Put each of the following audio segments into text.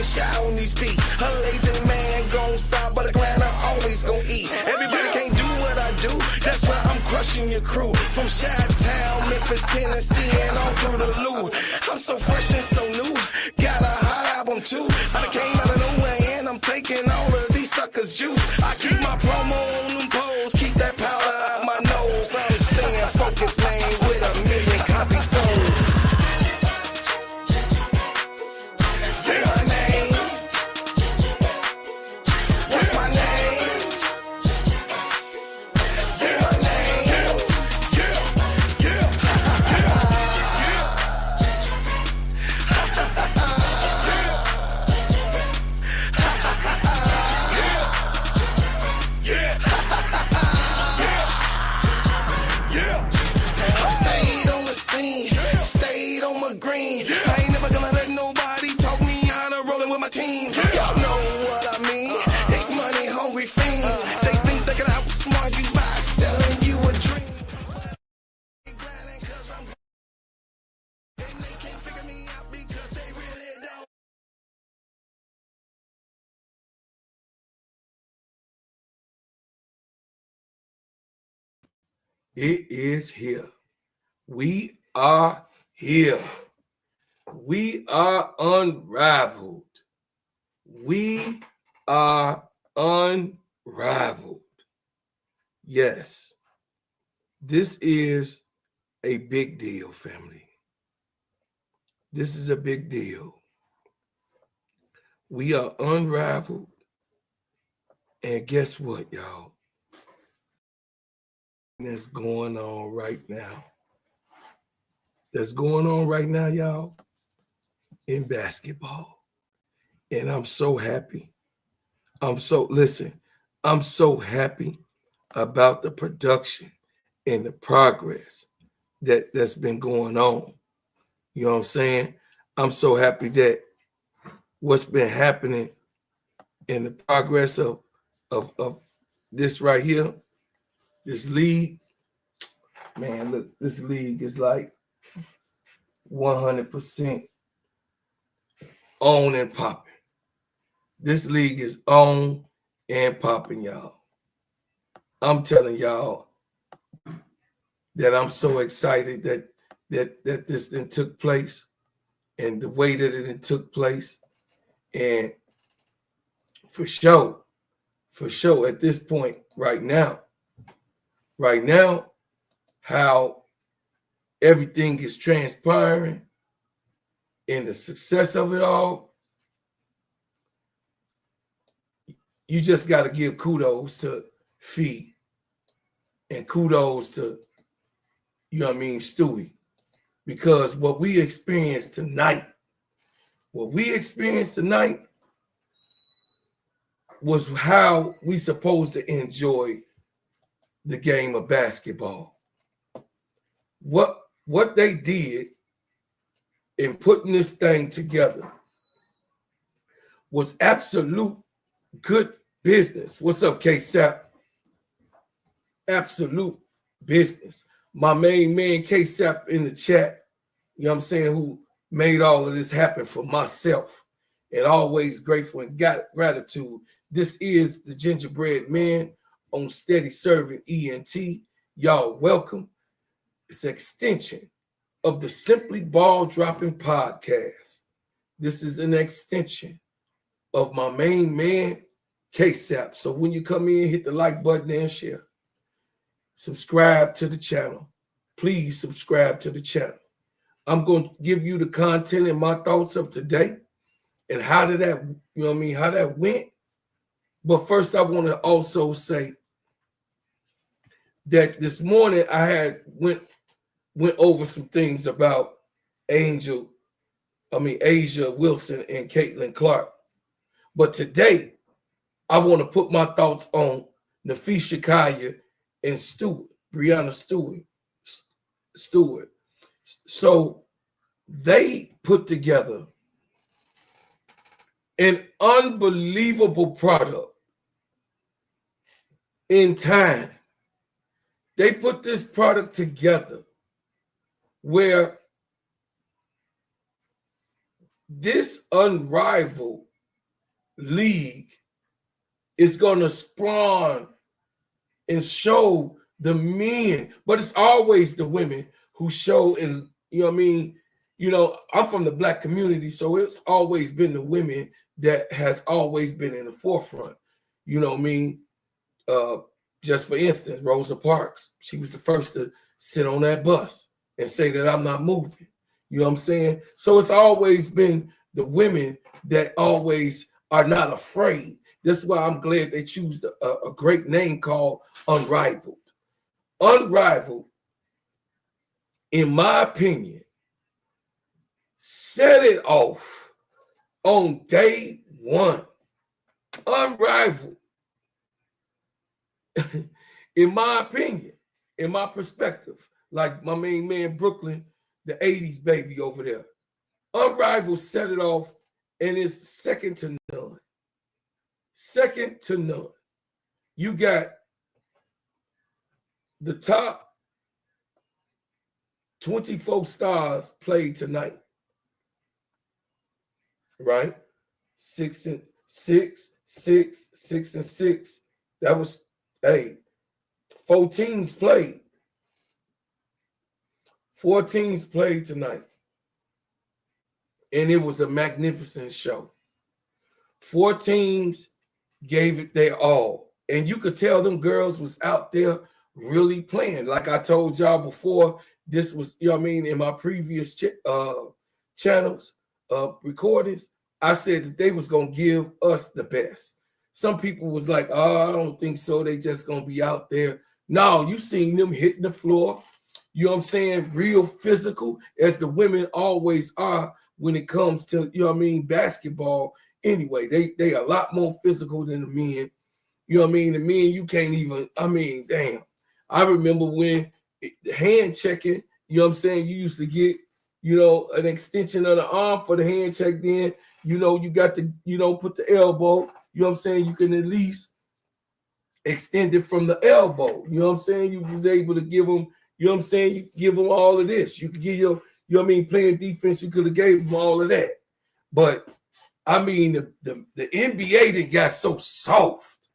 shot on these beats. A lazy man gon' stop, but a grinder always gon' eat. Everybody can't do what I do, that's why I'm crushing your crew. From Chi-Town, Memphis, Tennessee, and all through the Lou. I'm so fresh and so new, got a hot album too. I came out of nowhere and I'm taking all of these suckers' juice. I keep my promo on them poles, keep that powder out my nose. I'm staying focused, man, with 1 million copies sold. Say my name. What's my name? Say my name. I stayed on the scene, stayed on my green. I ain't never gonna let nobody talk me out of rolling with my team. Y'all know what I mean. It's money hungry fiends. They think they can outsmart you by selling you a dream. And they can't figure me out because they really don't. It is here. We are here. We are unrivaled. We are unrivaled. Yes, this is a big deal, family. This is a big deal. We are unrivaled. And guess what, y'all? That's going on right now. That's going on right now, y'all, in basketball. And I'm so happy. I'm so happy about the production and the progress that's been going on. You know what I'm saying? I'm so happy that what's been happening in the progress of this right here, this league, man, look, this league is like 100% on and popping. This league is on and popping, y'all. I'm telling y'all that I'm so excited that this thing took place and the way that it took place. And for sure, at this point right now, how everything is transpiring and the success of it all, you just got to give kudos to Phee and kudos to, you know what I mean, Stewy. Because what we experienced tonight was how we supposed to enjoy the game of basketball. What they did in putting this thing together was absolute good business. What's up, K-Sap? Absolute business. My main man, K-Sap, in the chat, you know what I'm saying, who made all of this happen for myself. And always grateful and gratitude. This is the Gingerbread Man on Steady Serv'n ENT. Y'all welcome. It's an extension of the Simply Ball Dropping podcast. This is an extension of my main man, K-Sap. So when you come in, hit the like button and share. Subscribe to the channel. Please subscribe to the channel. I'm going to give you the content and my thoughts of today and how did that, you know what I mean, how that went. But first, I want to also say that this morning I had went over some things about Asia Wilson and Caitlin Clark. But today, I want to put my thoughts on Nafisha Kaya and Brianna Stewart. So they put together an unbelievable product in time. They put this product together where this Unrivaled league is going to spawn and show the men, but it's always the women who show. And you know what I mean, I'm from the Black community, so it's always been the women that has always been in the forefront. You know what I mean? Just for instance, Rosa Parks, she was the first to sit on that bus and say that I'm not moving. You know what I'm saying? So it's always been the women that always are not afraid. That's why I'm glad they choose a great name called Unrivaled. Unrivaled, in my opinion, set it off on day one. Unrivaled, in my opinion, in my perspective, like my main man Brooklyn, the 80s baby over there. Unrivaled set it off, and it's second to none. Second to none. You got the top 24 stars played tonight, right? 6 and 6, 6, 6 and 6. That was 4 teams played. 4 teams played tonight. And it was a magnificent show. 4 teams gave it their all. And you could tell them girls was out there really playing. Like I told y'all before, this was, you know what I mean, in my previous channels, recordings, I said that they was going to give us the best. Some people was like, oh, I don't think so. They just going to be out there. No, you seen them hitting the floor. You know what I'm saying? Real physical, as the women always are when it comes to, you know what I mean, basketball. Anyway, they are a lot more physical than the men. You know what I mean? The men, you can't even, I mean, damn. I remember when the hand checking, you know what I'm saying? You used to get, an extension of the arm for the hand check. Then, you got to, put the elbow, you know what I'm saying? You can at least extend it from the elbow. You know what I'm saying? You was able to give them, you know what I'm saying? You give them all of this. You could give you know what I mean, playing defense, you could have gave them all of that. But I mean, the NBA that got so soft.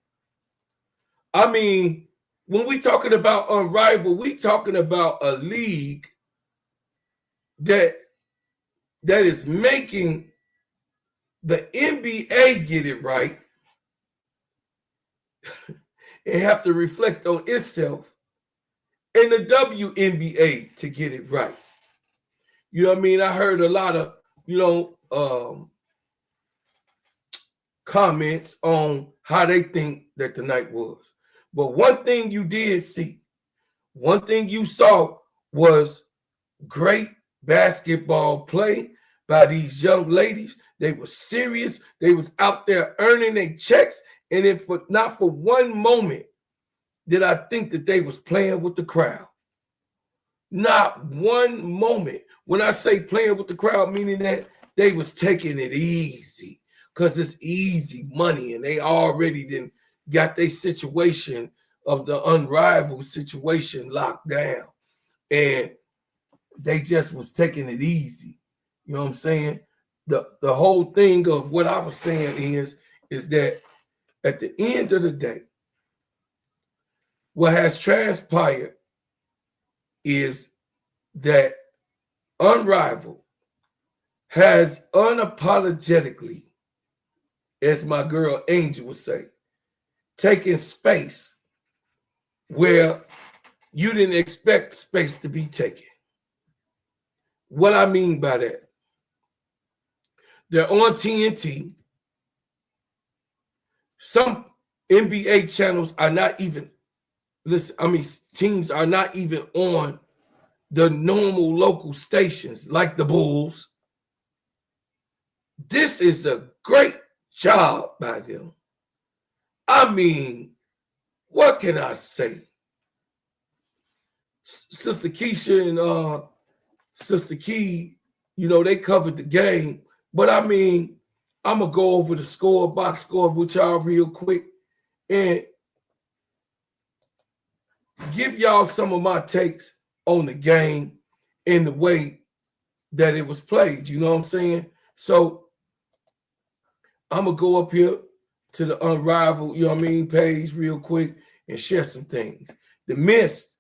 I mean, when we talking about Unrivaled, we talking about a league that is making the NBA get it right and have to reflect on itself, and the WNBA to get it right. You know what I mean? I heard a lot of, comments on how they think that the night was. But one thing you did see, one thing you saw was great basketball play by these young ladies. They were serious. They was out there earning their checks. And if not for one moment did I think that they was playing with the crowd. Not one moment. When I say playing with the crowd, meaning that they was taking it easy, because it's easy money and they already done got their situation of the Unrivaled situation locked down. And they just was taking it easy. You know what I'm saying? The whole thing of what I was saying is that at the end of the day, what has transpired is that Unrivaled has unapologetically, as my girl Angel would say, taken space where you didn't expect space to be taken. What I mean by that, they're on TNT. Some NBA channels are not even, teams are not even on the normal local stations like the Bulls. This is a great job by them. I mean, what can I say? Sister Keisha and Sister Key, they covered the game. But I mean, I'm going to go over the box score with y'all real quick and give y'all some of my takes on the game and the way that it was played. You know what I'm saying? So I'm gonna go up here to the Unrivaled, you know what I mean, page real quick and share some things. The Miss,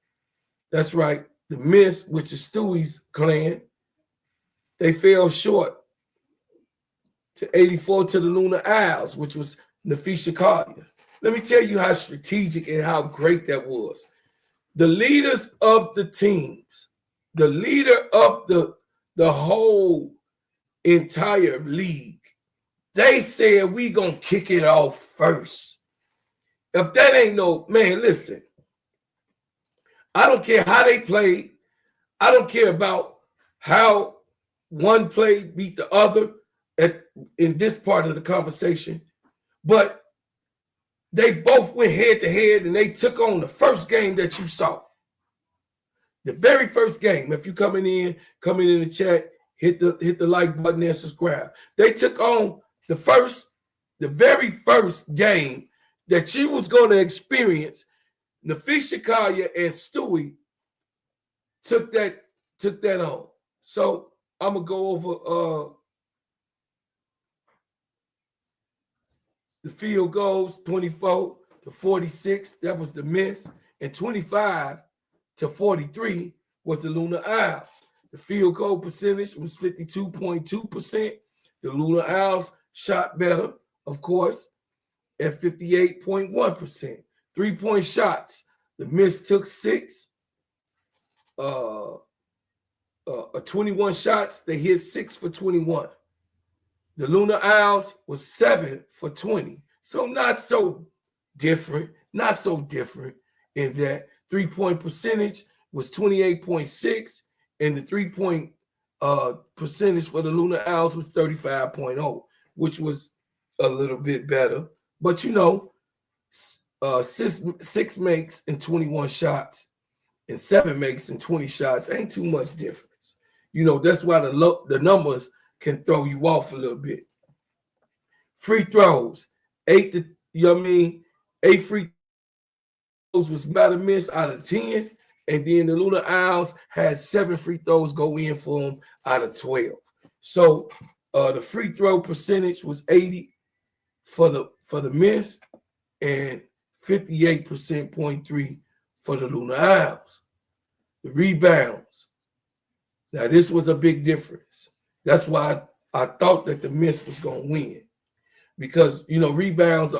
that's right, the Miss, which is Stewy's clan, they fell short to 84 to the Lunar Isles, which was Nafisha Collier. Let me tell you how strategic and how great that was. The leaders of the teams, the leader of the whole entire league, they said we gonna kick it off first. If that ain't no, man, listen, I don't care how they played. I don't care about how one play beat the other in this part of the conversation, but they both went head to head and they took on the first game that you saw. The very first game. If you coming in the chat, hit the like button and subscribe. They took on the very first game that you was going to experience. Nafisha Collier and Stewy took that on. So I'm gonna go over the field goals, 24 to 46. That was the Miss, and 25 to 43 was the Lunar Isles. The field goal percentage was 52.2%. The Lunar Isles shot better, of course, at 58.1%. 3-point shots. The Miss took 6. 21 shots. They hit 6 for 21. The Lunar Isles was 7 for 20. So not so different. Not so different in that 3-point percentage was 28.6, and the 3-point percentage for the Lunar Isles was 35.0, which was a little bit better. But you know, 6 makes and 21 shots and 7 makes and 20 shots ain't too much difference. You know, that's why the numbers can throw you off a little bit. Free throws, 8 free throws was about a miss out of 10, and then the Lunar Isles had 7 free throws go in for them out of 12. So the free throw percentage was 80 for the Miss and 58.3% for the Lunar Isles. The rebounds. Now this was a big difference. That's why I thought that the Miss was going to win, because you know rebounds,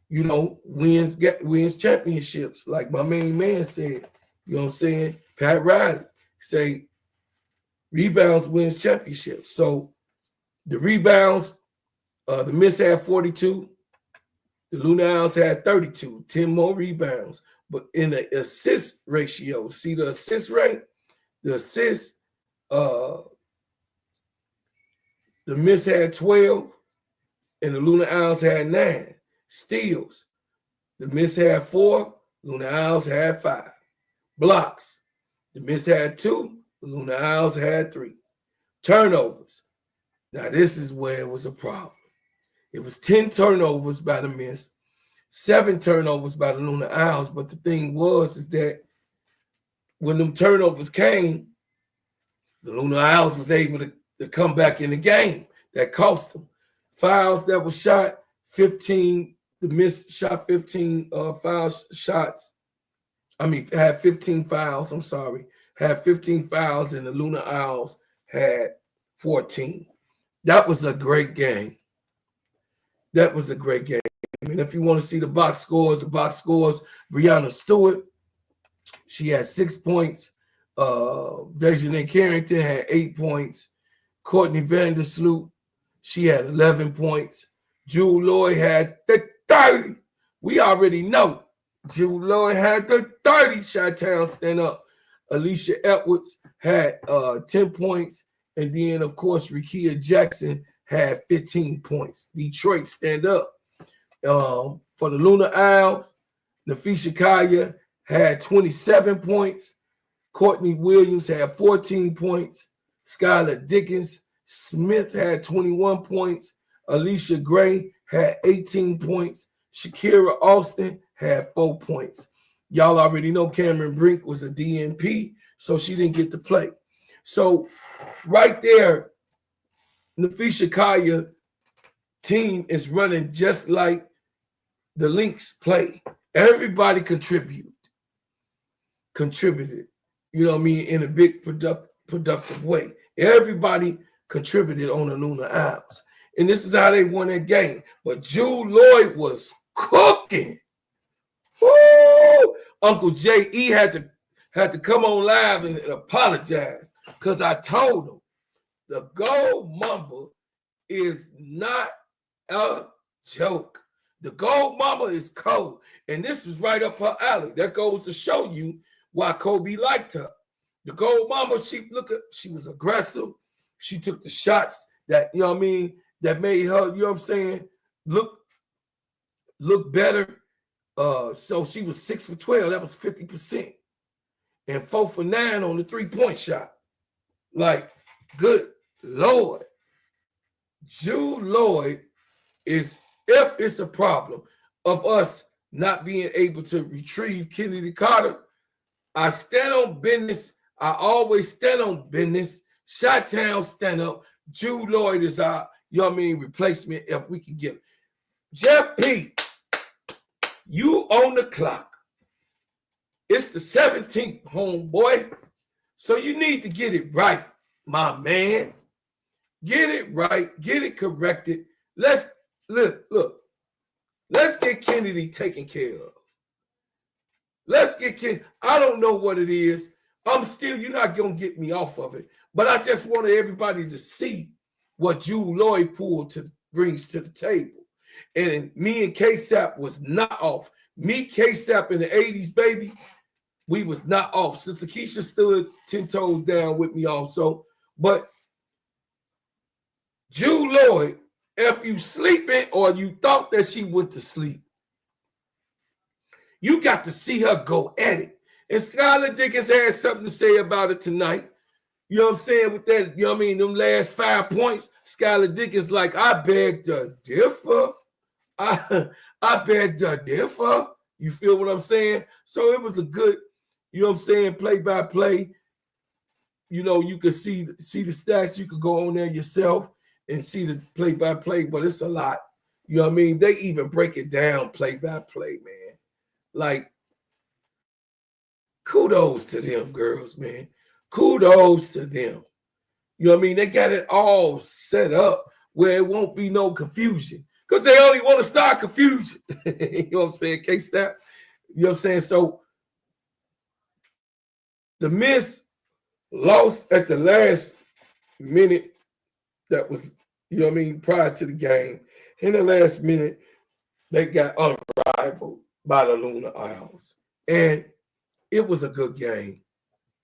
you know, wins championships. Like my main man said, you know what I'm saying? Pat Riley say rebounds wins championships. So the rebounds, the Miss had 42, the Lunar Isles had 32, 10 more rebounds. But in the assist ratio, see the assist rate, the assist, the Miss had 12 and the Lunar Isles had 9. Steals, the Miss had 4, Lunar Isles had 5. Blocks, the Miss had 2, the Lunar Isles had 3. Turnovers, now this is where it was a problem. It was 10 turnovers by the Miss, 7 turnovers by the Lunar Isles. But the thing is that when them turnovers came, the Lunar Isles was able to come back in the game. That cost them. Fouls that were shot, 15. The Miss shot 15 foul shots. Had 15 fouls. I'm sorry. Had 15 fouls, and the Lunar Isles had 14. That was a great game. That was a great game. And if you want to see the box scores, Brianna Stewart, she had 6 points. Dejanay Carrington had 8 points. Courtney Vandersloot, she had 11 points. Jewel Lloyd had the 30. We already know Jewel Lloyd had the 30. Chi-Town stand up. Alicia Edwards had 10 points. And then, of course, Rikia Jackson had 15 points. Detroit stand up. For the Lunar Isles, Nafisha Collier had 27 points. Courtney Williams had 14 points. Skylar Dickens Smith had 21 points. Alicia Gray had 18 points. Shakira Austin had 4 points. Y'all already know Cameron Brink was a DNP, so she didn't get to play. So right there, Nafisha Collier team is running just like the Lynx play. Everybody contributed, you know what I mean, in a big productive way. Everybody contributed on the Lunar Isles. And this is how they won that game. But Jude Lloyd was cooking. Woo! Uncle J.E. had to come on live and apologize because I told him the Gold Mamba is not a joke. The Gold Mama is cold. And this was right up her alley. That goes to show you why Kobe liked her. The Gold Mama, she was aggressive. She took the shots that, you know what I mean, that made her, you know what I'm saying, look better. So she was 6 for 12. That was 50%. And 4 for 9 on the 3-point shot. Like, good Lord. Jude Lloyd is, if it's a problem of us not being able to retrieve Kennedy Carter, I stand on business. I always stand on business. Chi-Town stand up. Jude Lloyd is our, you know what I mean, replacement if we can get him. Jeff P., you on the clock. It's the 17th, homeboy. So you need to get it right, my man. Get it right. Get it corrected. Let's look. Let's get Kennedy taken care of. Let's get Kennedy. I don't know what it is. You're not going to get me off of it. But I just wanted everybody to see what Jude Lloyd brings to the table. And me and K-Sap was not off. Me, K-Sap in the 80s, baby, we was not off. Sister Keisha stood 10 toes down with me also. But Jude Lloyd, if you sleeping or you thought that she went to sleep, you got to see her go at it. And Skylar Dickens had something to say about it tonight. You know what I'm saying? With that, you know what I mean? Them last 5 points, Skylar Dickens like, I beg to differ. I beg to differ. You feel what I'm saying? So it was a good, you know what I'm saying, play-by-play. You know, you could see the stats. You could go on there yourself and see the play-by-play, but it's a lot. You know what I mean? They even break it down play-by-play, man. Like, kudos to them girls, man. Kudos to them. You know what I mean? They got it all set up where it won't be no confusion because they only want to start confusion. You know what I'm saying? K-Stat. You know what I'm saying? So the Miss lost at the last minute. That was, you know what I mean, prior to the game. In the last minute, they got unrivaled by the Lunar Isles. And it was a good game.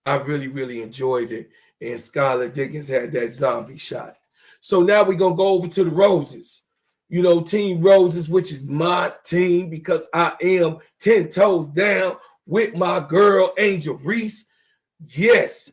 I really, really enjoyed it. And Skylar Dickens had that zombie shot. So now we're going to go over to the Roses. You know, Team Roses, which is my team because I am 10 toes down with my girl, Angel Reese. Yes,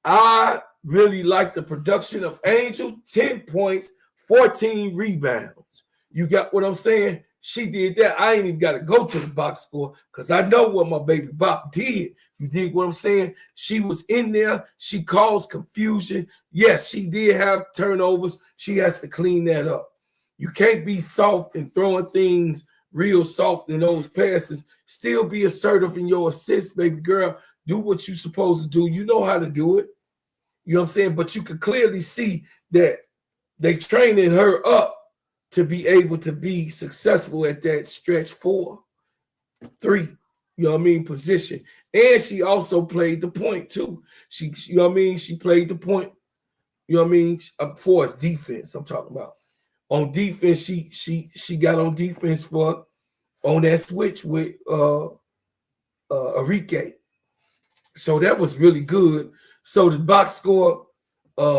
I really like the production of Angel. 10 points, 14 rebounds. You got what I'm saying? She did that. I ain't even got to go to the box score because I know what my baby Bop did. You dig what I'm saying? She was in there. She caused confusion. Yes, she did have turnovers. She has to clean that up. You can't be soft and throwing things real soft in those passes. Still be assertive in your assists, baby girl. Do what you're supposed to do. You know how to do it. You know what I'm saying? But you can clearly see that they training her up to be able to be successful at that stretch 4-3, you know what I mean, position. And she also played the point too. She, you know what I mean? She played the point, you know what I mean? For us defense, I'm talking about. On defense, she got on defense on that switch with Enrique. So that was really good. So the box score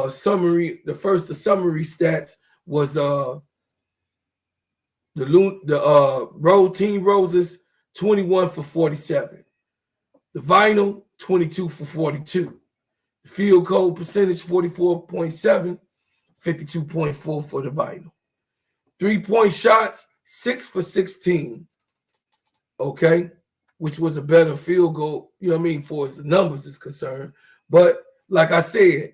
summary, the summary stats was Team Roses 21 for 47. The Vinyl 22 for 42. The field goal percentage 44.7, 52.4 for the Vinyl. 3-point shots 6 for 16. Okay, which was a better field goal, you know what I mean, for as the numbers is concerned. But like I said,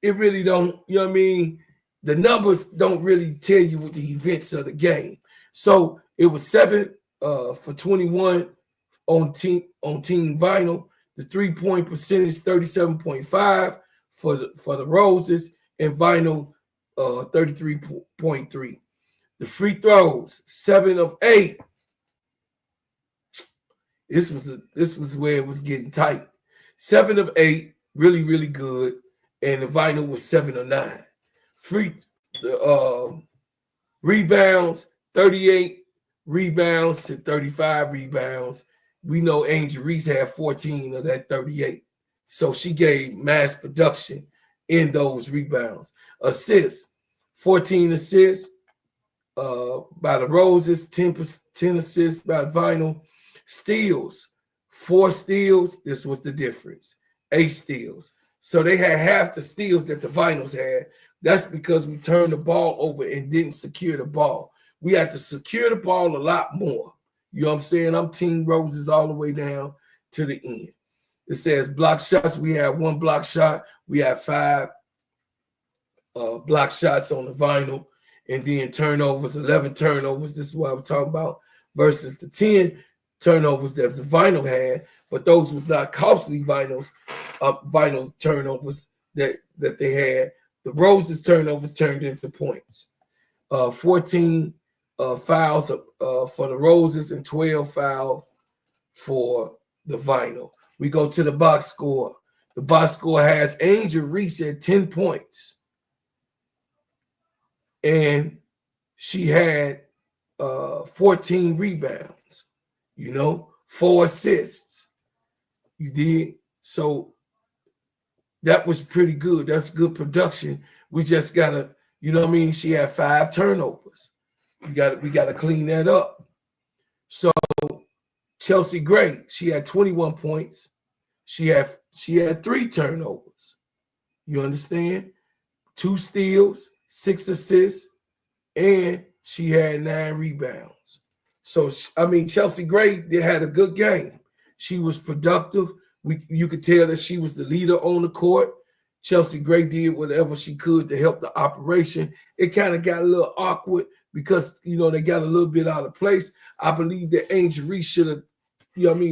it really don't, you know what I mean, the numbers don't really tell you what the events of the game. So it was 7 for 21 on team vinyl. The 3-point percentage 37.5 for the roses, and vinyl 33.3. The free throws 7 of 8. This was where it was getting tight. 7 of 8, really really good, and the vinyl was 7 of 9. Free rebounds 38 rebounds to 35 rebounds. We know Angel Reese had 14 of that 38. So she gave mass production in those rebounds. Assists, 14 assists by the Roses, 10 assists by Vinyl. Steals, 4 steals. This was the difference. 8 steals. So they had half the steals that the Vinyls had. That's because we turned the ball over and didn't secure the ball. We had to secure the ball a lot more. You know what I'm saying? I'm Team Roses all the way down to the end. It says block shots. We had 1 block shot. We had 5 block shots on the vinyl. And then turnovers, 11 turnovers. This is what I'm talking about. Versus the 10 turnovers that the vinyl had. But those was not costly vinyl turnovers that they had. The Roses turnovers turned into points. 14 fouls for the Roses and 12 fouls for the vinyl. We go to the box score. The box score has Angel Reese at 10 points. And she had 14 rebounds, 4 assists. You did. So that was pretty good. That's good production. We just gotta, she had 5 turnovers. We gotta clean that up. So Chelsea Gray, she had 21 points. She had 3 turnovers. You understand? 2 steals, 6 assists, and she had 9 rebounds. So Chelsea Gray had a good game. She was productive. You could tell that she was the leader on the court. Chelsea Gray did whatever she could to help the operation. It kind of got a little awkward because, they got a little bit out of place. I believe that Angel Reese should have,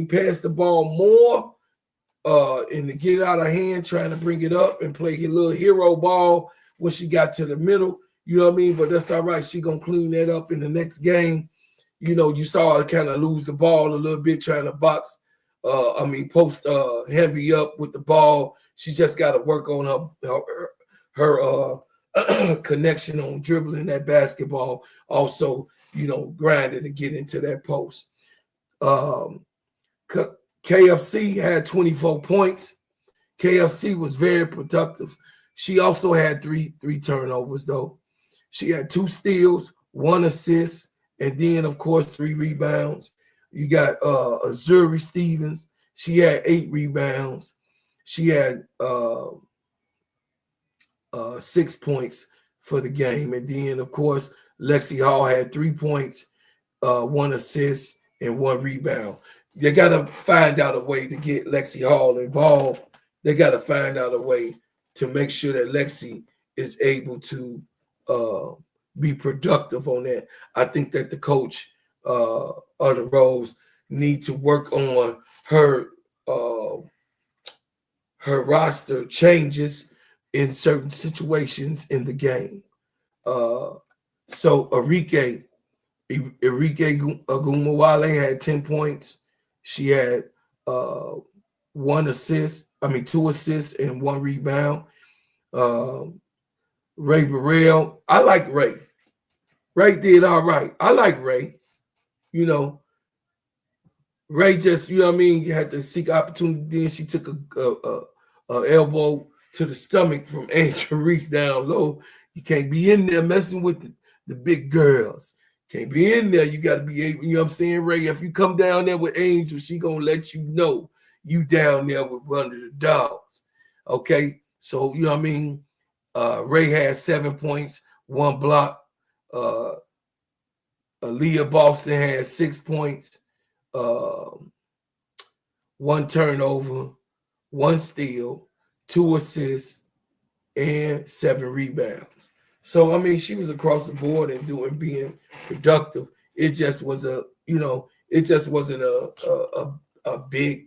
passed the ball more and to get out of hand, trying to bring it up and play a little hero ball when she got to the middle. But that's all right. She going to clean that up in the next game. You saw her kind of lose the ball a little bit trying to post Hemby up with the ball. She just got to work on her connection on dribbling that basketball. Also, grinding to get into that post. KFC had 24 points. KFC was very productive. She also had three turnovers, though. She had 2 steals, 1 assist, and then, of course, 3 rebounds. You got Azuri Stevens. She had 8 rebounds. She had 6 points for the game. And then, of course, Lexi Hall had 3 points, 1 assist, and 1 rebound. They got to find out a way to get Lexi Hall involved. They got to find out a way to make sure that Lexi is able to be productive on that. I think that the coach of the Rose need to work on her roster changes in certain situations in the game. So Enrique Agumawale had 10 points. She had 2 assists and 1 rebound. Ray Burrell, I like Ray. Ray did all right. I like Ray. Ray just, had to seek opportunity. Then she took a elbow to the stomach from Angel Reese down low. You can't be in there messing with the big girls. Can't be in there. You got to be able, Ray? If you come down there with Angel, she going to let you know you down there with one of the dogs. Okay? So, Ray had 7 points, 1 block. Aaliyah Boston had 6 points, 1 turnover, 1 steal, 2 assists, and 7 rebounds. So I mean, she was across the board and being productive. It just was it just wasn't a big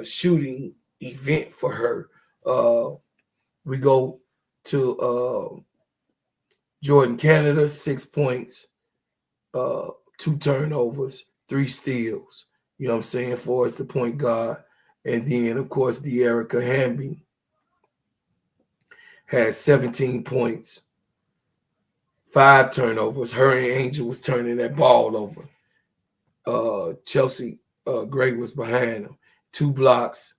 shooting event for her. We go to Jordan Canada, 6 points, 2 turnovers, 3 steals. You know what I'm saying? For us, the point guard. And then, of course, De'Erica Hamby had 17 points, 5 turnovers. Her and Angel was turning that ball over. Chelsea Gray was behind them. 2 blocks,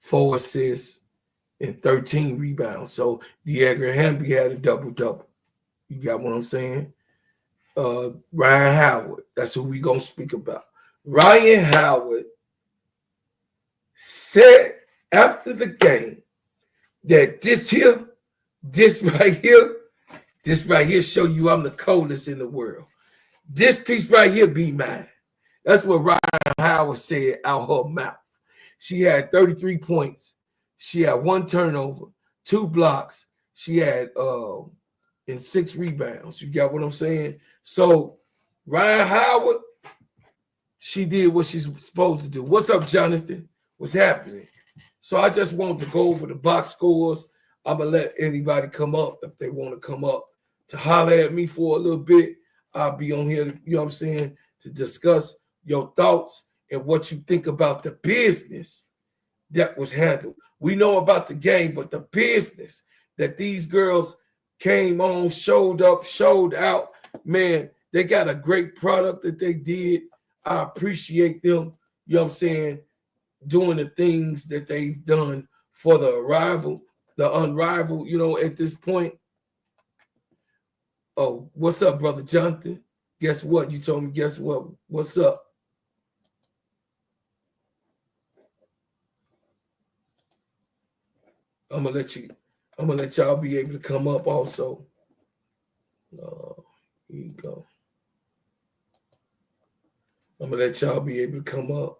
4 assists, and 13 rebounds. So De'Erica Hamby had a double-double. You got what I'm saying? Ryan Howard, that's who we gonna speak about. Ryan Howard said after the game that this right here show you I'm the coldest in the world. This piece right here be mine. That's what Ryan Howard said out her mouth. She had 33 points. She had 1 turnover, 2 blocks. She had and 6 rebounds. You got what I'm saying? So Ryan Howard, she did what she's supposed to do. What's up, Jonathan? What's happening? So I just wanted to go over the box scores. I'm gonna let anybody come up if they want to come up to holler at me for a little bit. I'll be on here, you know what I'm saying, to discuss your thoughts and what you think about the business that was handled. We know about the game, but the business that these girls came on, showed up, showed out, man, they got a great product that they did. I appreciate them, you know what I'm saying, doing the things that they've done for the Unrivaled, you know, at this point. Oh, what's up, brother Jonathan? Guess what? You told me, guess what? What's up? I'm gonna let y'all be able to come up also. Here you go. I'm gonna let y'all be able to come up.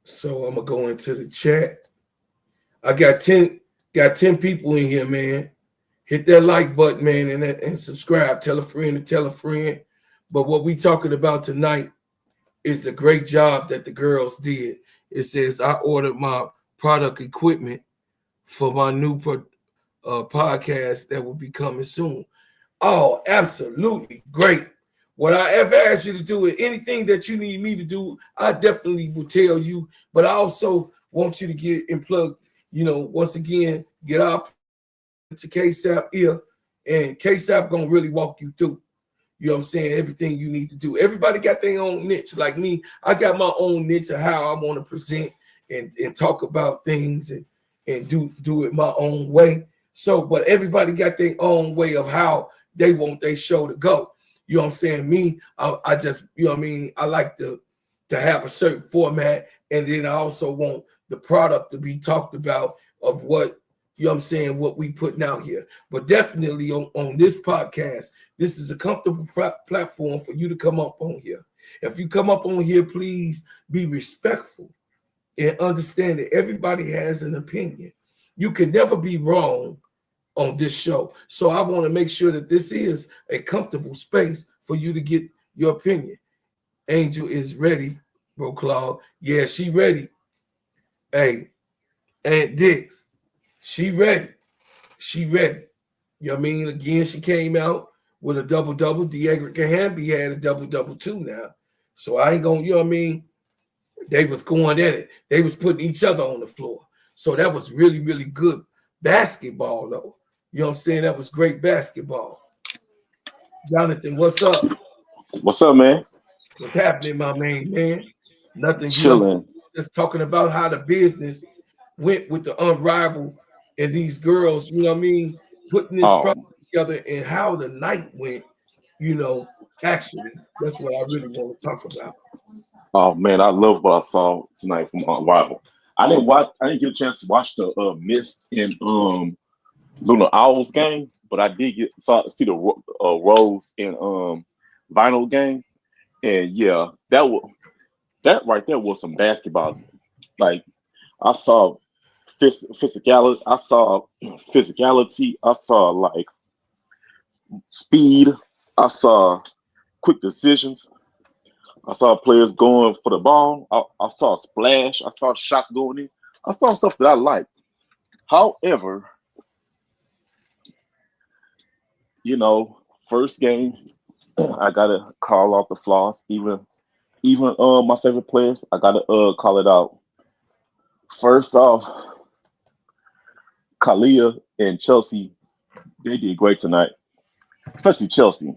So I'm gonna go into the chat. I got 10 people in here, man. Hit that like button, man, and subscribe. Tell a friend to tell a friend. But what we talking about tonight is the great job that the girls did. It says I ordered my product equipment for my new podcast that will be coming soon. Oh, absolutely great. What I ever ask you to do is anything that you need me to do, I definitely will tell you. But I also want you to get and plug, you know, once again, get up to KSAP here, and KSAP gonna really walk you through. You know what I'm saying? Everything you need to do. Everybody got their own niche. Like me, I got my own niche of how I want to present and talk about things and do it my own way. So, but everybody got their own way of how they want their show to go. You know what I'm saying? Me, I just, you know what I mean? I like to have a certain format, and then I also want the product to be talked about of what, you know what I'm saying, what we putting out here. But definitely on this podcast, this is a comfortable platform for you to come up on here. If you come up on here, please be respectful and understand that everybody has an opinion. You can never be wrong on this show. So I want to make sure that this is a comfortable space for you to get your opinion. Angel is ready, bro, Claude. Yeah, she ready. Hey, Aunt Dix, she ready. She ready. You know what I mean? Again, she came out with a double-double. De'Erica Hamby had a double-double too now. So I ain't gonna, you know what I mean? They was going at it. They was putting each other on the floor. So that was really, really good basketball, though. You know what I'm saying? That was great basketball. Jonathan, what's up? What's up, man? What's happening, my main man? Nothing, you know, Chilling. just talking about how the business went with the Unrivaled and these girls, you know what I mean, putting this Oh, product together and how the night went, you know, actually. That's what I really want to talk about. oh man, I love what I saw tonight from Unrivaled. I didn't watch. I didn't get a chance to watch the Mist and Luna Owls game, but I did see the Rose and Vinyl game. And yeah, that right there was some basketball. Like I saw physicality, I saw physicality, I saw like speed, I saw quick decisions. I saw players going for the ball. I saw a splash. I saw shots going in. I saw stuff that I liked. However, you know, first game, I gotta call out the flaws. Even my favorite players, I gotta call it out. First off, Kalia and Chelsea, they did great tonight, especially Chelsea.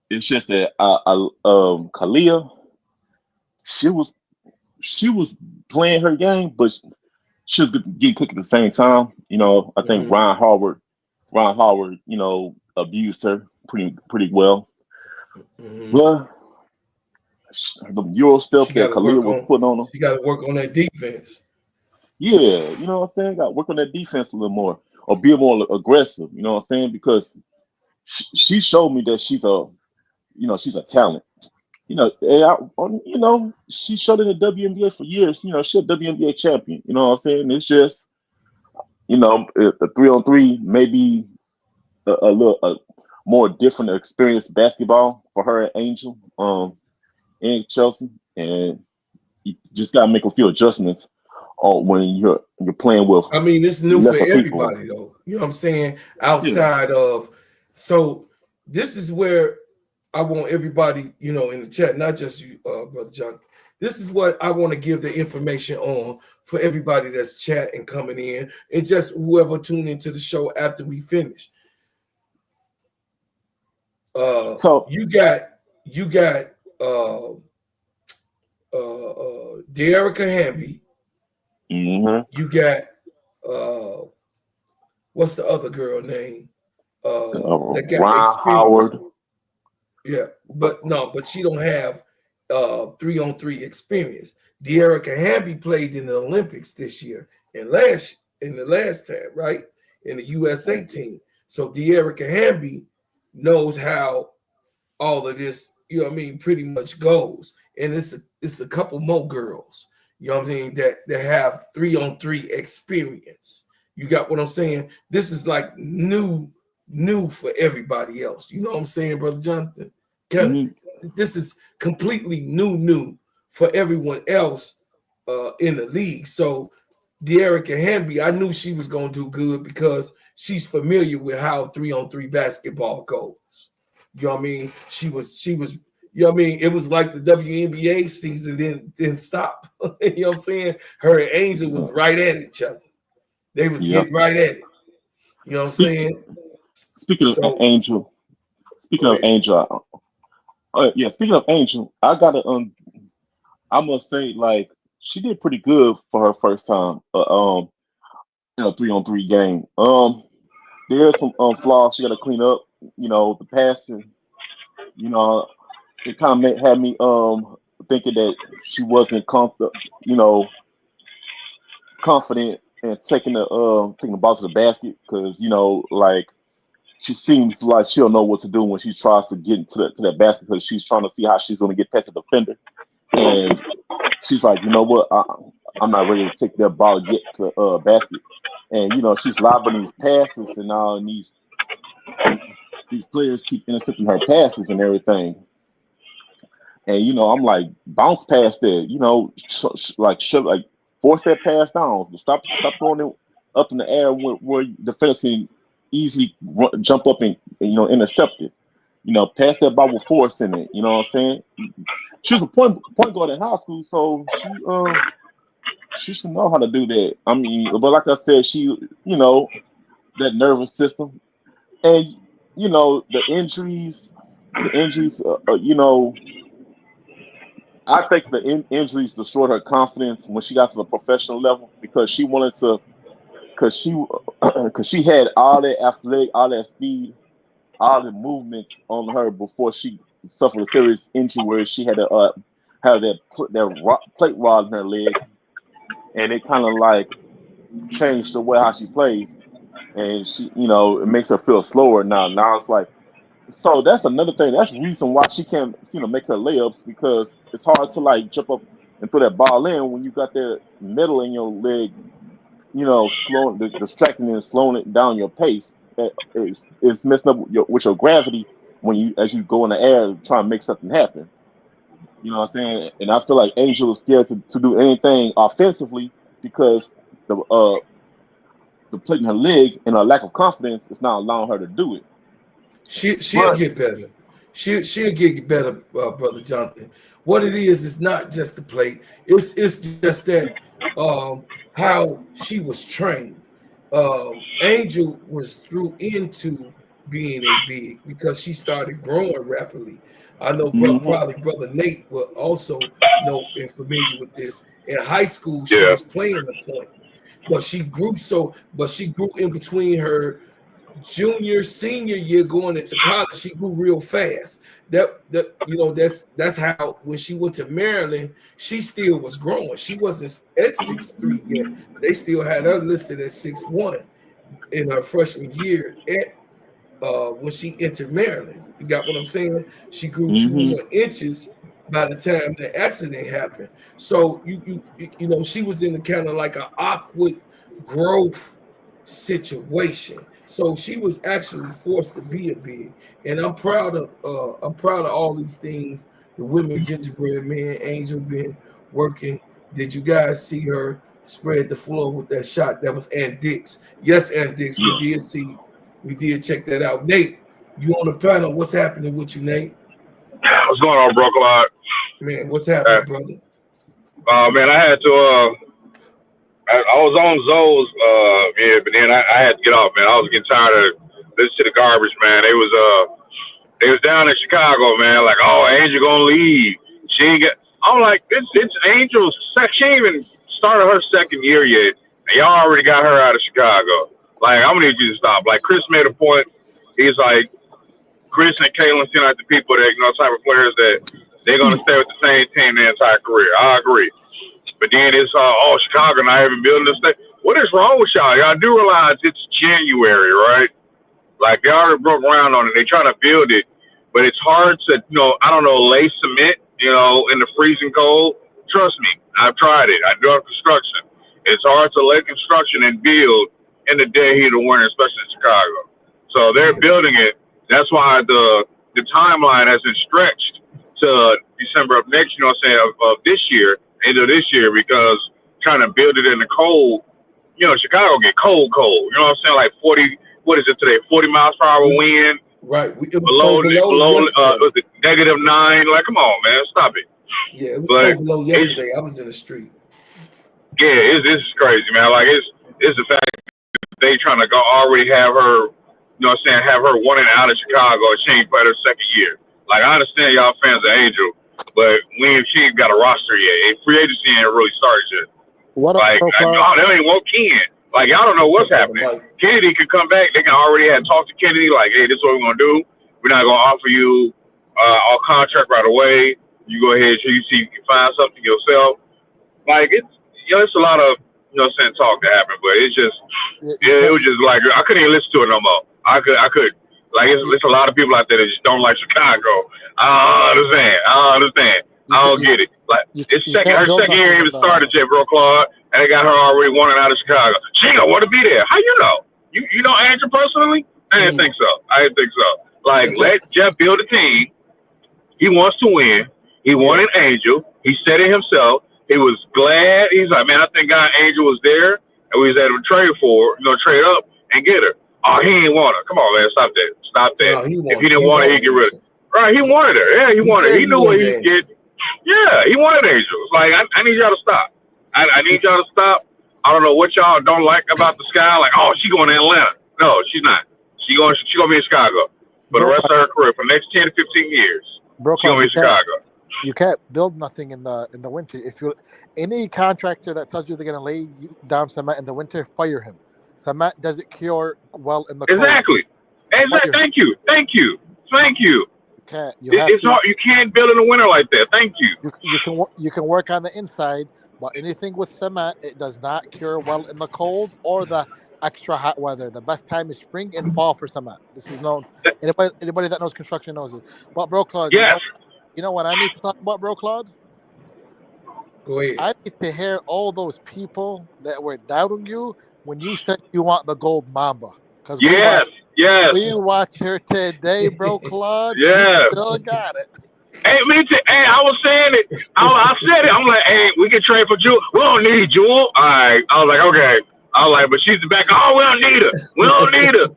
It's just that Kalia, she was she was playing her game, but she was getting cooked at the same time. You know, I think Mhm. Ron Howard, abused her pretty well. Mhm. But the Euro stuff She got that to Khalil work was on. putting on her, She got to work on that defense. yeah, you know what I'm saying? Got to work on that defense a little more or be more aggressive. You know what I'm saying? Because she showed me that she's a talent. She showed in the WNBA for years. You know, she's a WNBA champion. You know what I'm saying? It's just, the 3-on-3 maybe a little more different experience basketball for her at Angel, and Chelsea, and you just gotta make them feel adjustments when you're playing with I mean, it's new for lesser people. everybody, though. You know what I'm saying? Yeah. Outside of, so this is where I want everybody, in the chat, not just you, Brother John. This is what I want to give the information on for everybody that's chatting, coming in, and just whoever tuned into the show after we finish. So, You got uh Dearica Hamby. hmm You got uh what's the other girl name? That got Ron experience. Howard. Yeah, but no, but she don't have 3-on-3 experience. Dearica Hamby played in the Olympics this year and in the last time, right? In the USA team. So Dearica Hamby knows how all of this, pretty much goes. And it's a couple more girls, that have 3-on-3 experience. You got what I'm saying? This is like new for everybody else. You know what I'm saying, Brother Jonathan? Kind of, Hmm. this is completely new for everyone else in the league. So Dearica Hamby, I knew she was gonna do good because she's familiar with how 3-on-3 basketball goes. You know what I mean? She was, it was like the WNBA season didn't stop. You know what I'm saying? Her and Angel was right at each other. They was Yeah. getting right at it. You know what I'm Speak, saying? speaking of So Angel, speaking go of ahead. Angel, yeah. Speaking of Angel, I must say, like, she did pretty good for her first time. In a 3-on-3 game. There are some flaws she got to clean up. The passing. You know, it kind of had me thinking that she wasn't confident in taking the ball to the basket because like she seems like she'll know what to do when she tries to get into that basket because she's trying to see how she's going to get past the defender, and she's like, you know what, I'm not ready to take that ball yet to basket, and she's lobbing these passes and all, and these players keep intercepting her passes and everything. And I'm like, bounce past that. Like force that pass down. Stop throwing it up in the air where defenders can easily jump up and intercept it. Pass that ball with force in it. You know what I'm saying? She was a point guard in high school, so she should know how to do that. I mean, but like I said, that nervous system and the injuries. I think the injuries destroyed her confidence when she got to the professional level because she wanted to, because she, because she had all that athletic, all that speed, all the movements on her before she suffered a serious injury where she had to have that plate rod in her leg, and it kind of like changed the way how she plays, and it makes her feel slower now. Now it's like So that's another thing. That's the reason why she can't, make her layups because it's hard to like jump up and throw that ball in when you got that metal in your leg, slowing, distracting and slowing it down your pace. It's messing up with your gravity when as you go in the air trying to make something happen. You know what I'm saying? And I feel like Angel is scared to do anything offensively because the plate in her leg and her lack of confidence is not allowing her to do it. She'll get better. She'll get better, brother Jonathan. What it is not just the plate. It's just that how she was trained. Angel was through into being a big because she started growing rapidly. I know probably brother Nate will also know and familiar with this. In high school, she was playing the point, but she grew in between her junior, senior year going into college, she grew real fast. That's how when she went to Maryland, she still was growing. She wasn't at 6'3" yet. They still had her listed at 6'1" in her freshman year at when she entered Maryland. You got what I'm saying? She grew 2 more inches by the time the accident happened. So she was in a kind of like an awkward growth situation. So she was actually forced to be a big, and I'm proud of all these things. The women, gingerbread man, Angel been working. Did you guys see her spread the floor with that shot? That was Aunt Dix. Yes, Aunt Dix. We did check that out. Nate, you on the panel? What's happening with you, Nate? What's going on, bro? Man, what's happening, brother? Man, I had to. I was on Zoe's, but then I had to get off, man. I was getting tired of listening to the garbage, man. They was down in Chicago, man. Like, oh, Angel gonna leave. She ain't get. I'm like, it's Angel's. She ain't even started her second year yet, and y'all already got her out of Chicago. Like, I'm gonna need you to stop. Like, Chris made a point. He's like, Chris and Kalen seem like the people that type of players that they're gonna stay with the same team their entire career. I agree. But then it's Chicago not even building this thing. What is wrong with y'all? Y'all do realize it's January, right? Like, they already broke ground on it. They trying to build it, but it's hard to lay cement, in the freezing cold. Trust me, I've tried it. I do construction. It's hard to lay construction and build in the dead heat of winter, especially in Chicago. So they're building it. That's why the timeline has been stretched to December of next, of this year, end of this year, because trying to build it in the cold, Chicago get cold. You know what I'm saying? Like 40, what is it today? 40 miles per hour wind. Right. It was below was it -9? Like, come on, man, stop it. Yeah, it was below yesterday. I was in the street. Yeah, it's crazy, man. Like, it's the fact that they trying to go already have her, have her wanting out of Chicago and she ain't played her second year. Like, I understand y'all fans of Angel, but she ain't got a roster yet. Free agency ain't really started yet. What up, like, they ain't woke Ken. Like, y'all don't know what's happening. Kennedy could come back. They can already have talked to Kennedy, like, hey, this is what we're going to do. We're not going to offer you our contract right away. You go ahead, you see if you can find something yourself. Like, it's a lot of, talk to happen, but it's just, it was just like, I couldn't even listen to it no more. I could. Like, it's a lot of people out there that just don't like Chicago. I understand. I don't get it. Like, her second year ain't even started yet, bro, Claude, and they got her already wanting out of Chicago. She ain't gonna want to be there. How you know? You know Andrew personally? I didn't think so. Like, let Jeff build a team. He wants to win. He wanted Angel. He said it himself. He was glad. He's like, man, I think God Angel was there, and we was able to trade trade up and get her. Oh, he ain't want her. Come on, man, stop that. No, if he didn't want her, he'd get rid of her. Right, he wanted her. Yeah, he wanted her. He knew what he'd get. Yeah, he wanted Angel. It's like, I need y'all to stop. I need y'all to stop. I don't know what y'all don't like about the Sky. Like, oh, she going to Atlanta. No, she's not. She gonna be in Chicago for the rest of her career, for the next 10 to 15 years. She's gonna be in Chicago. You can't build nothing in the winter. If you any contractor that tells you they're gonna lay down cement in the winter, fire him. Cement doesn't cure well in the cold. Exactly. Thank you. It's hard. You can't build in the winter like that. Thank you. You can work on the inside, but anything with cement, it does not cure well in the cold or the extra hot weather. The best time is spring and fall for cement. This is known. Anybody that knows construction knows it. But bro, Claude, Yes. you know what I need to talk about, bro, Claude? Go ahead. I need to hear all those people that were doubting you when you said you want the gold mamba. Because we watch her today, bro, Claude. Yeah. She still got it. Hey, hey, I was saying it. I said it. I'm like, hey, we can trade for Jewel. We don't need Jewel. All right. I was like, okay. I was like, but she's back. Oh, we don't need her. We don't need her.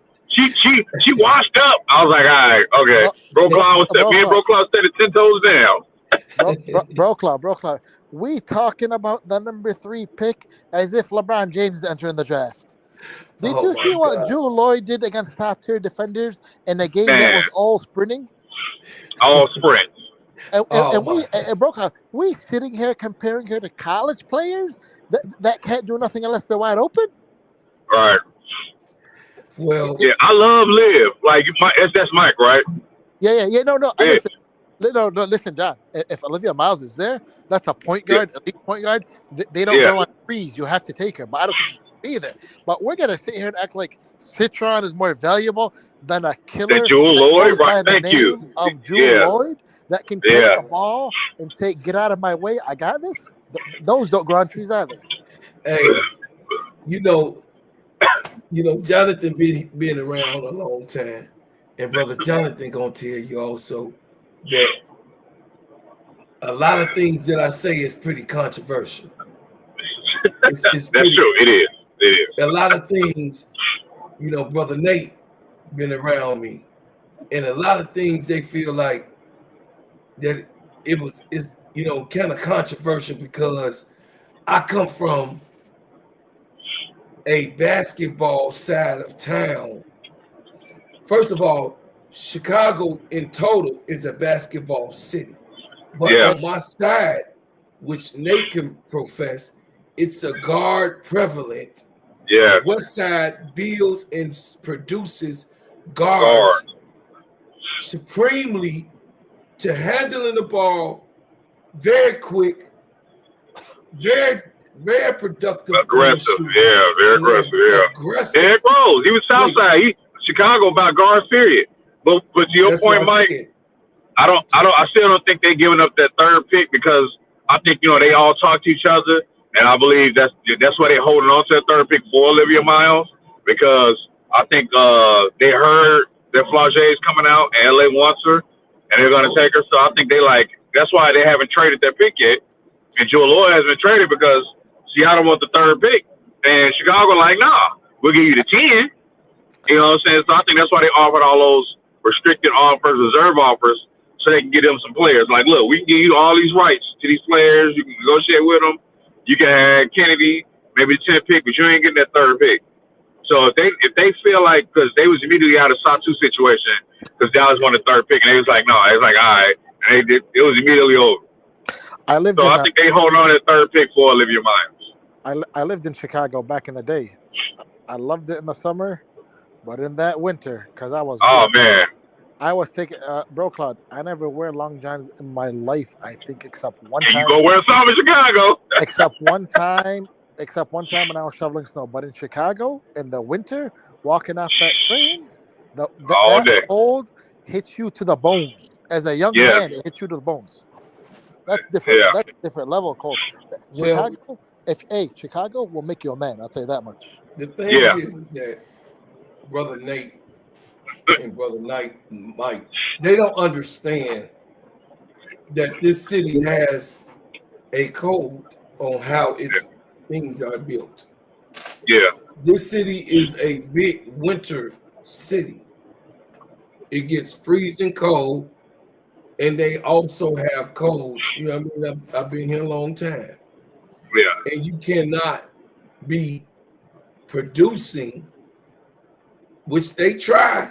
She washed up. I was like, all right, okay. Bro Claude me and Bro Claude said it 10 toes down. Bro Claude. We talking about the number 3 pick as if LeBron James is entering the draft. Did you see what Jewel Lloyd did against top tier defenders in a game that was all sprinting? All sprint. And Bro Claude, we sitting here comparing her to college players that can't do nothing unless they're wide open. Right. Well, yeah, I love Liv. Like that's Mike, right? Yeah. No. Yeah. Listen, John. If Olivia Miles is there, that's a point guard, elite point guard. They don't go on threes. You have to take her. But I don't think she's gonna be there. But we're gonna sit here and act like Citron is more valuable than a killer. Jewel Lloyd, right? Thank you. Of Jewel Lloyd that can take the ball and say, "Get out of my way. I got this." Those don't grow on trees either. Hey, you know, Jonathan been around a long time, and brother Jonathan gonna tell you also that a lot of things that I say is pretty controversial. It's That's true. It is. A lot of things, brother Nate been around me, and a lot of things they feel like that it's kind of controversial because I come from a basketball side of town. First of all, Chicago in total is a basketball city. But on my side, which Nate can profess, it's a guard prevalent. Yeah. The West Side builds and produces guards supremely to handling the ball very quick, very, very productive. Aggressive. Yeah, very aggressive. Yeah. Aggressive. Derrick Rose, he was Southside. Chicago about guards, period. But to your point, Mike, I still don't think they're giving up that 3rd pick because I think they all talk to each other, and I believe that's why they're holding on to that 3rd pick for Olivia Miles because I think they heard that Flau'jae is coming out and LA wants her, and they're going to take her. So I think that's why they haven't traded that pick yet, and Jewel Lloyd has been traded because Seattle wants the 3rd pick, and Chicago like, nah, we'll give you the 10. You know what I'm saying? So I think that's why they offered all those restricted offers, reserve offers, so they can get them some players. Like, look, we can give you all these rights to these players. You can negotiate with them. You can have Kennedy, maybe the 10th pick, but you ain't getting that 3rd pick. So if they feel like, because they was immediately out of Satu situation, because Dallas won the 3rd pick, and they was like, no, it's like, all right, and it was immediately over. I think they hold on to the 3rd pick for Olivia Miles. I lived in Chicago back in the day. I loved it in the summer, but in that winter, because I was. Oh man. I was taking, bro, Claude, I never wear long johns in my life, I think, except one time. You go wear some in Chicago. except one time when I was shoveling snow. But in Chicago, in the winter, walking off that train, that cold hits you to the bones. As a young man, it hits you to the bones. That's different. Yeah. That's a different level of cold. Chicago will make you a man, I'll tell you that much. The thing is that Brother Nate and Brother Mike, they don't understand that this city has a code on how its things are built. Yeah. This city is a big winter city. It gets freezing cold, and they also have codes. You know what I mean? I've been here a long time. Yeah. And you cannot be producing, which they try,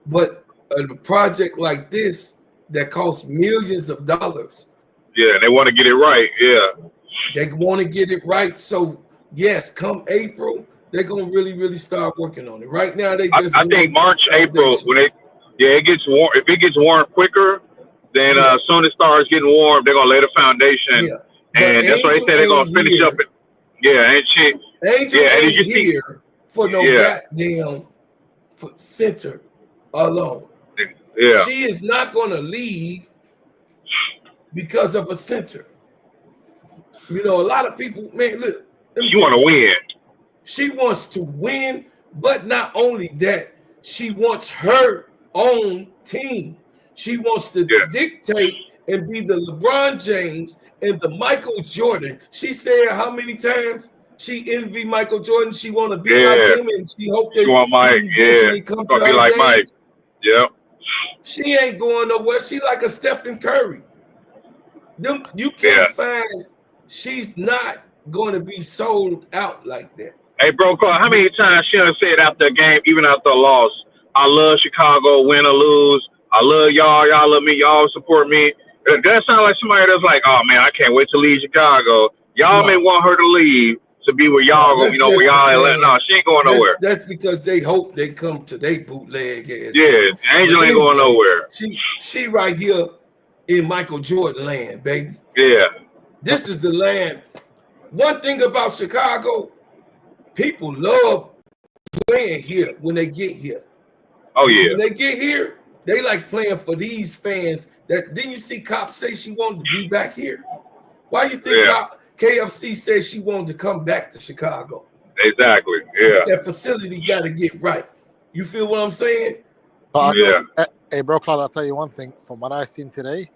but a project like this that costs millions of dollars. Yeah, they want to get it right. Yeah. They want to get it right. So, yes, come April, they're going to really, really start working on it. Right now, they just... I think March, April, when it gets warm. If it gets warm quicker, then as soon as it starts getting warm, they're going to lay the foundation. Yeah. And that's why they say they're going to finish up it. Yeah, Angel Yeah, and ain't did you see? here for no goddamn center alone. Yeah. She is not going to leave because of a center. You know, a lot of people, man, look. She want to win. She wants to win, but not only that, she wants her own team. She wants to dictate and be the LeBron James and the Michael Jordan. She said how many times she envy Michael Jordan. She want to be like him, and she hope that she want Mike. he eventually come to be her like game. Mike. Yeah. She ain't going nowhere. She like a Stephen Curry. You can't find. She's not going to be sold out like that. Hey, bro, Carl, how many times she done said after a game, even after a loss, I love Chicago, win or lose. I love y'all. Y'all love me. Y'all support me. That sounds like somebody that's like, oh, man, I can't wait to leave Chicago. Y'all may want her to leave to be where y'all go, where y'all at. No, she ain't going nowhere. That's because they hope they come to their bootleg ass. Yeah, Angel ain't going nowhere. She right here in Michael Jordan land, baby. Yeah. This is the land. One thing about Chicago, people love playing here when they get here. Oh, yeah. When they get here, they like playing for these fans. Didn't you see Cop say she wanted to be back here? Why you think KFC said she wanted to come back to Chicago? Exactly, yeah. That facility got to get right. You feel what I'm saying? Hey, bro, Claude, I'll tell you one thing. From what I've seen today,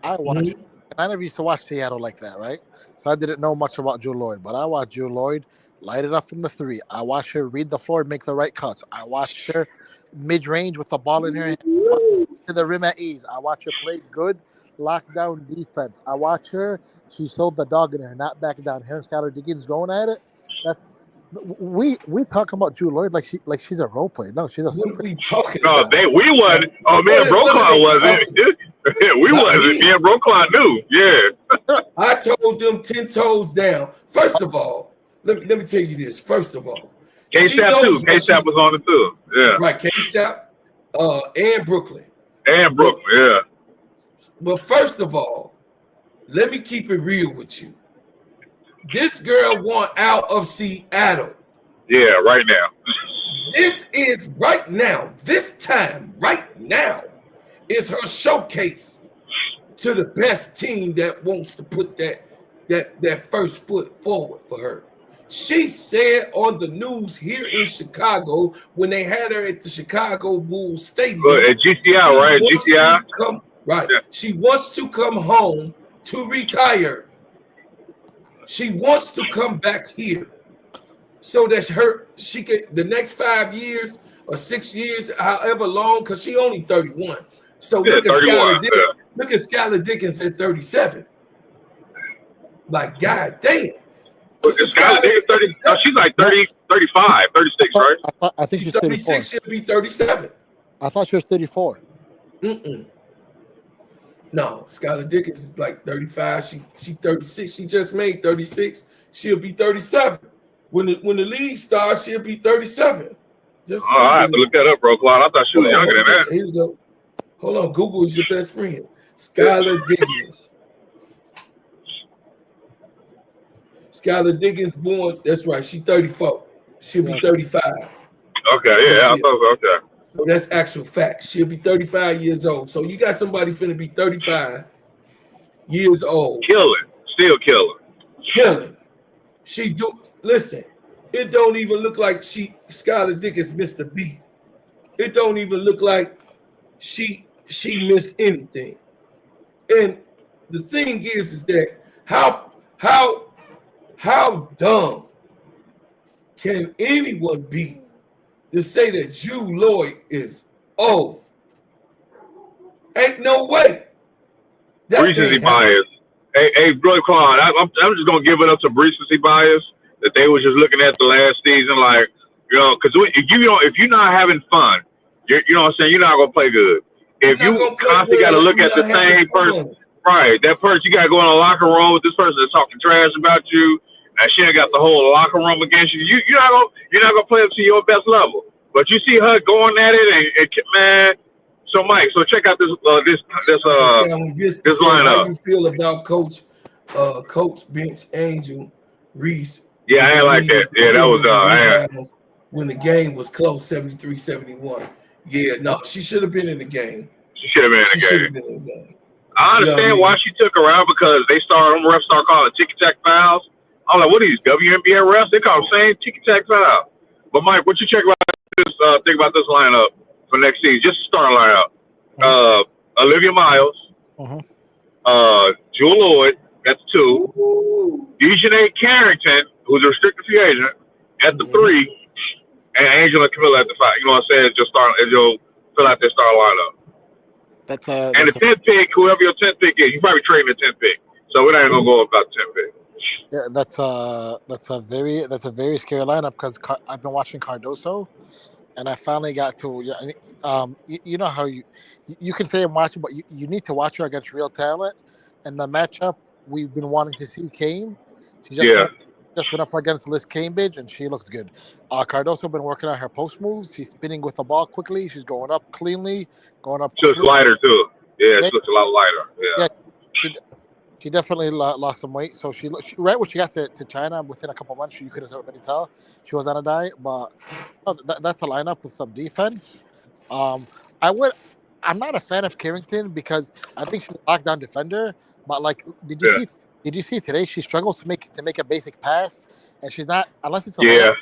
I watched, and I never used to watch Seattle like that, right? So I didn't know much about Jewel Lloyd, but I watched Jewel Lloyd light it up from the three. I watched her read the floor and make the right cuts. I watched her mid-range with the ball in her hand to the rim at ease. I watched her play good lockdown defense. I watched her. She sold the dog in her, not back down. Her and Skylar Diggins going at it. That's we talk about Jewel Lloyd like she's a role player. No, she's a super. We talking about? We wasn't. Oh man, Brooklyn wasn't. We wasn't. Me and Brooklyn knew. Yeah. I told them 10 toes down. First of all, let me tell you this. First of all, K-Stap too. K-Stap was on it too. Yeah. Right, K-Stap, and Brooklyn. And Brooklyn, yeah. But first of all, let me keep it real with you. This girl want out of Seattle. Yeah, right now. This is right now. This time, right now, is her showcase to the best team that wants to put that first foot forward for her. She said on the news here in Chicago when they had her at the Chicago Bulls Stadium. At GCI, right? GCI. Right. Yeah. She wants to come home to retire. She wants to come back here so that she can the next 5 years or 6 years, however long, because she only 31. So look at Skylar Diggins at 37. Like, God damn. Skylar Diggins 30. No, she's like 30, 35, 36, right? I think she's 36. She'll be 37. I thought she was 34. No, Skylar Diggins is like 35. She 36. She just made 36. She'll be 37. When the league starts, she'll be 37. I have to look that up, bro, Claude. I thought she was younger than that. Here we go. Hold on, Google is your best friend. Skylar Diggins. Skylar Diggins born. That's right. She's 34. She'll be 35. Okay, yeah, I thought so. Okay. So that's actual facts. She'll be 35 years old. So you got somebody finna be 35 years old. Still killing. Listen, it don't even look like Skylar Diggins missed a beat. It don't even look like she missed anything. And the thing is that how dumb can anyone be to say that Jewel Lloyd is old? Ain't no way. Recency bias. Hey, bro, Claude, I'm just gonna give it up to recency bias that they were just looking at the last season, like, because if you're not having fun, you know what I'm saying, you're not gonna play good. If you constantly got to look at the same person, right? That person, you got to go in a locker room with this person that's talking trash about you, and she ain't got the whole locker room against you. You're not gonna play up to your best level. But you see her going at it, and man. So Mike, check out this lineup. How you feel about Coach Bench Angel Reese Yeah, I ain't like that. Yeah, that was when the game was close, 73-71. Yeah, no, she should have been in the game. She should have been in the game. Should have been in the game. I understand why she took her out because refs start calling ticky-tack fouls. I'm like, what are these WNBA refs? They call them same ticky-tack foul. But Mike, what you think about this lineup for next season? Just start lineup. Olivia Miles, Jewel Lloyd, that's 2. Dejanay Carrington, who's a restricted free agent, at the 3, and Angela Camilla at the 5. You know what I'm saying? Just start, and you'll fill out their star lineup. And the 10th pick, whoever your 10th pick is, you probably trading the 10th pick. So we're not gonna go about the 10th pick. Yeah, that's a very scary lineup because I've been watching Cardoso, and I finally got to you know how you can say I'm watching, but you need to watch her against real talent. And the matchup we've been wanting to see came. She just went up against Liz Cambridge, and she looks good. Cardoso been working on her post moves. She's spinning with the ball quickly. She's going up cleanly, going up. She looks lighter too. Yeah, she looks a lot lighter. Yeah. She definitely lost some weight. So she right when she got to China, within a couple months, you could have already tell she was on a diet. But that's a lineup with some defense. I'm not a fan of Carrington because I think she's a lockdown defender. But like, did you see today? She struggles to make a basic pass, and she's not unless it's a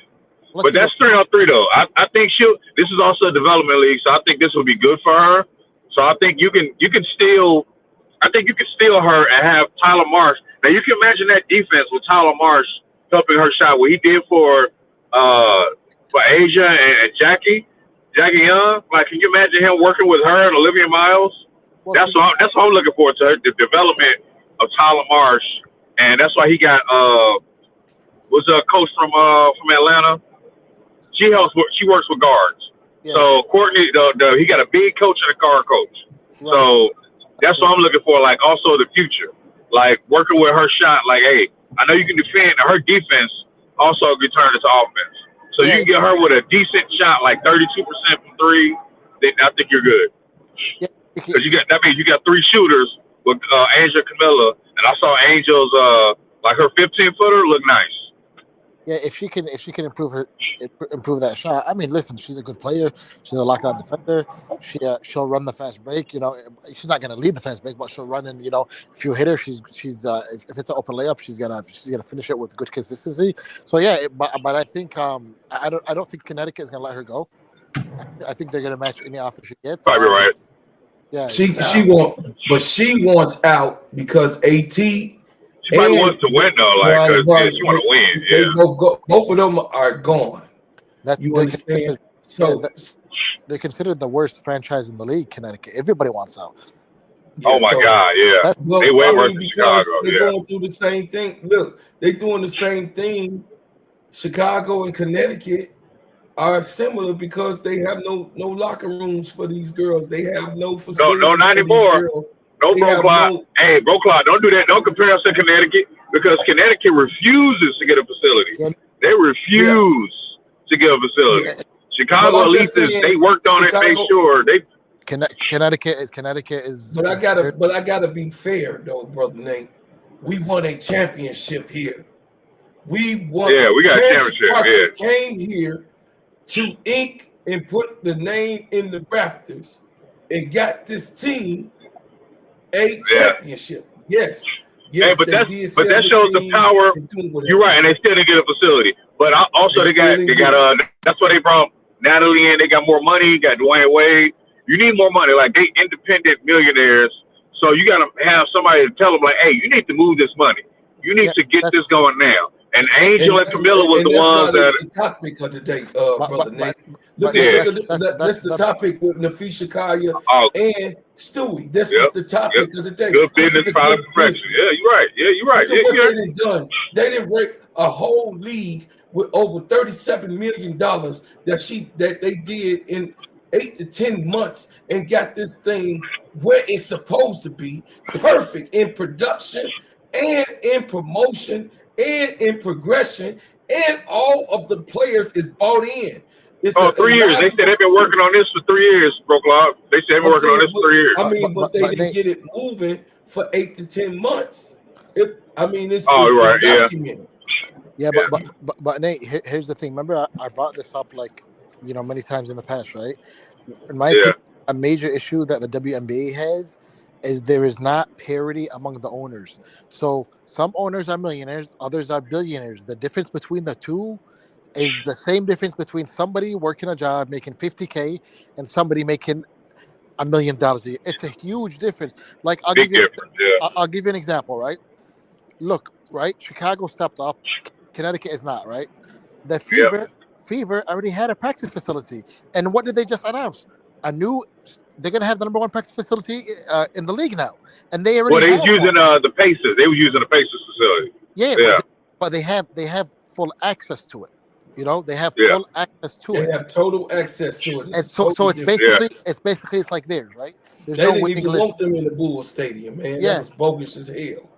But that's 3-on-3 though. I think this is also a development league, so I think this will be good for her. So I think you can steal her and have Tyler Marsh. Now you can imagine that defense with Tyler Marsh helping her shot, what he did for Asia and Jackie Young. Like, can you imagine him working with her and Olivia Miles? Well, that's what I'm looking forward to. The development of Tyler Marsh, and that's why he got was a coach from Atlanta. She works with guards. Yeah. So Courtney, he got a big coach and a guard coach. Right. So that's what I'm looking for. Like, also the future, like working with her shot. Like, hey, I know you can defend. Her defense also can turn into offense. So you can get her with a decent shot, like 32% from 3. Then I think you're good. Yeah. Because that means you got 3 shooters with Angel Camilla, and I saw Angel's like her 15-footer look nice. Yeah, if she can improve that shot. I mean, listen, she's a good player. She's a lockdown defender. She'll run the fast break. You know, she's not gonna lead the fast break, but she'll run. And if you hit her, she's if it's an open layup, she's gonna finish it with good consistency. So yeah, but I think I don't think Connecticut is gonna let her go. I think they're gonna match any offer she gets. Probably right. Yeah, she wants out because AT. She probably wants to win though, like she want to win. Yeah, both of them are gone. You understand? They're considered the worst franchise in the league. Connecticut. Everybody wants out. Yeah, oh my God! Yeah, they way worse than Chicago. They're going through the same thing. Look, they're doing the same thing. Chicago and Connecticut are similar because they have no locker rooms for these girls. They have no facility. No, not anymore. No, Bro Clyde. Hey, Bro Clyde, don't do that. Don't compare us to Connecticut because Connecticut refuses to get a facility. They refuse to get a facility. Yeah. Chicago, at least, they worked on it. Made sure they. Connecticut is. But I gotta be fair though, brother Nate. We won a championship here. We won. Yeah, we got a championship. Yeah. Came here to ink and put the name in the rafters and got this team a championship. Yes. Hey, but that shows the power. You're right, and they still didn't get a facility. But also they got that's why they brought Natalie in. They got more money. Got Dwayne Wade. You need more money. Like, they independent millionaires. So you got to have somebody to tell them, like, hey, you need to move this money. You need to get this going now. And Angel and Camilla was the ones that. That's the topic of today, brother Nate. That's the topic with Nafisha Kaya and Stewy. This is the topic of the day. Good business, product perfection. Yeah, you're right. Yeah, you're right. They didn't break a whole league with over $37 million that they did in 8 to 10 months and got this thing where it's supposed to be, perfect in production and in promotion and in progression, and all of the players is bought in. It's 3 years. They said they've been working on this for 3 years, Bro Clyde. They said they've been working on this for 3 years. I mean, but they didn't get it moving for 8 to 10 months. It's documented. Yeah, Yeah. but Nate, here's the thing. Remember, I brought this up like many times in the past, right? In my Yeah. opinion, a major issue that the WNBA has is there is not parity among the owners. So some owners are millionaires, others are billionaires. The difference between the two is the same difference between somebody working a job making 50K and somebody making $1 million a year. It's a huge difference. Like Big difference. Yeah. I'll give you an example, right? Look, right? Chicago stepped up. Connecticut is not, right? The Yep. Fever already had a practice facility. And what did they just announce? They're going to have the number one practice facility in the league now. And they already Well, they was have using one. the Pacers. They was using the Pacers facility. Yeah, Yeah. but they have full access to it. They have Yeah. full access to They it. have total access to it. And It's so totally it's different. it's like theirs, right? There's They no didn't waiting even list. want them in the Bulls Stadium, man. That Yeah. was bogus as hell.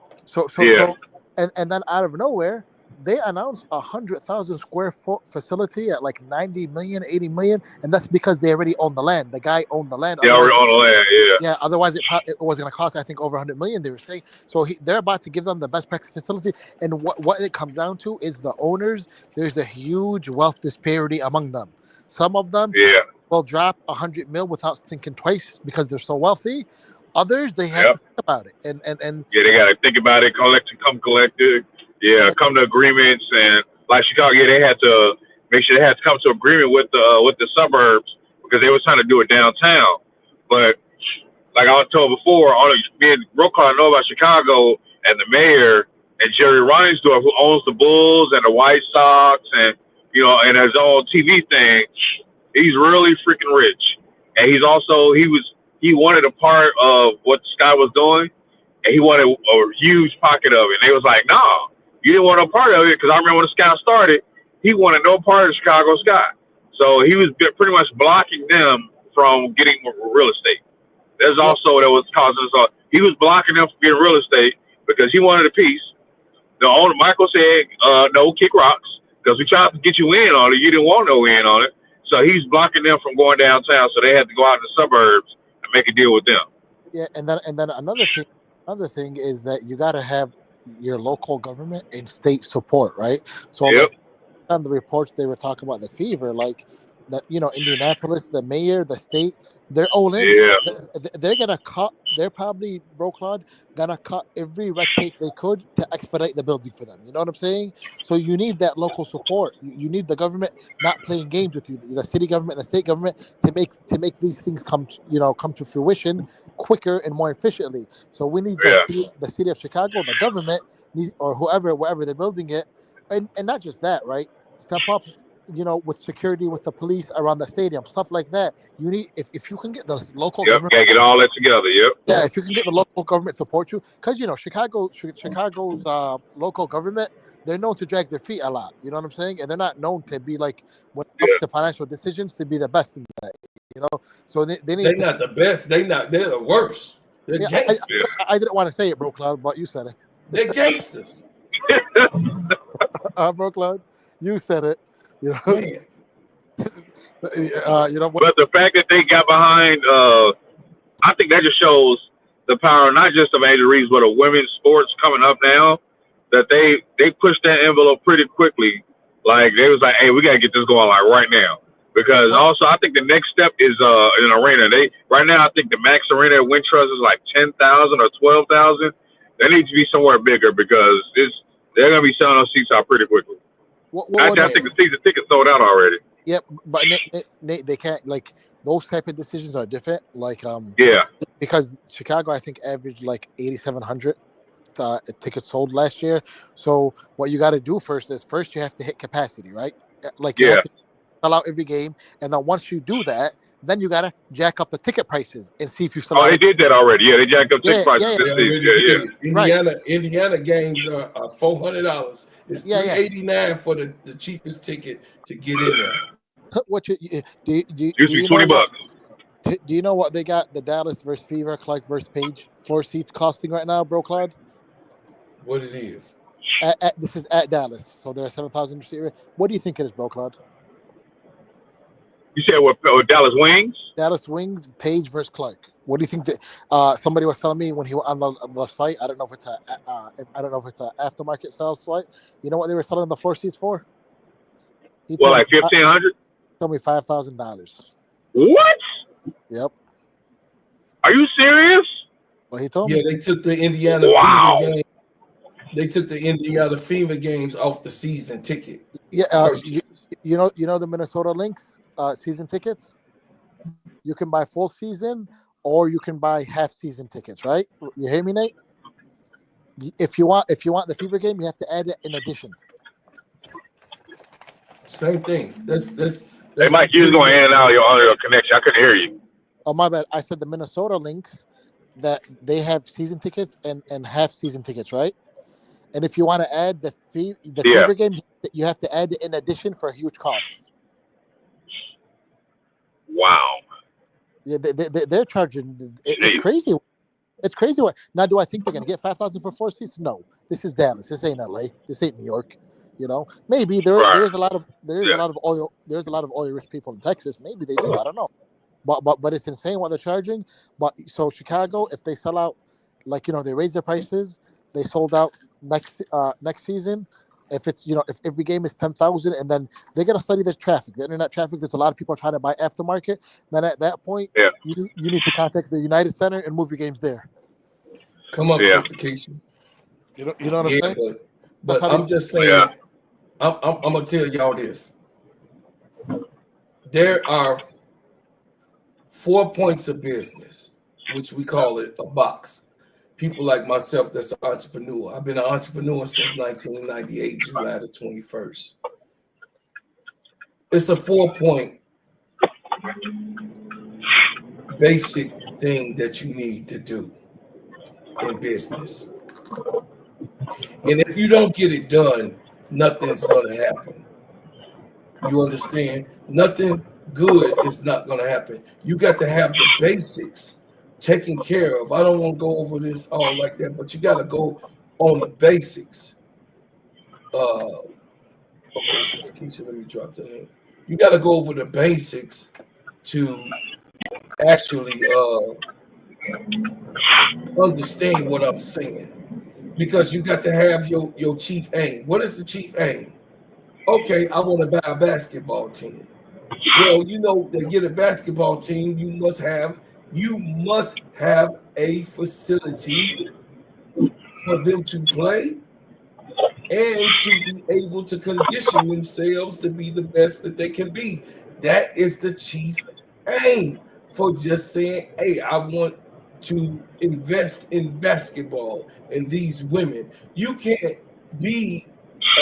Yeah. And then out of nowhere, they announced 100,000 square foot facility at like 90 million, 80 million, and that's because they already own the land. The guy owned the land. They already on the land. Yeah. Yeah, otherwise it was going to cost, I think, over 100 million. They were saying so. They're about to give them the best practice facility, and what it comes down to is the owners. There's a huge wealth disparity among them. Some of them Yeah. will drop 100 mil without thinking twice because they're so wealthy. Others they have to think about it, and Yeah, they got to think about it. Come collected. Yeah, come to agreements, and like Chicago, yeah, they had to make sure they had to come to agreement with the suburbs because they was trying to do it downtown. But like I was told before, me and Brooklyn know about Chicago and the mayor and Jerry Reinsdorf, who owns the Bulls and the White Sox, and and his own TV thing. He's really freaking rich, and he wanted a part of what Sky was doing, and he wanted a huge pocket of it. And they was like, "No, you didn't want no part of it," because I remember when the Sky started, he wanted no part of Chicago Sky. So he was pretty much blocking them from getting real estate. There's also that was causing us. He was blocking them from getting real estate because he wanted a piece. The owner, Michael, said, "No, kick rocks," because we tried to get you in on it. You didn't want no in on it. So he's blocking them from going downtown. So they had to go out in the suburbs and make a deal with them. Yeah, and then another thing is that you got to have your local government and state support, right? So like on the reports they were talking about the fever, like that Indianapolis, the mayor, the state, they're all in. Yeah. They're gonna cut. They're probably Claude, gonna cut every red tape they could to expedite the building for them. You know what I'm saying? So you need that local support. You need the government not playing games with you, the city government, and the state government, to make these things come to fruition quicker and more efficiently. So we need the city of Chicago, the government needs, or wherever they're building it, and not just that, right? Step up, with security, with the police around the stadium, stuff like that. You need if you can get the local government, gotta get all that together. Yeah, if you can get the local government support you, because Chicago's local government, they're known to drag their feet a lot. You know what I'm saying? And they're not known to be like when it comes to financial decisions to be the best in that. So they need. They're not the best. They're the worst. They're gangsters. I didn't want to say it, bro, Cloud, but you said it. They're gangsters. Bro, Cloud, you said it. But the fact that they got behind, I think that just shows the power not just of Angel Reeves, but of women's sports coming up now. That they pushed that envelope pretty quickly. Like they was like, "Hey, we gotta get this going like right now." Because also, I think the next step is an arena. Right now, I think the max arena at Wintrust is like 10,000 or 12,000. They need to be somewhere bigger because they're gonna be selling those seats out pretty quickly. Actually, I think the season tickets sold out already. Yep, but Nate, they can't, like, those type of decisions are different. Like, because Chicago, I think, averaged like 8,700 tickets sold last year. So what you got to do first you have to hit capacity, right? Like you have to sell out every game, and then once you do that, then you got to jack up the ticket prices and see if you sell. Oh, they did that already. Yeah, they jacked up ticket prices this season. Indiana games are $400. It's $389 for the cheapest ticket to get in there. What do used to be $20? Do you know what they got the Dallas versus Fever, Clark versus Page floor seats costing right now, bro, Claude? What it is? This is at Dallas, so they're 7,000 seat. What do you think it is, bro, Claude? You said what? Dallas Wings? Dallas Wings, Page versus Clark. What do you think that? Somebody was telling me when he was on the site. I don't know if it's a aftermarket sales site. You know what they were selling the floor seats for? Well, like $1,500. Told me $5,000. What? Yep. Are you serious? Well, he told me. Yeah, they took the Indiana Fever game. They took the Indiana Fever games off the season ticket. Yeah, you know the Minnesota Lynx season tickets. You can buy full season, or you can buy half season tickets. Right? You hear me, Nate? If you want the Fever game, you have to add it in addition. Same thing. That's Hey, Mike, you was going in and out of your connection. I couldn't hear you. Oh, my bad. I said the Minnesota Lynx, that they have season tickets and half season tickets, right? And if you want to add the Fever game, you have to add it in addition for a huge cost. Wow. Yeah, they're charging. It's crazy. It's crazy. Now, do I think they're going to get 5,000 for 4 seats? No. This is Dallas. This ain't LA. This ain't New York. You know, maybe there's a lot of oil. There's a lot of oil rich people in Texas. Maybe they do. I don't know. But it's insane what they're charging. But so Chicago, if they sell out, like, they raise their prices, they sold out next season. If it's if every game is 10,000, and then they're gonna study the traffic, the internet traffic. There's a lot of people trying to buy aftermarket. Then at that point, you need to contact the United Center and move your games there. Come up, Sister Keisha. You know what I'm saying? But I'm just saying. I'm gonna tell y'all this. There are 4 points of business, which we call it a box. People like myself that's an entrepreneur. I've been an entrepreneur since 1998, July the 21st. It's a 4-point basic thing that you need to do in business. And if you don't get it done, nothing's going to happen. You understand? Nothing good is not going to happen. You got to have the basics taken care of. I don't want to go over this all like that, but you got to go on the basics. Okay, Sister Keisha, let me drop the link. You got to go over the basics to actually understand what I'm saying. Because you got to have your chief aim. What is the chief aim? Okay, I want to buy a basketball team. Well, to get a basketball team, you must have a facility for them to play and to be able to condition themselves to be the best that they can be. That is the chief aim for just saying, hey, I want to invest in basketball and these women. You can't be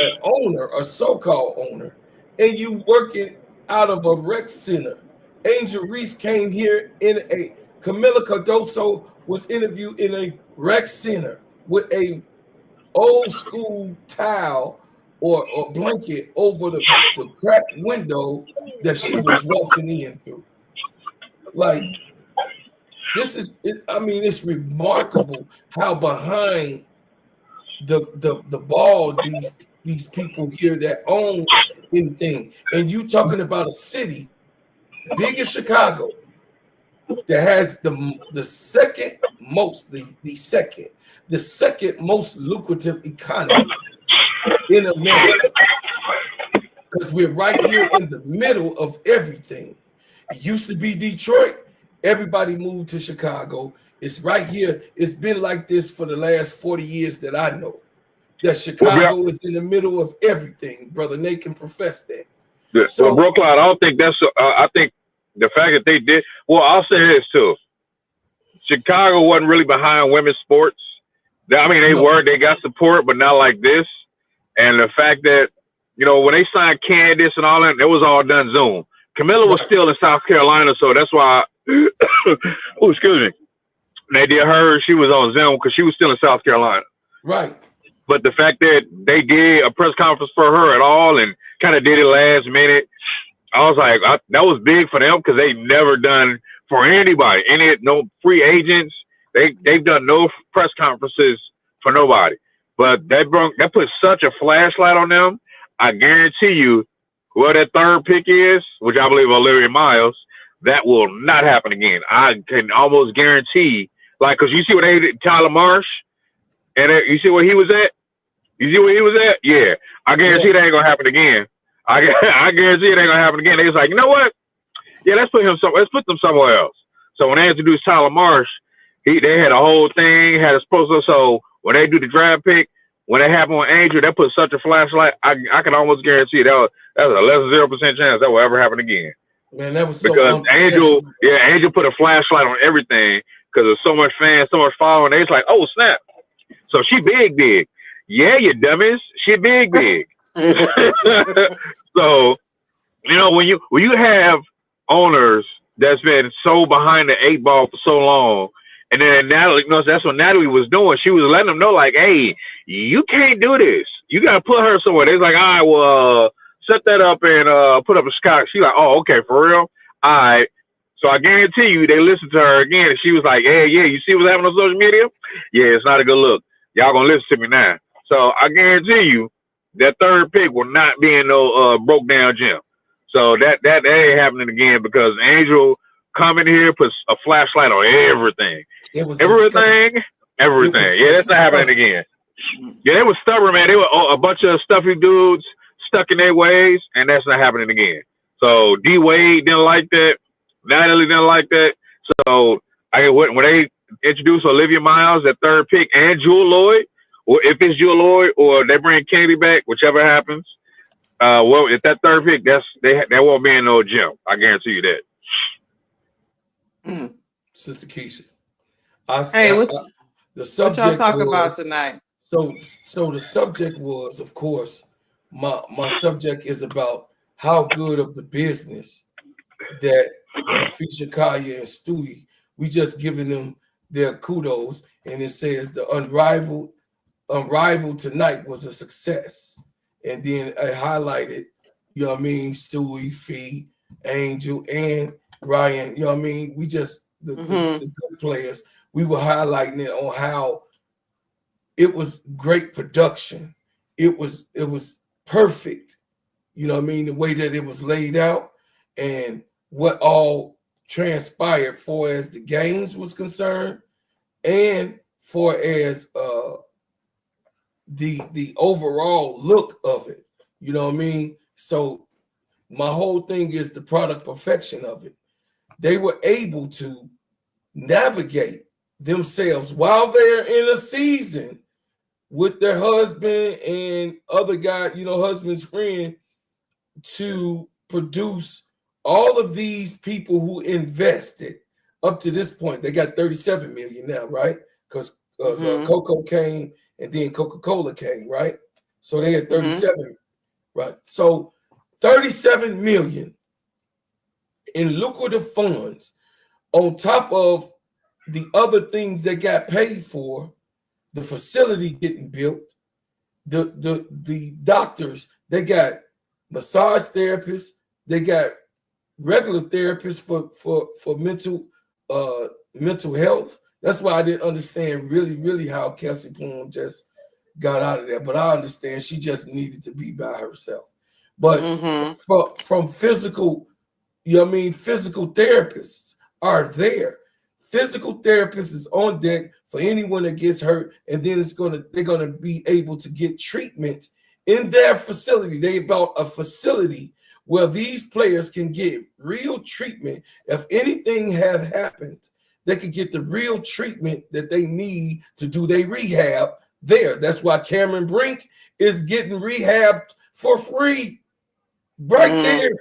an owner, a so-called owner, and you working out of a rec center. Angel Reese came here Camila Cardoso was interviewed in a rec center with a old school towel or blanket over the cracked window that she was walking in through. Like, it's remarkable how behind the ball these people here that own anything. And you talking about a city big as Chicago that has the second most lucrative economy in America, because we're right here in the middle of everything. It used to be Detroit. Everybody moved to Chicago. It's right here. It's been like this for the last 40 years that I know. That Chicago is in the middle of everything. Brother Nate can profess that. So Brooklyn, I don't think that's. I think the fact that they did. Well, I'll say this too. Chicago wasn't really behind women's sports. They were. They got support, but not like this. And the fact that when they signed Candace and all that, it was all done Zoom. Camilla was still in South Carolina, so that's why. Oh, excuse me. They did her. She was on Zoom because she was still in South Carolina. Right. But the fact that they did a press conference for her at all and kind of did it last minute, I was like, that was big for them because they never done for anybody. No free agents. They've done no press conferences for nobody. But that put such a flashlight on them. I guarantee you, whoever that third pick is, which I believe Olivia Miles, that will not happen again. I can almost guarantee, like, because you see what they did, Tyler Marsh, and you see where he was at? You see where he was at? Yeah. I guarantee that ain't going to happen again. I guarantee it ain't going to happen again. They was like, you know what? Yeah, let's put them somewhere else. So when they introduced Tyler Marsh, they had a whole thing, had a sponsor. So when they do the draft pick, when it happened with Angel, they put such a flashlight. I can almost guarantee that's a less than 0% chance that will ever happen again. Man, that was so because Angel put a flashlight on everything because there's so much fans, so much following. They was like, oh snap! So she big. Yeah, you dummies. She big. So when you have owners that's been so behind the 8 ball for so long. And then Natalie, that's what Natalie was doing. She was letting them know, like, hey, you can't do this. You got to put her somewhere. They was like, all right, well, set that up and put up a Scott. She like, oh, okay, for real? All right. So I guarantee you they listened to her again. And she was like, hey, yeah, you see what's happening on social media? Yeah, it's not a good look. Y'all going to listen to me now. So I guarantee you that third pick will not be in no broke down gym. So that ain't happening again because Angel come in here, puts a flashlight on everything. Everything. Yeah, that's not happening again. Yeah, they were stubborn, man. They were a bunch of stuffy dudes stuck in their ways, and that's not happening again. So D Wade didn't like that. Natalie didn't like that. So when they introduced Olivia Miles at third pick and Jewel Lloyd, or if it's Jewel Lloyd or they bring Kennedy back, whichever happens. Well, if that third pick, that won't be in no gym. I guarantee you that. Sister Keisha. The subject what y'all talking about tonight? So the subject was, of course, my subject is about how good of the business that Phee, Shakaya, and Stewy, we just giving them their kudos, and it says the Unrivaled tonight was a success. And then I highlighted, Stewy, Phee, Angel, and Ryan. We just the good players. We were highlighting it on how it was great production. It was perfect. The way that it was laid out and what all transpired for as the games was concerned, and for as the overall look of it. So my whole thing is the product perfection of it. They were able to navigate themselves while they're in a season with their husband and other guy, husband's friend, to produce all of these people who invested up to this point. They got 37 million now, right? Because Coco came and then Coca-Cola came, right? So they had 37, right? So 37 million in lucrative funds on top of the other things that got paid for, the facility getting built, the doctors, they got massage therapists, they got regular therapists for mental health. That's why I didn't understand really how Kelsey Plum just got out of there. But I understand she just needed to be by herself. But from physical, physical therapists are there. Physical therapist is on deck for anyone that gets hurt, and then they're gonna be able to get treatment in their facility. They built a facility where these players can get real treatment. If anything had happened, they could get the real treatment that they need to do their rehab there. That's why Cameron Brink is getting rehabbed for free right there.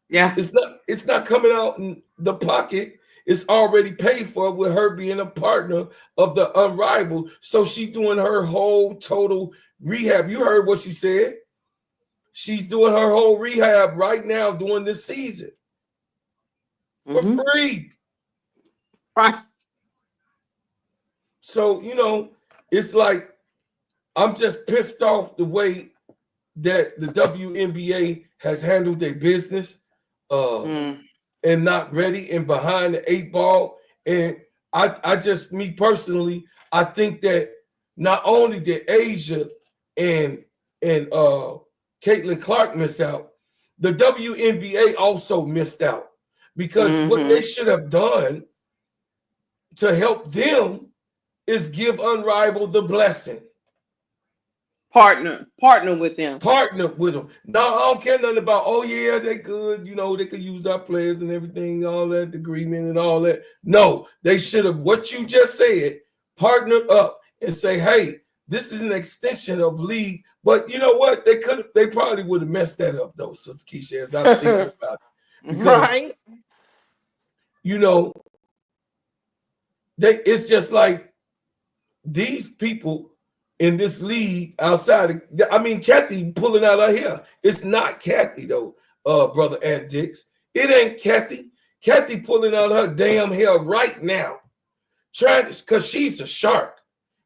Yeah, it's not coming out in the pocket. It's already paid for with her being a partner of the Unrivaled. So she's doing her whole total rehab. You heard what she said. She's doing her whole rehab right now during this season for free. Right. So, it's like I'm just pissed off the way that the WNBA has handled their business. And not ready and behind the 8 ball. And I just, me personally, I think that not only did Asia and Caitlin Clark missed out, the WNBA also missed out because what they should have done to help them is give Unrivaled the blessing. Partner with them. Partner with them. No, I don't care nothing about, oh yeah, they good, you know, they could use our players and everything, all that agreement and all that. No, they should have, what you just said, partnered up and say, hey, this is an extension of league. But you know what? They probably would have messed that up though, Sister Keisha, as I'm thinking about it. Because, right. You know, it's just like these people in this league outside I mean, Kathy pulling out her hair. It's not Kathy though, brother Ant Dix. It ain't Kathy. Kathy pulling out her damn hair right now, trying because she's a shark.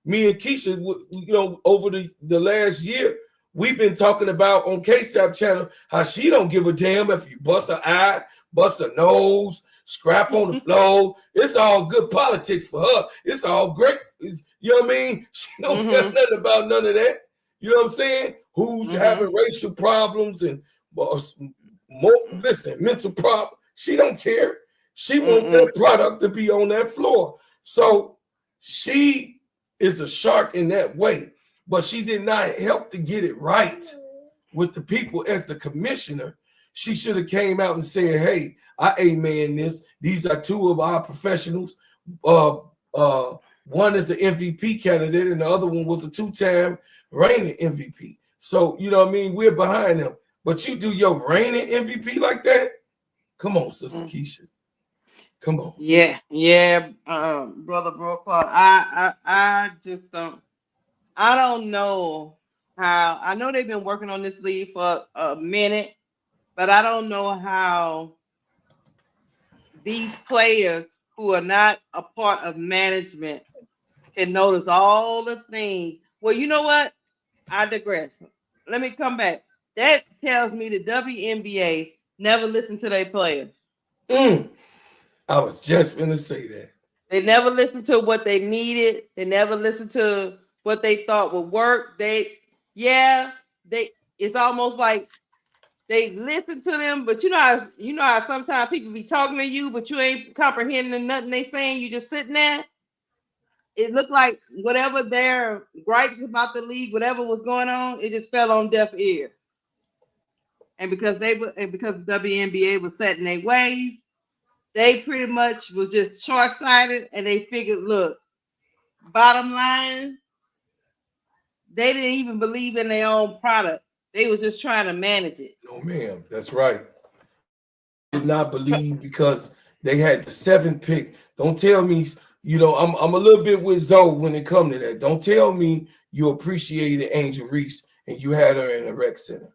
Me and Keisha, you know, over the last year, we've been talking about on KSAP channel how she don't give a damn if you bust her eye, bust her nose, scrap on the floor. It's all good politics for her. It's all great. You know what I mean? She don't care nothing about none of that. You know what I'm saying? Who's having racial problems and mental problems. She don't care. She wants that product to be on that floor. So she is a shark in that way, but she did not help to get it right with the people as the commissioner. She should have came out and said, hey, I amen this. These are two of our professionals. One is an MVP candidate and the other one was a two-time reigning MVP. So, you know what I mean? We're behind them. But you do your reigning MVP like that? Come on, Sister Keisha. Come on. Yeah, Brother Brooklyn. I just don't. I don't know how. I know they've been working on this league for a minute, but I don't know how these players who are not a part of management can notice all the things. Well, you know what? I digress. Let me come back. That tells me the WNBA never listened to their players. I was just going to say that. They never listened to what they needed. They never listened to what they thought would work. It's almost like they listen to them, but you know how sometimes people be talking to you, but you ain't comprehending nothing they saying. You just sitting there. It looked like whatever their gripes about the league, whatever was going on, it just fell on deaf ears. And because the WNBA was set in their ways, they pretty much was just short-sighted, and they figured, look, bottom line, they didn't even believe in their own product. They was just trying to manage it. No, ma'am, that's right. Did not believe because they had the 7th pick. Don't tell me, you know, I'm a little bit with Zoe when it comes to that. Don't tell me you appreciated Angel Reese and you had her in a rec center.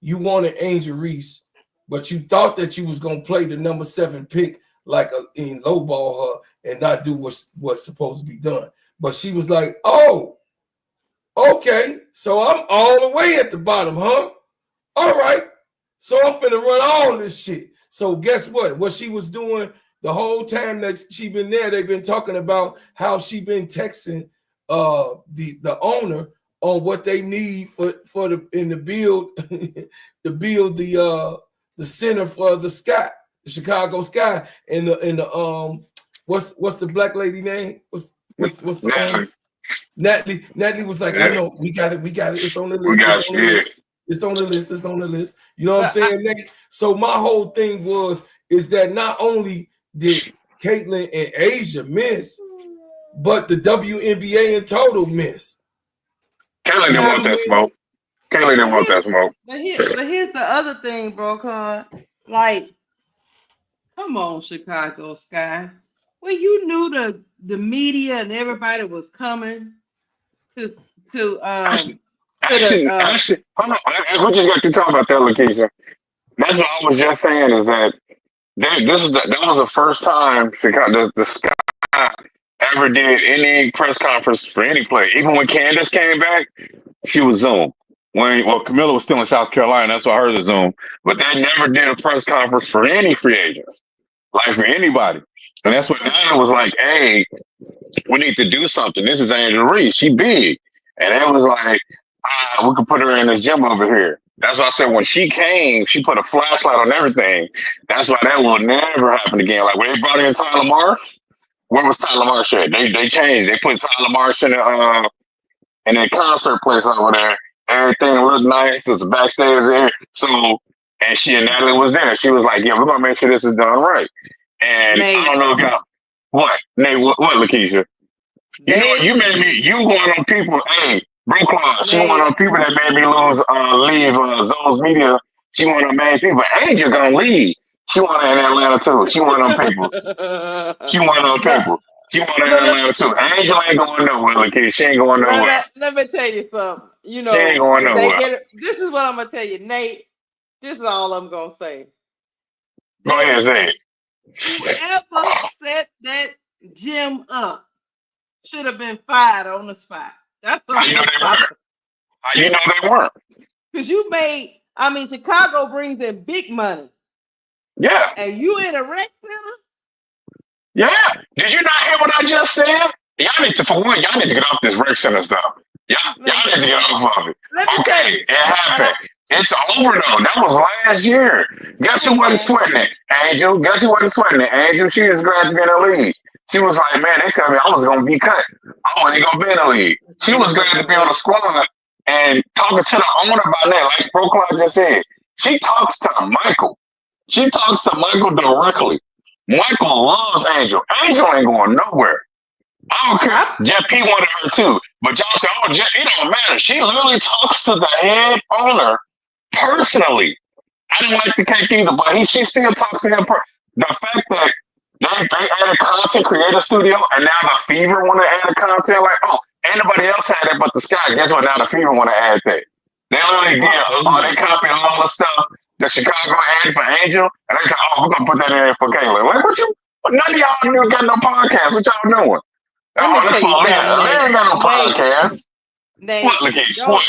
You wanted Angel Reese, but you thought that you was gonna play the number 7 pick like in lowball her and not do what's supposed to be done. But she was like, oh, okay, so I'm all the way at the bottom, huh? All right, so I'm finna run all this shit. So guess what? What she was doing the whole time that she been there, they've been talking about how she been texting the owner on what they need for the build to build the center for the Sky, the Chicago Sky, and the what's the black lady name? What's the Natalie was like, I know, we got it. It's on the list. It's on the list. You know what I'm saying, Nate? So my whole thing is that not only did Caitlin and Asia miss, but the WNBA in total miss. Caitlin didn't want that smoke. Caitlin didn't want that smoke. But here's the other thing, bro. Like, come on, Chicago Sky. Well, you knew the media and everybody was coming to actually, hold on. We just got to talk about that, Lakeisha. That's what I was just saying is that that was the first time Chicago, the Sky ever did any press conference for any play. Even when Candace came back, she was Zoom. Camilla was still in South Carolina, that's why I heard the Zoom. But they never did a press conference for any free agents, like for anybody. And that's what Nana was like, hey, we need to do something. This is Angel Reese. She big. And it was like, we could put her in this gym over here. That's why I said when she came, she put a flashlight on everything. That's why that will never happen again. Like when they brought in Tyler Marsh, where was Tyler Marsh at? They changed. They put Tyler Marsh in a concert place over there. Everything looked nice. It was backstage there. So and Natalie was there. She was like, "Yeah, we're gonna make sure this is done right." And I don't know if y'all what Nate what Lakeisha. You know what? You made me. You one of them people. Hey, Brooklyn. She one of them people that made me leave Zone's Media. She one of them main people. Angel gonna leave. She one in Atlanta too. She one of them people. She one of them people. She one in Atlanta too. Angel ain't going nowhere, Lakeisha. She ain't going nowhere. Let me tell you something. You know, she ain't going nowhere. This is what I'm gonna tell you, Nate. This is all I'm gonna say. Go ahead, say it. Whoever set that gym up should have been fired on the spot. That's what How you know they weren't? How you know they weren't? Because Chicago brings in big money. Yeah. And you in a rec center? Yeah. Did you not hear what I just said? Y'all need to get off this rec center stuff. Y'all need to get off of it. Okay, it happened. It's over though. That was last year. Guess who wasn't sweating it? Angel. Guess who wasn't sweating it? Angel. She was glad to be in the league. She was like, man, they told me I was gonna be cut. I wasn't gonna be in the league. She was glad to be on the squad and talking to the owner about that, like Pro Clark just said. She talks to Michael. She talks to Michael directly. Michael loves Angel. Angel ain't going nowhere. I don't care. Jeff P wanted her too. But y'all say, oh, Jeff, it don't matter. She literally talks to the head owner personally. I didn't like the cake either, but she still talks to him. The fact that they added content creator studio and now the Fever want to add a content, like, oh, anybody else had it but the Sky. Guess what? Now the Fever want to add that. They literally did. They copied all the stuff that Chicago added for Angel, and they said, oh, we're going to put that in there for Kayla. Like, none of y'all got no podcast. What y'all doing? Oh, that's my man. They ain't got no podcast. Nate, what, Lakeisha? Don't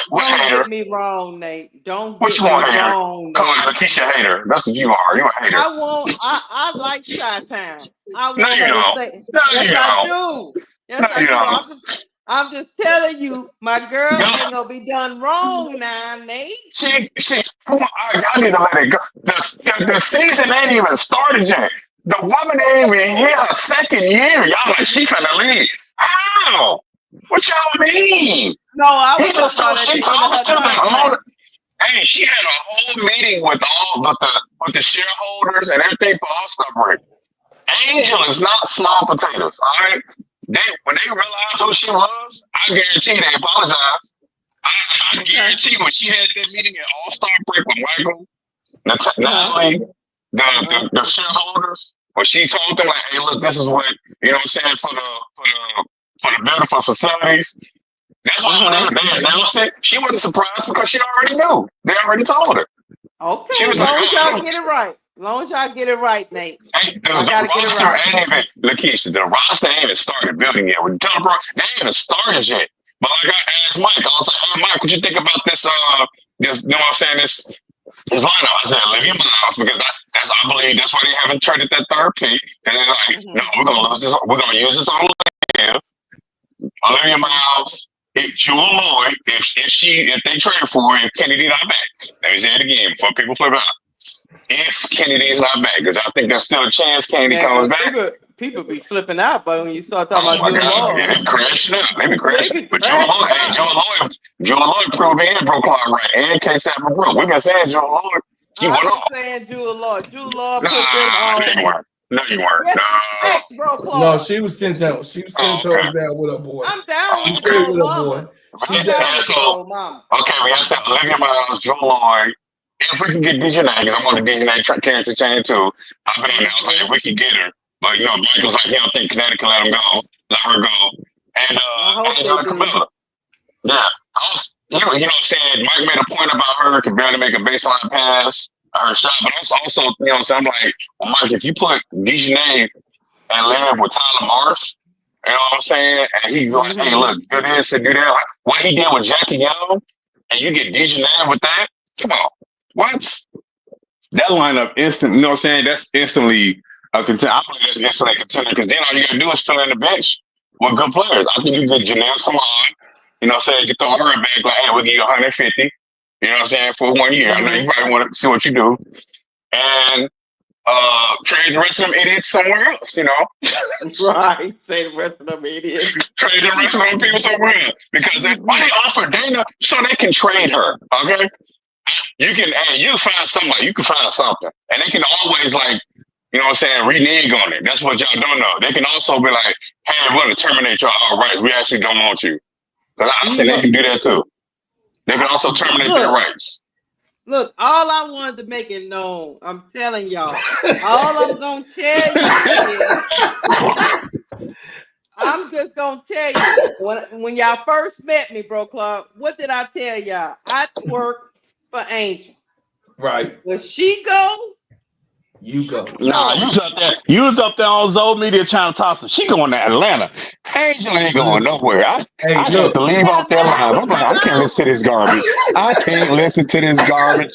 get me wrong, Nate. Don't what get you me want, hater? wrong, Come Nate. on, Lakeisha hater. That's what you are. You a hater. I like Chi-Town. I want no, you her don't. to say, no, yes, you I don't. do. Yes, no, I you do. don't. I'm just telling you, my girl ain't gonna be done wrong now, Nate. Y'all need to let it go. The season ain't even started yet. The woman ain't even here a second year. Y'all like she finna leave. How? What y'all mean? No, I was He just talking she talks to the owner. Hey, she had a whole meeting with the shareholders and everything for All Star break. Angel is not small potatoes, all right? When they realized who she was, I guarantee they apologized. I guarantee when she had that meeting at All Star break with Michael, not only the shareholders, but she told them like, "Hey, look, this is what you know. What I'm saying for the beautiful facilities." That's why they announced it. She wasn't surprised because she already knew. They already told her. Okay, she was as long as y'all get it right. As long as y'all get it right, Nate. Hey, the roster ain't even, Lakeisha, the roster ain't even started building yet. With the Telepro, they ain't even started yet. But like I asked Mike, I was like, hey, Mike, what you think about this, you know what I'm saying, this lineup? I said, Olivia Miles, because I believe that's why they haven't traded that third pick. And they're like, no, we're going to use this on Olivia Miles. If Jewel Lloyd, if they trade for her, if Kennedy not back. Let me say it again before people flip out. If Kennedy is not back, because I think there's still a chance Kennedy comes back. People be flipping out, but when you start talking about Jewel Lloyd, yeah, they crashing out. They be crashing. But Jewel Lloyd proved and broke right, and K-Sapper broke. We've been saying Jewel Lloyd. I've been saying Jewel Lloyd. Jewel Lloyd put them on. No, you weren't. Yes, bro, no, she was 10 toes. She was 10 toes down with her boy. I'm down She with stayed with her mama. boy. I'm down with the old mama. Okay, we have to say Olivia Miles, Jewel Lloyd. If we can get DJ Nine, because I want the DJ Nine Terrence to chain too. I was like, if we can get her. But Michael's like, he don't think Connecticut let him go. Let her go. And Angela Camilla. Yeah. You know what I'm saying? Mike made a point about her can barely make a baseline pass, her shot, but also, you know what I'm saying? I'm like, well, Mike, if you put DJ and live with Tyler Marsh, you know what I'm saying? And he's like, hey, look, do this and do that. Like, what he did with Jackie Young, and you get DJ with that? Come on. What? That lineup instant, you know what I'm saying? That's instantly a contender. I believe that's instantly a contender because then all you gotta do is fill in the bench with good players. I think you get Janelle Salon, you know what I'm saying? You throw her back like, hey, we'll give you 150. You know what I'm saying? For 1 year. I know you probably want to see what you do. And trade the rest of them idiots somewhere else, you know? Right. Say the rest of them idiots. Trade the rest of them people somewhere else. Because why they offer Dana so they can trade her, okay? You can find somebody, you can find something. And they can always like, you know what I'm saying, renege on it. That's what y'all don't know. They can also be like, hey, we're gonna terminate your all rights. We actually don't want you. Because I think they can do that too. They can also terminate their rights. Look, all I wanted to make it known, I'm telling y'all, all I'm going to tell you is, I'm just going to tell you, when y'all first met me, Bro Club, what did I tell y'all? I twerk for Angel. Right. When she go, you go. Nah, you was up there on Zoe Media trying to toss her. She going to Atlanta. Angel ain't going nowhere. I had to leave off that line. I'm like, I can't listen to this garbage. I can't listen to this garbage.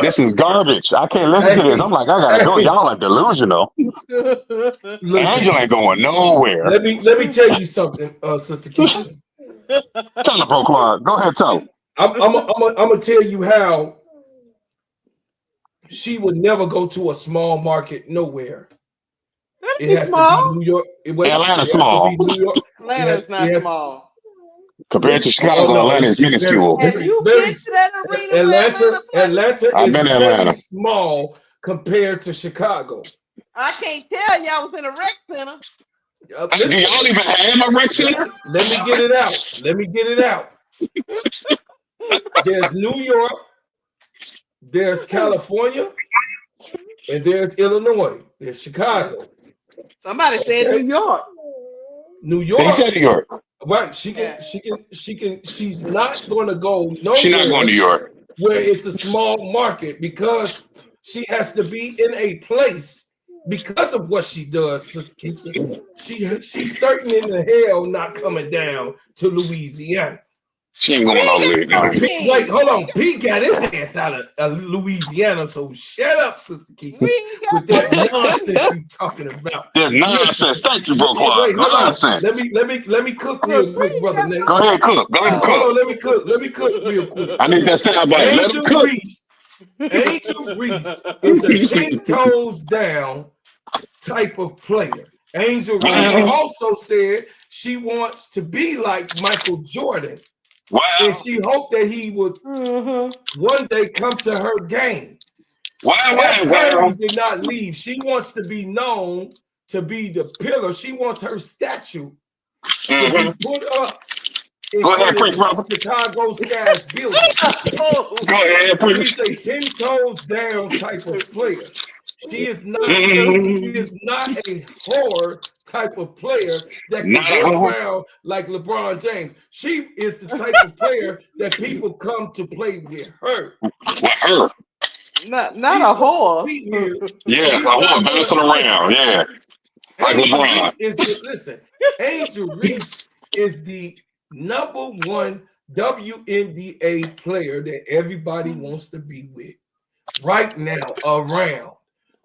This is garbage. I can't listen to this. I'm like, I gotta go. Y'all are delusional. Angel ain't going nowhere. Let me tell you something, Sister Keisha. Tell her, Bro Quad. Go ahead, tell her. I'm gonna tell you how she would never go to a small market nowhere. It has to be New York. Atlanta's small. New York. Atlanta's not small. Compared to Chicago, Atlanta is minuscule. Have you been to that arena? Atlanta I've is been to very Atlanta. small compared to Chicago. I can't tell y'all was in a rec center. Do y'all even have a rec center? Let me get it out. There's New York, there's California, and there's Illinois. There's Chicago. Somebody said New York. New York. They said New York. Right. She's not going to go nowhere. She's not going to New York. Where it's a small market because she has to be in a place because of what she does, Sister Keisha. She's certain in the hell not coming down to Louisiana. She ain't going all the way down. Wait, hold on. Pete got his ass out of Louisiana, so shut up, Sister Keisha, with that nonsense you talking about. There's nonsense. Thank you, Bro Quad. Wait, hold Nonsense. on. Let me cook real quick, brother Nate. Go ahead, cook. Hold on, let me cook real quick. I need that sound bite. Let him cook. Angel Reese is a 10 toes down type of player. Angel Reese also said she wants to be like Michael Jordan. Wow. And she hoped that he would one day come to her game. Wow. Did not leave. She wants to be known to be the pillar. She wants her statue to be put up in the Chicago Sky's building. Go ahead, preach. She's a 10 toes down type of player. She is not a whore type of player that can go around like LeBron James. She is the type of player that people come to play with her. Not a whore. Yeah, a whore bouncing around. Yeah. Like LeBron. Listen, Angel Reese is the #1 WNBA player that everybody wants to be with right now,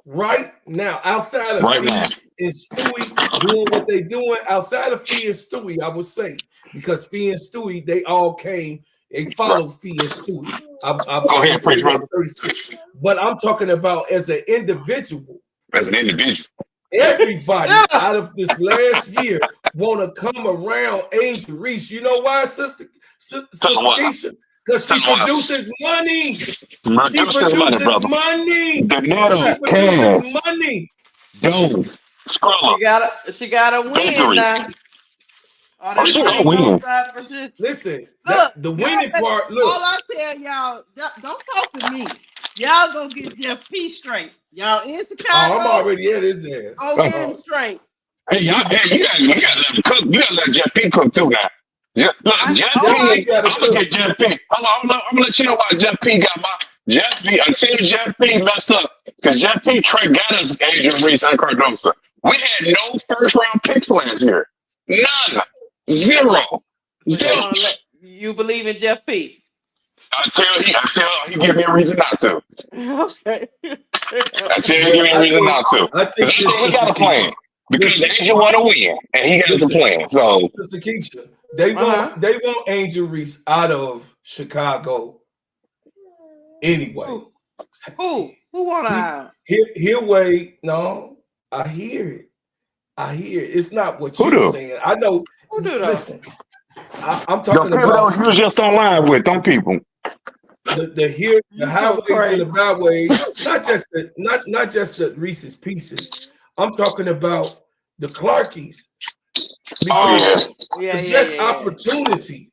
right now, outside of Phee and Stewy doing what they doing, outside of Phee and Stewy, I would say, because Phee and Stewy, they all came, they followed Phee and Stewy. Go ahead, preach, brother. But I'm talking about as an individual. Everybody out of this last year want to come around Angel Reese. You know why, Sister Keisha? Because she produces money. She produces money. She gotta win now. She gotta win. Listen, the winning part. Look, all I tell y'all, don't talk to me. Y'all gonna get Jeff P straight. Y'all in Chicago. I'm already at his ass. Get him straight. Hey, you gotta let him cook. You gotta let Jeff P cook too now. Jeff P. I'm gonna get Jeff P. I'm gonna let you know why Jeff P got Jeff P. Until Jeff P mess up, because Jeff P got us Angel Reese and Cardosa. We had no first round picks last year. None. Zero. You believe in Jeff P? Until he give me a reason not to. Okay. Until he give me a reason not to. Because he got a plan. Because Angel want to win, and he has a plan. So, Sister Keisha, They want Angel Reese out of Chicago anyway. Who want her out? He'll wait. No, I hear it. It's not what you're saying. I know. Who do listen, I'm talking the people about that was just online with them people. The highways and the byways, not just the Reese's Pieces. I'm talking about the Clarkies. Because the best opportunity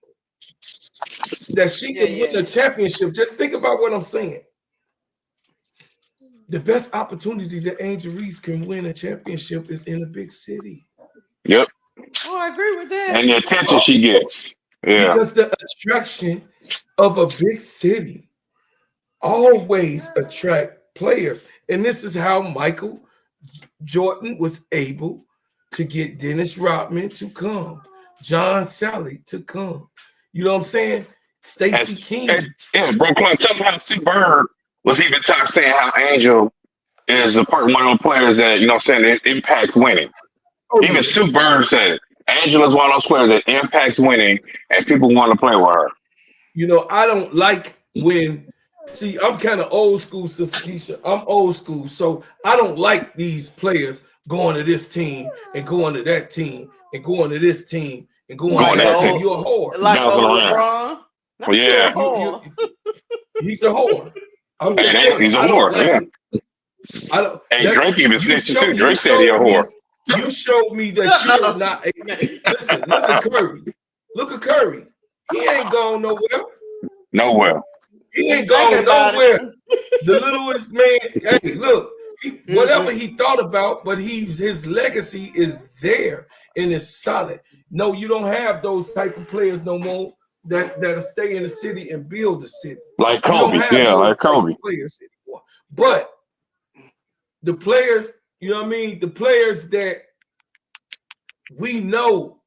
that she can win a championship. Just think about what I'm saying. The best opportunity that Angel Reese can win a championship is in a big city. Yep. Oh, I agree with that. And the attention she gets. Yeah. Because the attraction of a big city always attract players. And this is how Michael Jordan was able to get Dennis Rodman to come, John Sally to come. You know what I'm saying? Stacey King. Yeah, bro, tell me how Steve Bird was even saying how Angel is one of those players that, you know what I'm saying, that impacts winning. Even Stu Bird said Angela's one of those players that impacts winning and people want to play with her. You know, I don't like when, see, I'm kind of old school, Sister Keisha. I'm old school, so I don't like these players going to this team and going to that team and going to this team and going to that team. You're a whore. Like LeBron. Well, yeah. He's a whore. He's a whore, yeah. I don't. Hey, Drake even said too. Drake said he's a whore. You showed me that you're not. Listen, look at Curry. Look at Curry. He ain't gone nowhere. Nowhere. He ain't gone nowhere. The littlest man. Hey, look. Whatever he thought about, but his legacy is there and it's solid. No, you don't have those type of players no more that'll stay in the city and build the city. Like Kobe, like Kobe. Players anymore. But the players, you know what I mean? The players that we know,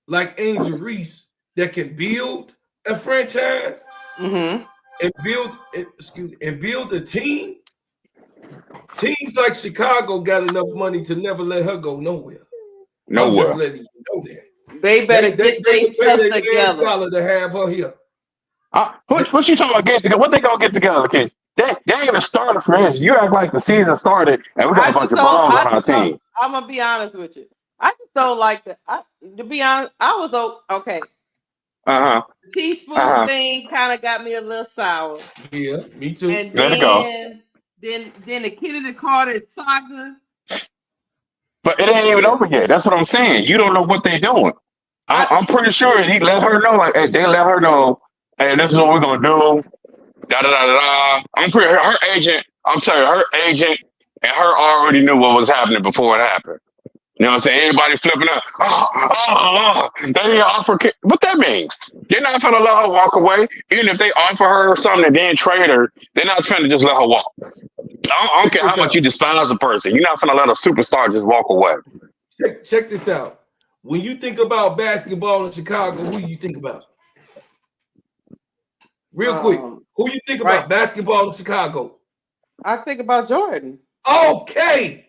like Angel Reese, that can build a franchise and build a team. Teams like Chicago got enough money to never let her go nowhere. I'm just letting you know that. They better get their stuff together to have her here. What you talking about getting together? What they gonna get together, kid? They ain't even started for this. You act like the season started and we got a bunch of bombs on our team. I'm gonna be honest with you. I just don't like that. To be honest, I was okay. The teaspoon thing kind of got me a little sour. Yeah, me too. And Let it go. Then the Kennedy Carter saga. But it ain't even over yet. That's what I'm saying. You don't know what they're doing. I'm pretty sure he let her know. Like, hey, they let her know. Hey, this is what we're gonna do. Da da da da. I'm pretty. Her agent and her already knew what was happening before it happened. You know what I'm saying? Everybody flipping up. They didn't offer. What that means? They're not gonna let her walk away. Even if they offer her something and then trade her, they're not trying to just let her walk. I don't care how much you despise a person. You're not gonna let a superstar just walk away. Check this out. When you think about basketball in Chicago, who you think about? Real quick, who you think about basketball in Chicago? I think about Jordan. Okay.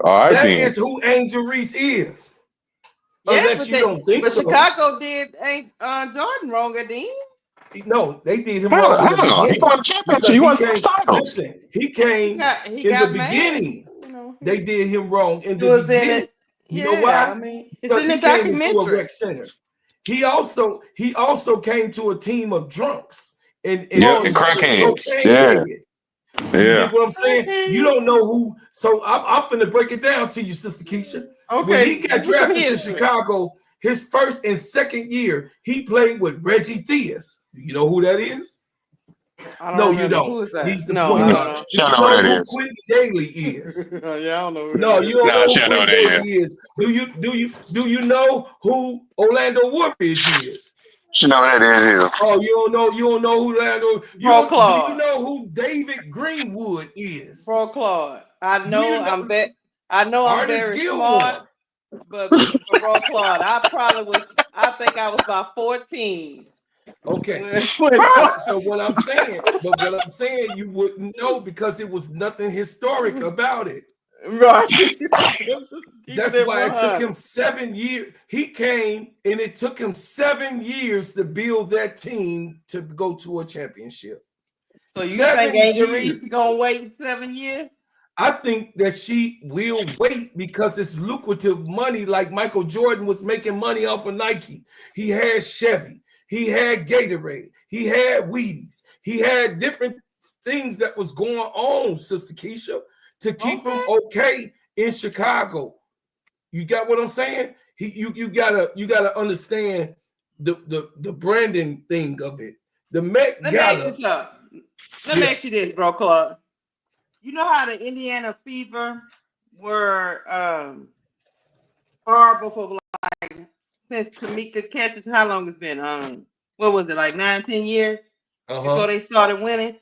All right, that is who Angel Reese is. Yeah, unless you don't think so. But Chicago did Jordan wrong at the end. No, they did him wrong. He won the championship. He won 6 titles. Listen, he came in the beginning. You know, they did him wrong in the beginning. You know why? I mean, it's in the documentary. He also came to a team of drunks and crackheads. Yeah. You know what I'm saying? You don't know who. So I'm finna break it down to you, Sister Keisha. Okay. When he got drafted to Chicago, his first and second year, he played with Reggie Theus. Do you know who that is? No, you don't. Who is that? He's the point guard. You know who Quentin Daly is? Yeah, I don't know. No, you don't know who Quentin Daly is. Do you know who Orlando Warriors is? You know that is. Oh, you don't know who Orlando. Do you know who David Greenwood is? Bro, Claude. I know I'm very smart, but Bro, Claude, I think I was about 14. Okay. So what I'm saying, you wouldn't know because it was nothing historic about it. Right. That's why it took him 7 years. He came and it took him 7 years to build that team to go to a championship. So you think Angel Reese is gonna wait 7 years? I think that she will wait because it's lucrative money. Like Michael Jordan was making money off of Nike. He had Chevy. He had Gatorade. He had Wheaties. He had different things that was going on, Sister Keisha, to keep him okay in Chicago. You got what I'm saying? You gotta understand the branding thing of it. The Met Gala. Let me ask you this, bro, Claude. You know how the Indiana Fever were horrible for like since Tamika Catchers? How long it's been? What was it, like 9-10 years before they started winning?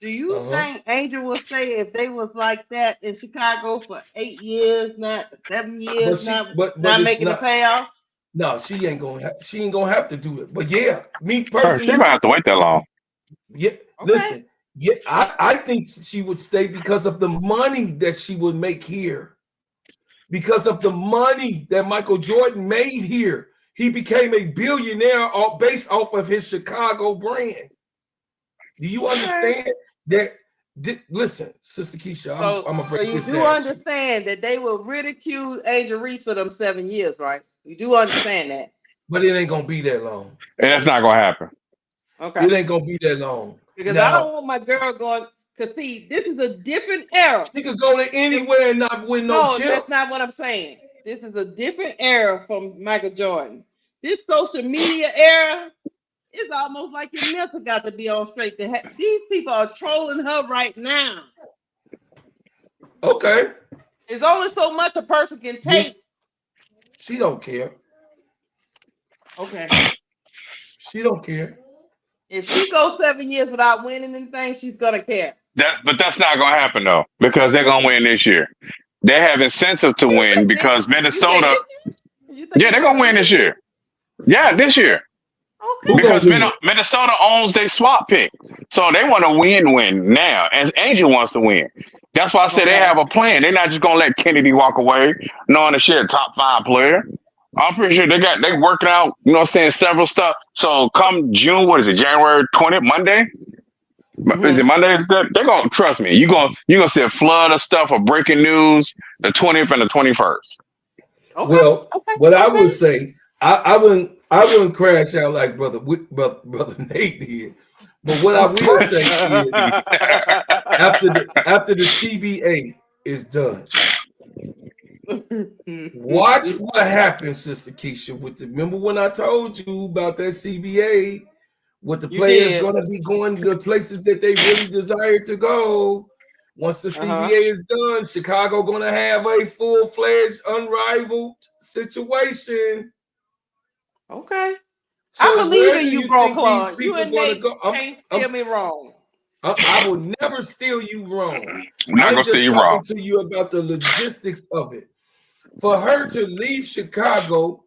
Do you think Angel will stay if they was like that in Chicago for 8 years, not 7 years, not making the playoffs? No, she ain't gonna have to do it. But yeah, me personally, she might have to wait that long. Yeah, listen. Yeah, I think she would stay because of the money that she would make here. Because of the money that Michael Jordan made here. He became a billionaire based off of his Chicago brand. Do you understand that? Listen, Sister Keisha, I'm going to break this down. You do understand that they will ridicule Angel Reese for them 7 years, right? You do understand that. But it ain't going to be that long. And that's not going to happen. Okay. It ain't going to be that long. Because I don't want my girl going, because see, this is a different era. She could go to anywhere and not win no chip. No, that's not what I'm saying. This is a different era from Michael Jordan. This social media era, it's almost like your mental got to be on straight. These people are trolling her right now. Okay. There's only so much a person can take. She don't care. Okay. She don't care. If she goes 7 years without winning anything, she's gonna care. But that's not gonna happen though, because they're gonna win this year. They have incentive to win because Minnesota. Yeah, they're gonna win this year. Yeah, this year. Okay. Because Minnesota owns their swap pick, so they want to win now, and Angel wants to win. That's why I said they have a plan. They're not just gonna let Kennedy walk away, knowing that she's a top 5 player. I'm pretty sure they working out, you know what I'm saying, several stuff. So come June, what is it, January 20th, Monday? Is it Monday? They're gonna trust me. You're gonna see a flood of stuff of breaking news the 20th and the 21st. Okay. Well, what I would say, I wouldn't crash out like brother Nate did. But what I will say is after the CBA is done, watch what happens, Sister Keisha. Remember when I told you about that CBA? What the players going to be going to the places that they really desire to go. Once the CBA is done, Chicago going to have a full-fledged, unrivaled situation. Okay. So I believe in you, bro, Claude. You and Nate can't steer me wrong. I will never steer you wrong. I'm just talking to you about the logistics of it. For her to leave Chicago,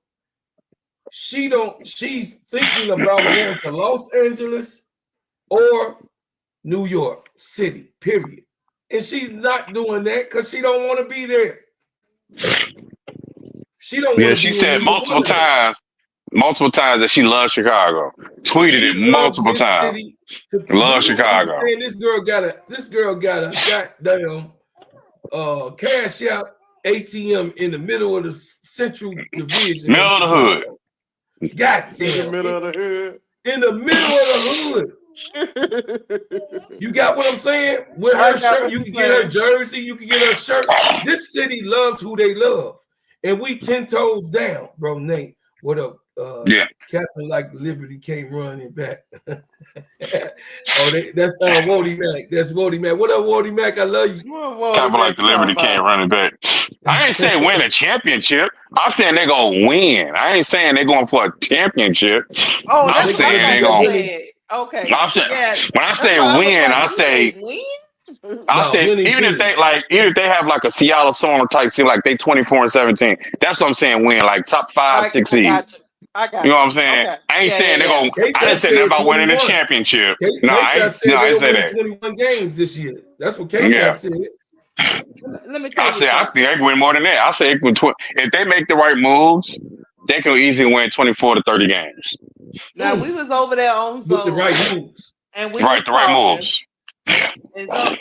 she's thinking about going to Los Angeles or New York City, period. And she's not doing that because she don't want to be there. She don't. Yeah, she said multiple times that she loves Chicago. Tweeted it multiple times. Love Chicago. This girl got a goddamn cash out ATM in the middle of the Central Division. Middle of the hood. Goddamn. In the middle of the hood. In the middle of the hood. You got what I'm saying? With her shirt, you can get her jersey, you can get her shirt. This city loves who they love. And we 10 toes down, bro. Nate, what up? Captain like Liberty came running back. That's Wody Mac. That's Wody Mac. What up, Wody Mac? I love you. Captain like the Liberty came running back. I ain't saying win a championship. I'm saying they're gonna win. I ain't saying they're going for a championship. Oh, I'm that's saying they're gonna win. Okay. When I say win, I say even if they have like a Seattle Storm type team, like they 24-17. That's what I'm saying. Win like top 5, 6 seed. I got you know what I'm saying? Okay. I ain't saying they're gonna. I ain't saying they're about winning the championship. I ain't say that. 21 games this year. That's what K-Sap said. Let me tell you I something. think they can win more than that. I say if they make the right moves, they can easily win 24 to 30 games. Now we was over there on with the Zoe, right moves. and we was Right, the right talking, moves.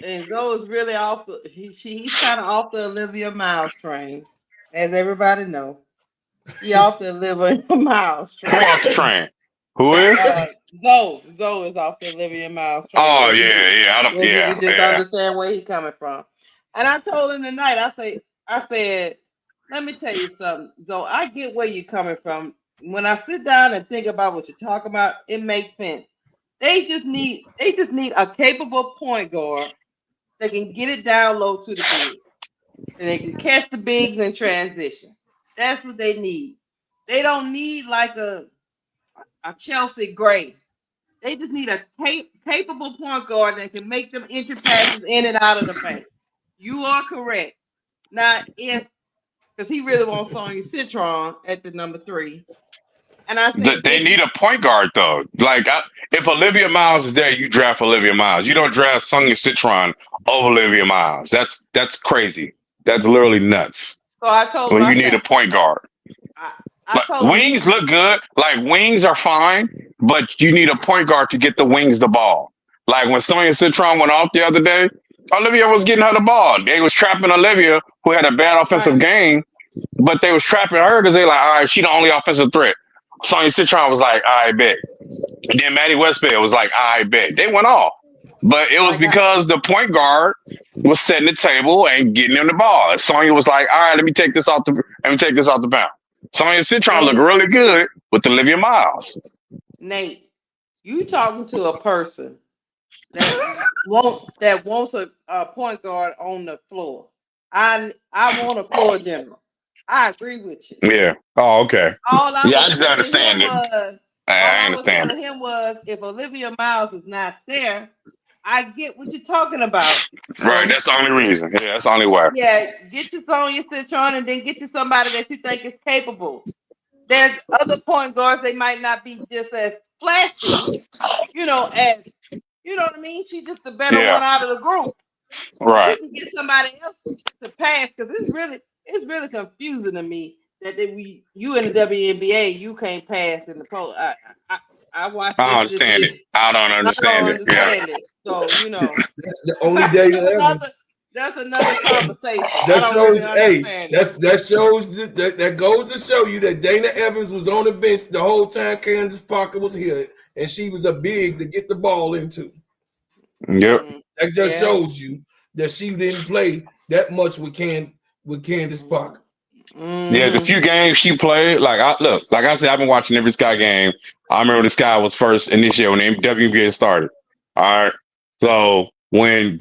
and Zoe's really off the. He's kind of off the Olivia Miles train, as everybody know. He off the Olivia Miles Who off the train. train? Who is? Zoe is off the Olivia Miles train. Oh yeah. I don't. If you Yeah, could just yeah. understand where he coming from. And I told him tonight, I said, let me tell you something. Zoe, I get where you're coming from. When I sit down and think about what you're talking about, it makes sense. They just need a capable point guard that can get it down low to the big. And they can catch the bigs in transition. That's what they need. They don't need like a Chelsea Gray. They just need a capable point guard that can make them entry passes in and out of the paint. You are correct. Now, because he really wants Sonya Citron at the number 3. And I think They need a point guard though. Like if Olivia Miles is there, you draft Olivia Miles. You don't draft Sonya Citron over Olivia Miles. That's crazy. That's literally nuts. So I told him, when you need a point guard. Wings look good. Like wings are fine, but you need a point guard to get the wings the ball. Like when Sonya Citron went off the other day, Olivia was getting her the ball. They was trapping Olivia, who had a bad offensive game, but they was trapping her because they like, all right, she the only offensive threat. Sonya Citron was like, I bet. And then Maddie Westfield was like, I bet. They went off. But it was because the point guard was setting the table and getting him the ball. And Sonya was like, all right, let me take this off the bounce. Sonya Citron looked really good with Olivia Miles. Nate, you talking to a person that wants a point guard on the floor. I want a floor general. I agree with you. Yeah. Oh, okay. I just understand it. I understand. All I was telling him was if Olivia Miles is not there, I get what you're talking about. Right, that's the only reason. Yeah, that's the only way. Yeah, get you Sonya Citron and then get you somebody that you think is capable. There's other point guards, they might not be just as flashy, as you know what I mean? She's just the better one out of the group. Right. You can get somebody else to pass because it's really confusing to me that you in the WNBA you can't pass in the post. I watched. I don't understand it. I don't understand it. So that's the only Dana Evans. That's another conversation. That goes to show you that Dana Evans was on the bench the whole time Candace Parker was here, and she was a big to get the ball into. Yep. That just shows you that she didn't play that much with Candace Parker. Yeah, the few games she played, like I said, I've been watching every Sky game. I remember the Sky was first initiated when the WNBA started. All right, so when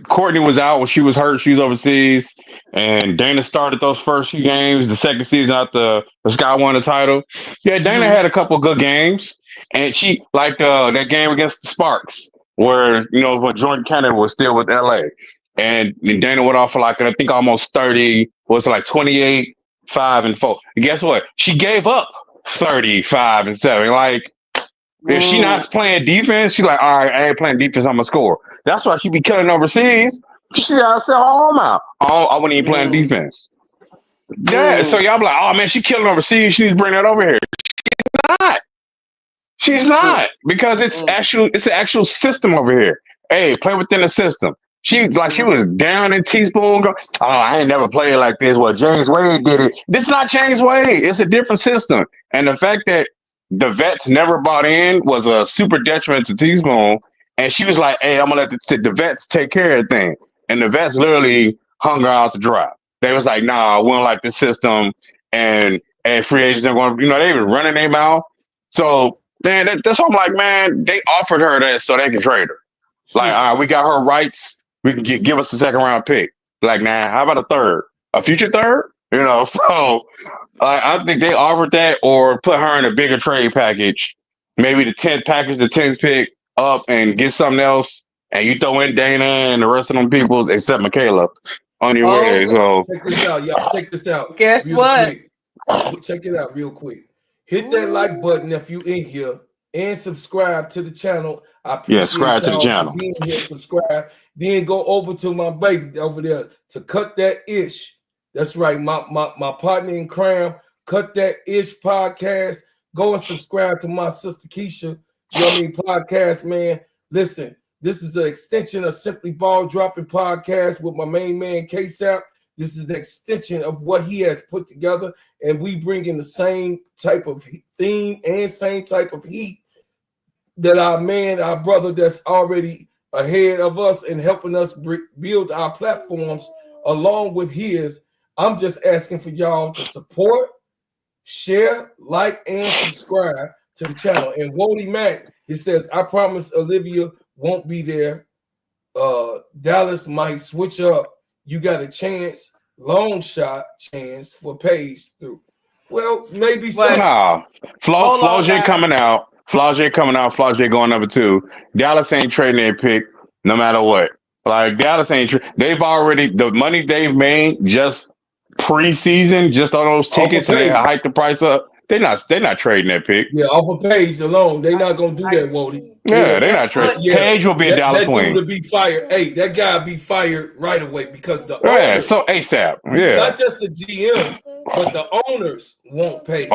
Courtney was out, when she was hurt, she was overseas, and Dana started those first few games. The second season after the Sky won the title, Dana had a couple good games, and she that game against the Sparks, where when Jordan Cannon was still with LA. And Dana went off for I think almost 30, was 28, 5, and 4. And guess what? She gave up 35 and 7. If she not playing defense, she's like, all right, I ain't playing defense, I'm gonna score. That's why she be killing overseas. She gotta sell home out. I wouldn't even playing defense. Yeah, so y'all be like, oh man, she killing overseas, she needs to bring that over here. She's not. Because it's an actual system over here. Hey, play within the system. She was down in teaspoon. I ain't never played like this. Well, James Wade did it. This is not James Wade. It's a different system. And the fact that the vets never bought in was a super detriment to teaspoon. And she was like, hey, I'm going to let the vets take care of the thing. And the vets literally hung her out to dry. They was like, nah, we don't like this system. And free agents are going to, they even running their mouth. So, man, that's what I'm like, man, they offered her that so they can trade her. All right, we got her rights. We can give us a second round pick. How about a third? A future third? So I think they offered that or put her in a bigger trade package. Maybe the 10th package, the 10th pick up and get something else. And you throw in Dana and the rest of them people except Michaela on your way. So check this out, y'all. Check this out. Guess what? Check it out real quick. Hit that like button if you in here and subscribe to the channel. I appreciate subscribe to the y'all for channel. being here. Subscribe. Then go over to my baby over there to cut that ish. That's right. My partner in crime, Cut That Ish podcast. Go and subscribe to my sister Keisha. You know what I mean? Podcast, man. Listen, this is an extension of Simply Ball Dropping Podcast with my main man K-Sap. This is the extension of what he has put together, and we bring in the same type of theme and same type of heat that our brother that's already ahead of us and helping us build our platforms along with his. I'm just asking for y'all to support, share, like, and subscribe to the channel. And Wody Mack, he says, I promise Olivia won't be there. Dallas might switch up. You got a chance, long shot chance for Paige through. Well, maybe so. No, Flaugier coming out. Flaugier coming out. Flaugier going number 2. Dallas ain't trading their pick no matter what. Like Dallas ain't. They've already the money they've made just preseason, just on those tickets, and they hiked the price up. They're not trading that pick. Yeah, off of Paige alone, they're not gonna do that, Wody. Yeah, they're not trading. Paige will be a Dallas wing. That dude will be fired. Hey, that guy be fired right away because the owners, so ASAP. Yeah, not just the GM, but the owners won't pay.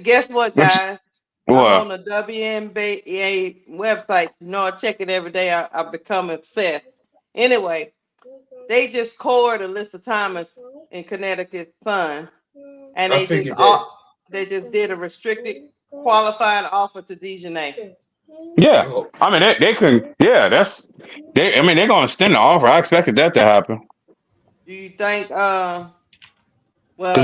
Guess what, guys? I'm on the WNBA website. You know, I check it every day. I become obsessed. Anyway, they just cored Alyssa Thomas in Connecticut's son, and they just did a restricted qualifying offer to Dejanay. Yeah, I mean they can. Yeah, I mean they're gonna extend the offer. I expected that to happen. Do you think? Because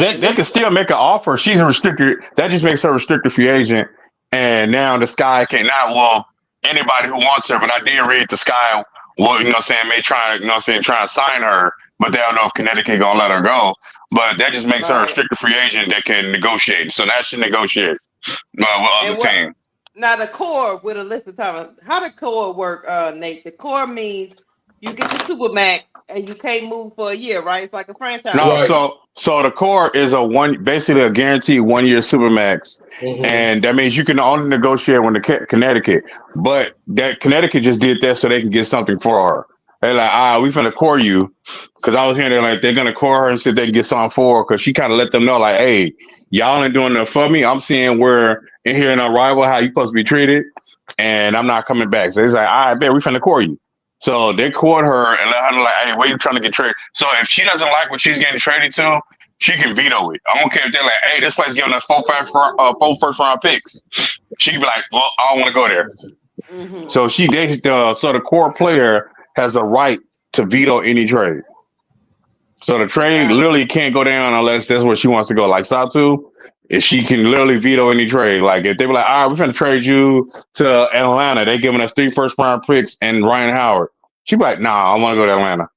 they can still make an offer. She's a restricted. That just makes her a restricted free agent. And now the Sky anybody who wants her. But I did read the Sky. Well, you know what I'm saying, may try, you know what I'm saying, try and sign her, but they don't know if Connecticut gonna let her go. But that just makes her a restricted free agent that can negotiate. So that should negotiate with other teams. Now the core with Alyssa Thomas, how the core work, Nate? The core means you get the Supermax and you can't move for a year, right? It's like a franchise. No, so the core is basically a guaranteed 1-year Supermax, and that means you can only negotiate with the Connecticut. But that Connecticut just did that so they can get something for her. They're like, we finna core you, because I was hearing they're gonna core her and see if they can get something for her, because she kind of let them know like, hey, y'all ain't doing enough for me. I'm seeing where in here in Unrivaled how you supposed to be treated, and I'm not coming back. So he's like, all right, bet we finna core you. So they caught her and let her know, like, hey, where you trying to get traded? So if she doesn't like what she's getting traded to, she can veto it. I don't care if they're like, hey, this place giving us 4 first-round picks. She can be like, well, I don't want to go there. So so the core player has a right to veto any trade. So the trade literally can't go down unless that's where she wants to go. Like Satu, if she can literally veto any trade. Like if they were like, all right, we're going to trade you to Atlanta. They giving us 3 first-round picks and Ryan Howard. She'd be like, nah, I want to go to Atlanta.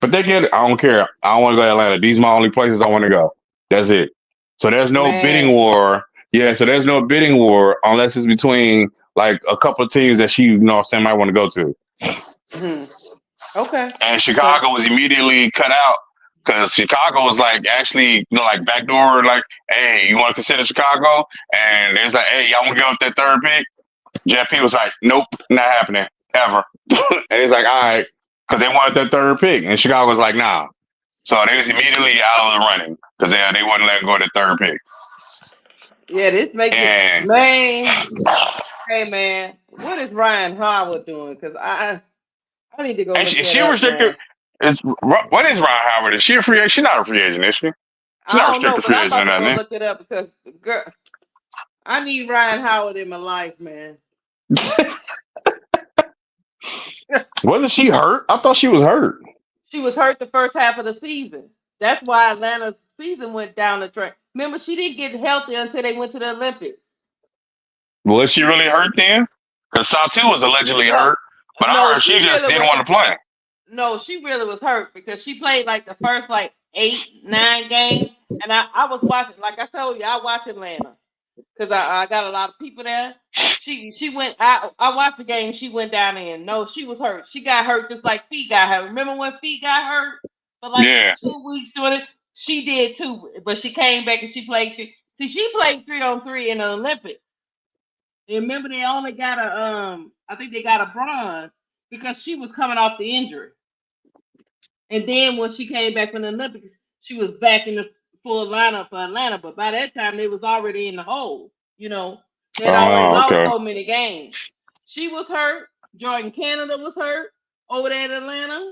But they get it. I don't care. I don't want to go to Atlanta. These are my only places I want to go. That's it. So there's no bidding war. Yeah, so there's no bidding war unless it's between like a couple of teams that she, you know, might want to go to. Okay. And Chicago was immediately cut out. Because Chicago was like actually, you know, like backdoor, like, hey, you want to consider Chicago? And it's like, hey, y'all want to go with that 3rd pick? Jeff P was like, nope, not happening, ever. And it's like, all right, because they wanted that 3rd pick. And Chicago was like, nah. So they was immediately out of the running because they wouldn't let him go to the 3rd pick. Yeah, this makes it, man. Hey, man, what is Ryan Howard doing? Because I need to go. Is she restricted? What is Ryan Howard? Is she a free agent? She's not a free agent, is she? She's not restricted free agent or nothing. Look it up because, girl, I need Ryan Howard in my life, man. Wasn't she hurt? I thought she was hurt. She was hurt the first half of the season. That's why Atlanta's season went down the track. Remember, she didn't get healthy until they went to the Olympics. Was she really hurt then? Because Satu was allegedly hurt, but I heard she just didn't want to play. No, she really was hurt because she played like the first 8, 9 games. And I was watching, like I told you, I watch Atlanta because I got a lot of people there. She went, I watched the game. She went down there and no, she was hurt. She got hurt just like Phee got hurt. Remember when Phee got hurt for 2 weeks doing it? She did too, but she came back and she played. See, she played 3-on-3 in the Olympics. And remember, they only got I think they got a bronze because she was coming off the injury. And then when she came back from the Olympics, she was back in the full lineup for Atlanta. But by that time, they was already in the hole. You know, they'd already lost okay. so many games. She was hurt. Jordan Canada was hurt over there in Atlanta.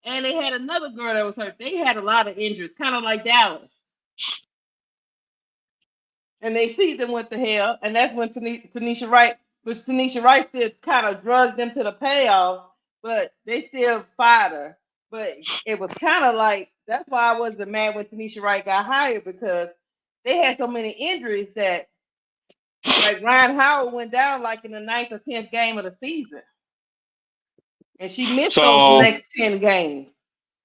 And they had another girl that was hurt. They had a lot of injuries, kind of like Dallas. And they season went to hell. And that's when Tanisha Wright, but Tanisha Wright still kind of drugged them to the payoff, but they still fired her. But it was kind of like, that's why I wasn't mad when Tanisha Wright got hired, because they had so many injuries that, like, Ryan Howard went down like in the 9th or 10th game of the season. And she missed those next 10 games.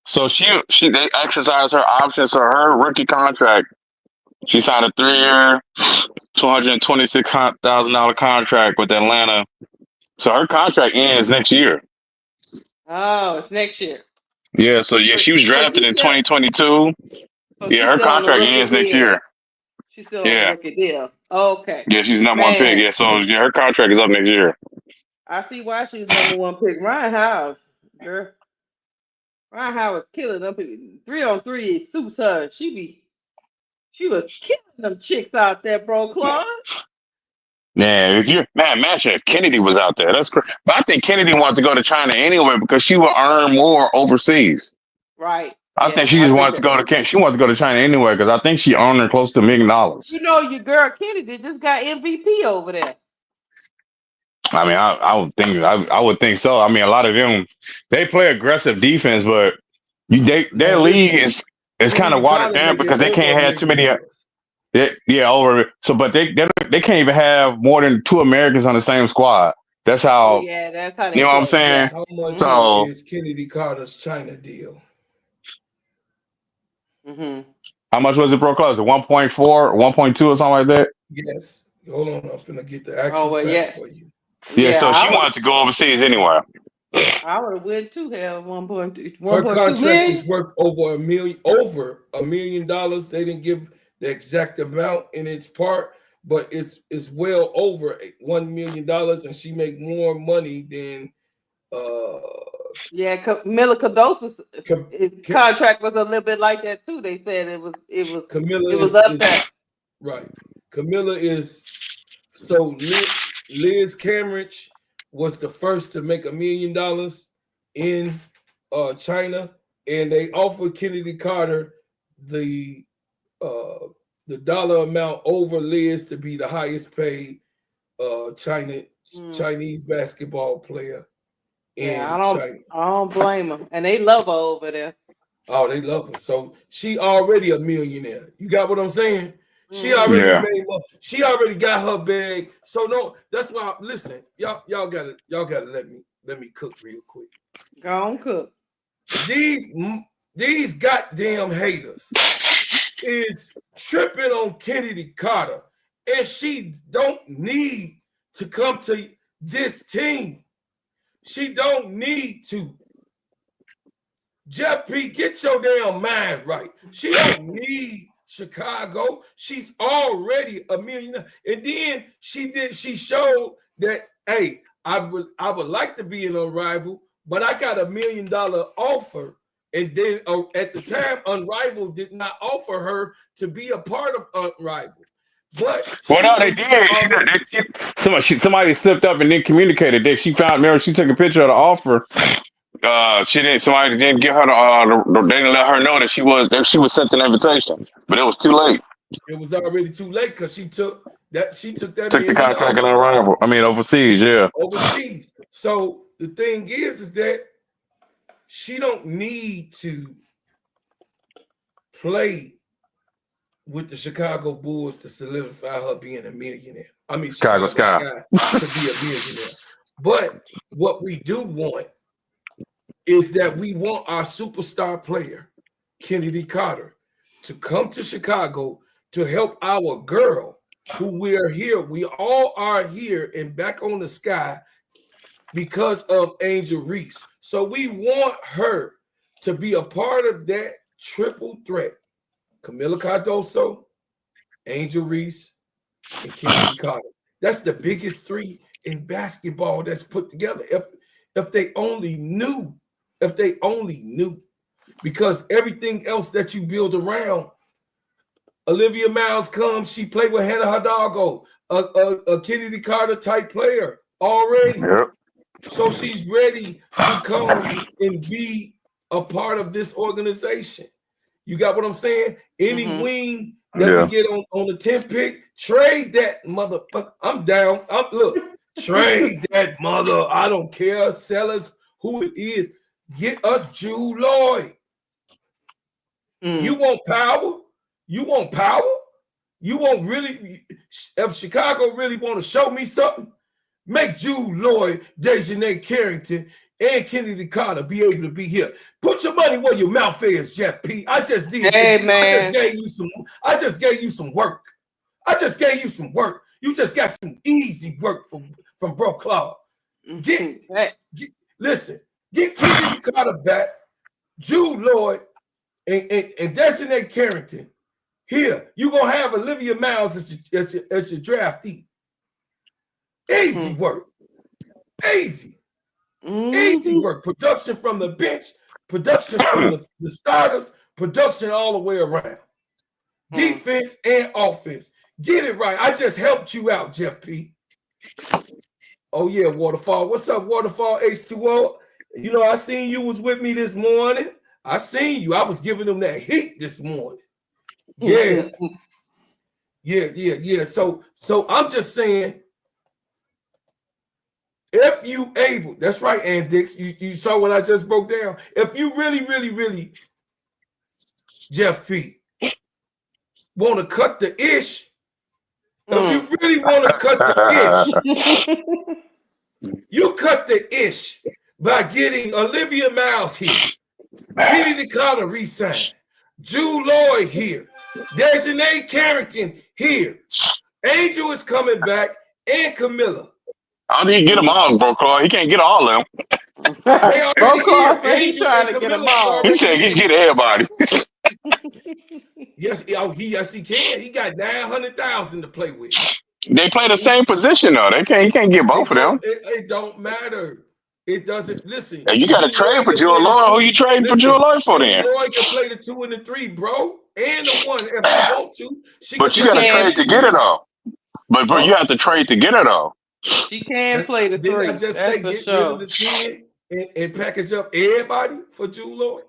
So they exercised her option. So her rookie contract, she signed a 3-year, $226,000 contract with Atlanta. So her contract ends next year. Oh, it's next year. Yeah. So yeah, she was drafted in 2022. So yeah, her contract ends next year. She's still on a rookie deal. Okay. Yeah, she's number one pick. Yeah, so yeah, her contract is up next year. I see why she's number one pick. Ryan Howard, girl. Ryan Howard's killing them people. 3-on-3 super sub. She was killing them chicks out there, bro, Claude. Yeah, imagine if Kennedy was out there. That's crazy. But I think Kennedy wanted to go to China anyway because she would earn more overseas. Right. I think she just wanted to go to She wanted to go to China anyway because I think she earned close to $1 million. You know, your girl Kennedy just got MVP over there. I mean, I would think so. I mean, a lot of them, they play aggressive defense, but their league is kind of watered down because they can't have too many. Over. So, but they can't even have more than 2 Americans on the same squad. That's how. That's how. You know what I'm saying? How much is Kennedy Carter's China deal? Mm-hmm. How much was it, bro? Close? 1.4, 1.2, or something like that. Yes. Hold on, I'm gonna get the actual facts for you. Yeah, so she wanted to go overseas anyway. I would have went to hell 1.2. Her contract is worth over $1 million. They didn't give the exact amount in its part, but it's well over $1 million, and she make more money than Camila Cadosa's contract was a little bit like that too. They said it was Camila was up there. Right. Camila is so Liz Cambridge was the first to make $1 million in China, and they offered Kennedy Carter the dollar amount over Liz to be the highest paid Chinese basketball player in China. I don't blame them, and they love her over there. Oh, they love her. So she already a millionaire. You got what I'm saying? She already made money. She already got her bag. So no, that's why. Listen, y'all gotta let me cook real quick. Go on, cook. These goddamn haters is tripping on Kennedy Carter, and she don't need to come to this team. She don't need to. Jeff P, get your damn mind right. She don't need Chicago. She's already $1 million. And then she showed that, hey, I would like to be an Unrivaled, but I got $1 million offer. And then at the time, Unrivaled did not offer her to be a part of Unrivaled. But they did. Somebody slipped up and then communicated that she found. Remember, she took a picture of the offer. Somebody didn't give her they didn't let her know that she was sent an invitation, but it was too late. It was already too late because she took that. Took the contract in Unrivaled. I mean, overseas, yeah. Overseas. So the thing is that she don't need to play with the Chicago Bulls to solidify her being a millionaire. I mean, Chicago Sky to be a millionaire. But what we do want is that we want our superstar player, Kennedy Carter, to come to Chicago to help our girl, who we are here. We all are here and back on the sky because of Angel Reese. So we want her to be a part of that triple threat. Camila Cardoso, Angel Reese, and Kennedy Carter. That's the biggest three in basketball that's put together. If they only knew, because everything else that you build around, Olivia Miles comes, she played with Hannah Hidalgo, a Kennedy Carter type player already. Yep. So she's ready to come and be a part of this organization. You got what I'm saying? Any wing that we get on the 10 pick, trade that motherfucker. I'm down. Trade that mother. I don't care. Sell us who it is. Get us Drew Lloyd. You want power? You want power? You want really? If Chicago really want to show me something, make Drew Lloyd, Dejanay Carrington, and Kennedy Carter be able to be here. Put your money where your mouth is, Jeff P. I just did. Hey, man. I just gave you some work. You just got some easy work from Bro Claude. Listen, get Kennedy Carter back, Drew Lloyd, and Dejanay Carrington. Here, you're gonna have Olivia Miles as your draftee. Easy work. Easy work. Production from the bench, production from the starters, production all the way around. Defense and offense. Get it right. I just helped you out, Jeff P. Oh, yeah, Waterfall. What's up, Waterfall H2O? You know, I seen you was with me this morning. I seen you. I was giving them that heat this morning. Yeah. Yeah. So I'm just saying, if you able, that's right, Ann Dix, you saw what I just broke down. If you really, Jeff P, want to cut the ish, if you really want to cut the ish, you cut the ish by getting Olivia Miles here, Kennedy Carter re-signed, Drew Lloyd here, Dejanay Carrington here, Angel is coming back, and Camilla. How do you get them all, Bro Claude? He can't get all of them. Bro Claude said he's trying to get them all. He said he get everybody. Yes, he can. He got 900,000 to play with. They play the same position though. He can't get both of them. It don't matter. It doesn't. Listen, you got to trade for Drew Lloyd. Who you trading for Drew Lloyd for then? Drew Lloyd can play the 2 and the 3, bro, and the 1 if you want to. But you got to trade to get it all. But bro, you have to trade to get it all. She can play the 3. Didn't I just say get rid of the 10 and package up everybody for Drew Lloyd?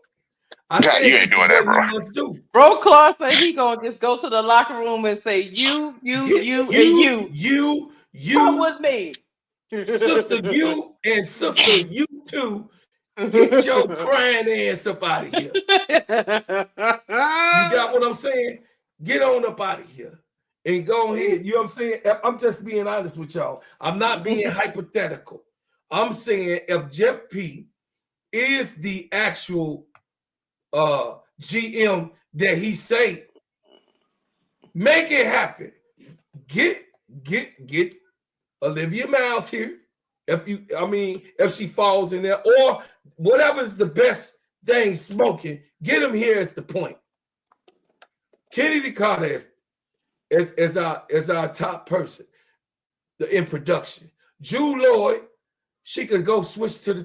I said you ain't doing that, bro. Must do. Bro Claude said he gonna just go to the locker room and say you, and you. Come with me. Sister you and sister you too. Get your crying ass up out of here. You got what I'm saying? Get on up out of here and go ahead. You know what I'm saying? I'm just being honest with y'all. I'm not being hypothetical. I'm saying if Jeff P is the actual GM that he say, make it happen. Get Olivia Miles here. If she falls in there, or whatever's the best thing smoking, get him here as the point. Kennedy Carter as our top person in production. Drew Lloyd, she could go switch to the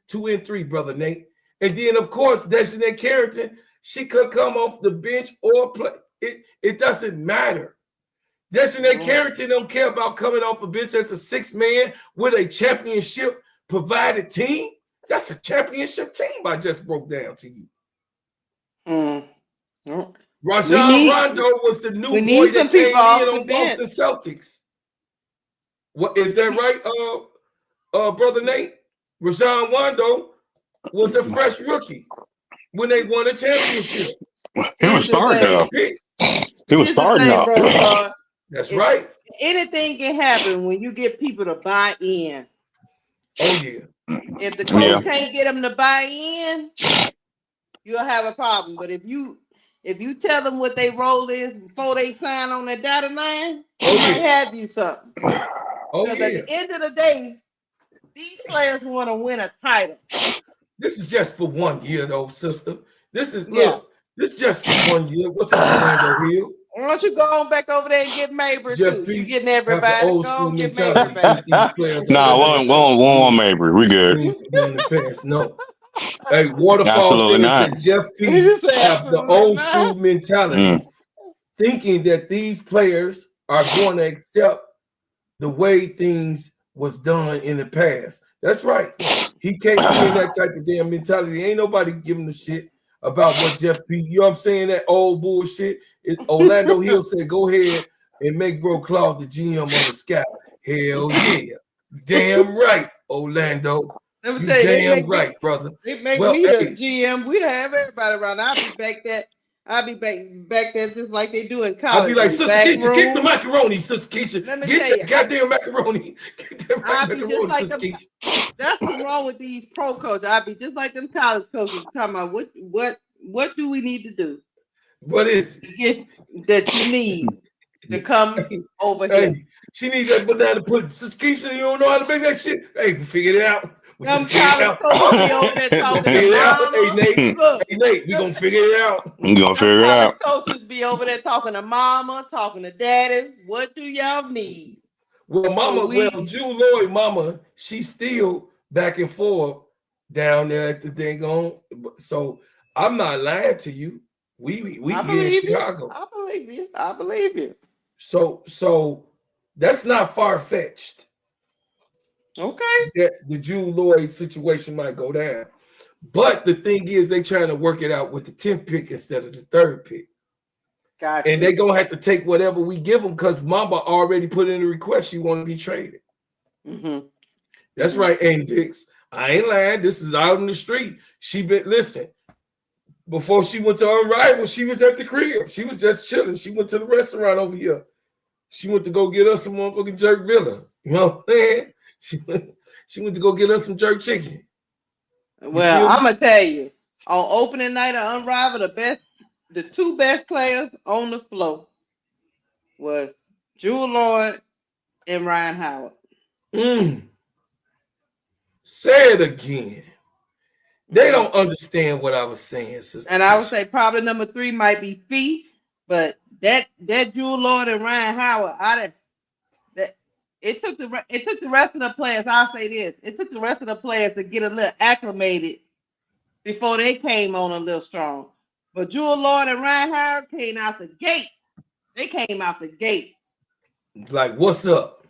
2 and 3, brother Nate. And then, of course, Dejanay Carrington, she could come off the bench or play. It doesn't matter. Dejanay Carrington don't care about coming off the bench as a 6th man with a championship provided team. That's a championship team I just broke down to you. Rajon Rondo was the new boy that came in on Boston Celtics. What is that right, brother Nate? Rajon Rondo was a fresh rookie when they won a championship. He was starting up. He was starting up. That's right. Anything can happen when you get people to buy in. Oh yeah. If the coach can't get them to buy in, you'll have a problem. But if you tell them what their role is before they sign on the dotted line, they have you something. Oh, At the end of the day, these players want to win a title. This is just for 1 year, though, sister. This is just for 1 year. What's up, Orlando Hill? Why don't you go on back over there and get Mabry Jeff too? P You getting have the everybody. old Go school on get Mabry mentality. back. These players are Nah, the one, best. one, one, one, Mabry. We good. Things in the past. No. Hey, Waterfall Absolutely says not. that Jeff P You say have the absolutely old not. school mentality, thinking that these players are going to accept the way things was done in the past. That's right. He can't be in that type of damn mentality. Ain't nobody giving a shit about what Jeff P. You know what I'm saying? That old bullshit. Orlando Hill said, go ahead and make Bro Claude the GM on the Scout. Hell yeah. Damn right, Orlando. Let me You tell you, damn right, brother. They make Well, me hey, the GM. We'd have everybody around. I'll be back there just like they do in college. I'll be like, Sister back Keisha, get the room. macaroni, Sister Keisha. Let me Get tell that you, goddamn macaroni. Get that I'll be macaroni, just like Sister them. Keisha. That's what's wrong with these pro coaches. I'll be just like them college coaches talking about what do we need to do? What is it? To get that you need to come over Hey, here? she needs that banana pudding. Sister Keisha, you don't know how to make that shit. Hey, we figure it out. We Them figure it college out. coaches be over there talking to mama. Hey, Nate. Look, Hey, Nate, we gonna figure it out. You gonna figure it college out. coaches be over there talking to mama, talking to daddy. What do y'all need? Well, mama, Jew Lloyd, mama, she's still back and forth down there at the thing on. So I'm not lying to you. We here in Chicago. I believe you. So that's not far-fetched. Okay. That the Jew Lloyd situation might go down. But the thing is, they trying to work it out with the 10th pick instead of the 3rd pick. Gotcha. And they gonna have to take whatever we give them because Mamba already put in a request she want to be traded. Mm-hmm. That's right, Aunt Dix. I ain't lying. This is out in the street. She been listen. Before she went to Unrivaled, she was at the crib. She was just chilling. She went to the restaurant over here. She went to go get us some motherfucking jerk villa. You know what I'm saying? She went to go get us some jerk chicken. Well, I'm gonna tell you, on opening night of Unrivaled, the two best players on the floor was Jewel Lloyd and Ryan Howard. Say it again. They don't understand what I was saying, sister. And I would say probably number 3 might be Phee, but that Jewel Lloyd and Ryan Howard, it took the rest of the players. I'll say this: it took the rest of the players to get a little acclimated before they came on a little strong. But Jewel Lloyd and Ryan Howard came out the gate. They came out the gate. Like, what's up?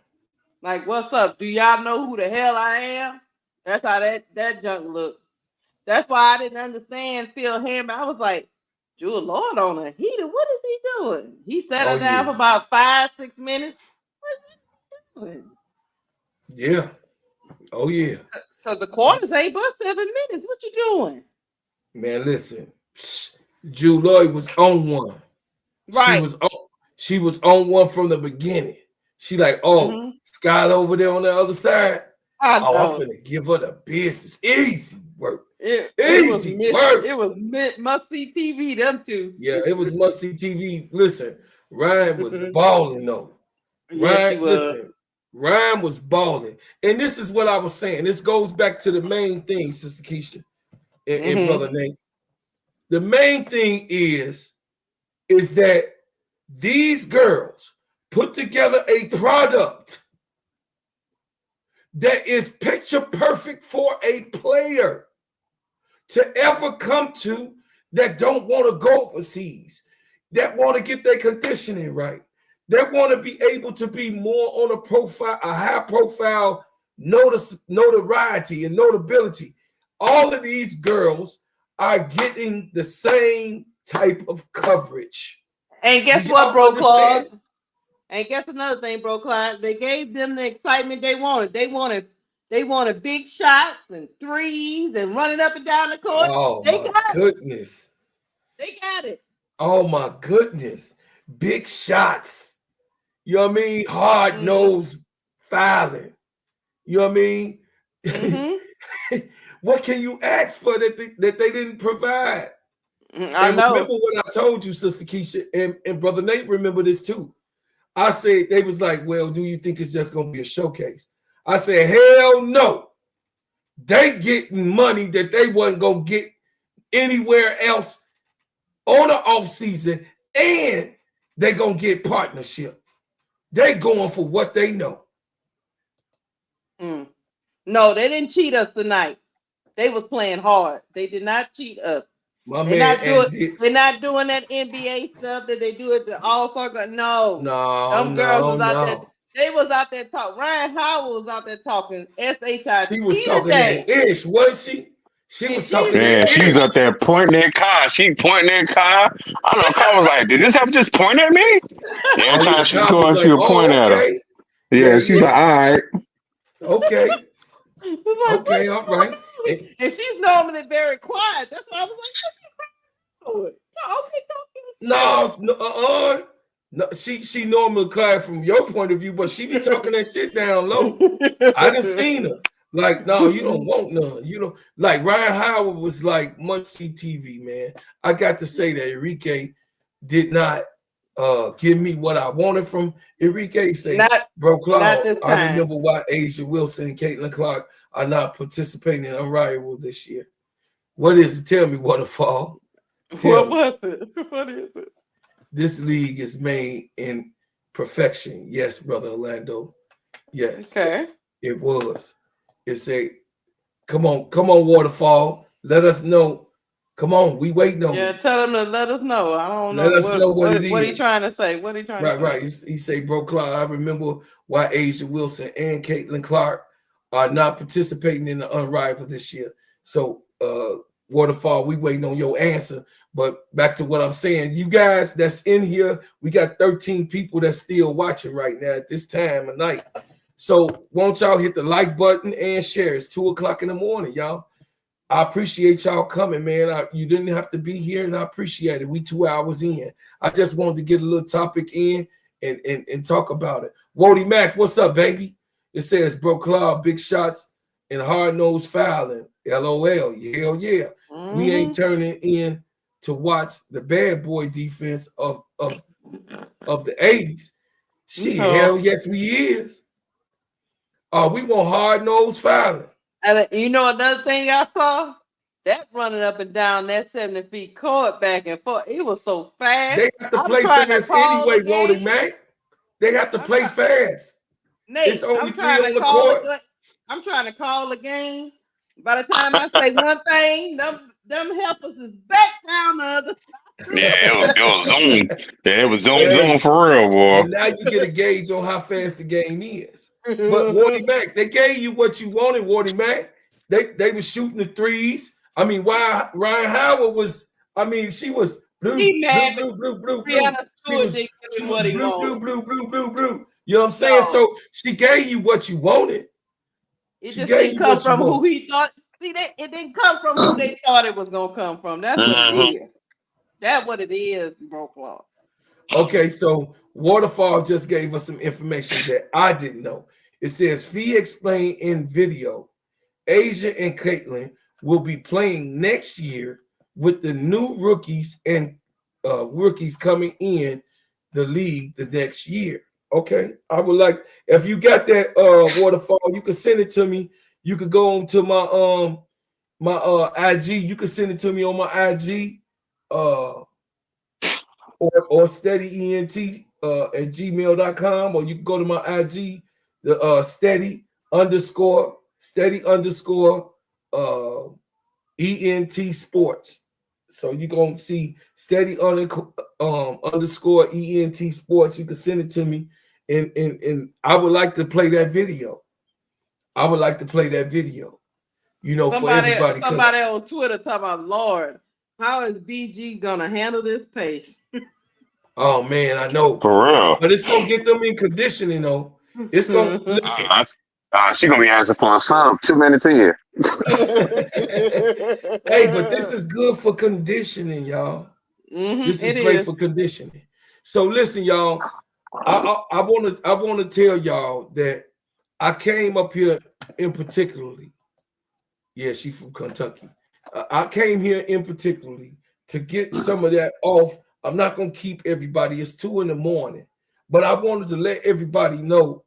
Like, what's up? Do y'all know who the hell I am? That's how that junk looked. That's why I didn't understand Phil Hammond. I was like, Jewel Lloyd on a heater. What is he doing? He sat her down for about 5-6 minutes. What is he doing? Yeah. Oh, yeah. So the quarters ain't but 7 minutes. What you doing? Man, listen. Jewel Lloyd was on one. Right. She was on one from the beginning. She like, Skylar over there on the other side. I'm finna give her the business. Easy work. Easy work. It was must-see TV, them two. Yeah, it was must-see TV. Listen, Ryan was balling though. Ryan was balling. And this is what I was saying. This goes back to the main thing, Sister Keisha and Brother Nate. The main thing is that these girls put together a product that is picture perfect for a player to ever come to that don't want to go overseas, that want to get their conditioning right, that want to be able to be more on a high profile notoriety and notability. All of these girls are getting the same type of coverage. And guess what, Bro Claude? And guess another thing, Bro Claude? They gave them the excitement they wanted. They wanted big shots and threes and running up and down the court. Oh, my goodness. They got it. Oh, my goodness. Big shots. You know what I mean? Hard nose fouling. You know what I mean? What can you ask for that they didn't provide? I know. Remember what I told you, Sister Keisha, and Brother Nate remember this too. I said, they was like, well, do you think it's just going to be a showcase? I said, hell no. They getting money that they wasn't going to get anywhere else on the off season. And they gonna get partnership. They going for what they know. No, they didn't cheat us tonight. They was playing hard. They did not cheat us. They're not doing that NBA stuff that they do at the All-Star. No, them girls was out there. They was out there talking. Ryan Howard was out there talking S-H-I-T. She was talking that ish, wasn't she? She was talking that ish. She was up there pointing that car. She pointing that car. I know. Car was like, did this have to just point at me? Every time she scored, she would point at her. Yeah, she's like, all right. Okay. Okay, all right. And she's normally very quiet. That's why I was like, no, she normally quiet from your point of view, but she be talking that shit down low. I done seen her. Like, no, you don't want none. You don't like Ryan Howard was like must-see TV, man. I got to say that Enrique did not give me what I wanted from Enrique. Say, bro, Claude, I remember why Asia Wilson and Caitlin Clark are not participating in Unrivaled this year. What is it? Tell me, Waterfall. What is it? This league is made in perfection. Yes, brother Orlando. Yes. Okay. It was. It's a come on, Waterfall. Let us know. Come on, we waiting on. Yeah, tell him to let us know. I don't know. Let us know what it is. What are you trying to say? What are you trying to say? Right. He say, bro, Clark, I remember why Asia Wilson and Caitlin Clark are not participating in the Unrivaled this year. So, Waterfall, we waiting on your answer. But back to what I'm saying, you guys that's in here, we got 13 people that's still watching right now at this time of night. So won't y'all hit the like button and share? It's 2:00 in the morning, y'all. I appreciate y'all coming, man. You didn't have to be here, and I appreciate it. We 2 hours in. I just wanted to get a little topic in and talk about it. Wody Mac, what's up, baby? It says, bro, Claude, big shots and hard-nosed fouling. LOL. Hell yeah. We ain't turning in to watch the bad boy defense of the 80s. Hell yes, we is. We want hard-nosed fouling. And you know another thing I saw? That running up and down that 70 feet court back and forth. It was so fast. They have to play fast anyway, Wody Mac. They have to play fast. Nate, it's only 3 on the court. I'm trying to call the game. By the time I say one thing, them helpers is back down the other side. Yeah, it was zone. Yeah, it was zone for real, boy. And now you get a gauge on how fast the game is. But Wody Mac, they gave you what you wanted, Wody Mac. They were shooting the threes. I mean, why Ryan Howard was, she was blue. She was blue. You know what I'm saying? No. So she gave you what you wanted. It just didn't come from who he thought. See, it didn't come from who they thought it was gonna come from. That's what it is. That's what it is, bro, Claude. Okay, so Waterfall just gave us some information that I didn't know. It says Phee explained in video, Asia and Caitlin will be playing next year with the new rookies and rookies coming in the league the next year. Okay, I would like, if you got that Waterfall, you can send it to me. You could go on to my IG. You can send it to me on my IG or steadyent at gmail.com, or you can go to my IG, the steady underscore ENT sports. So you're gonna see steady underscore ENT sports. You can send it to me, and I would like to play that video. You know, for everybody. Somebody on Twitter talking about, Lord, how is BG gonna handle this pace? Oh man, I know. For real. But it's gonna get them in conditioning, though. It's gonna listen. She's gonna be asking for a sub 2 minutes in here. Hey, but this is good for conditioning, y'all. This is great for conditioning. So listen, y'all. I want to tell y'all that I came up here in particularly. Yeah, she's from Kentucky. I came here in particularly to get some of that off. I'm not gonna keep everybody. It's 2 a.m, but I wanted to let everybody know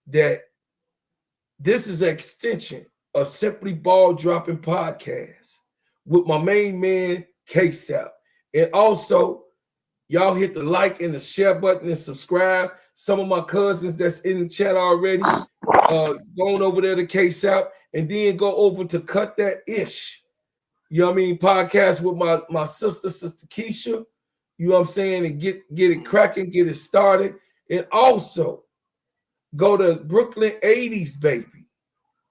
that this is an extension of Simply Ball Dropping Podcast with my main man, K-Sap. And also, Y'all hit the like and the share button and subscribe. Some of my cousins that's in the chat already, going over there to KSAP, and then go over to Cut That Ish. You know what I mean? Podcast with my sister Keisha. You know what I'm saying? And get it cracking, get it started. And also go to Brooklyn 80s, baby.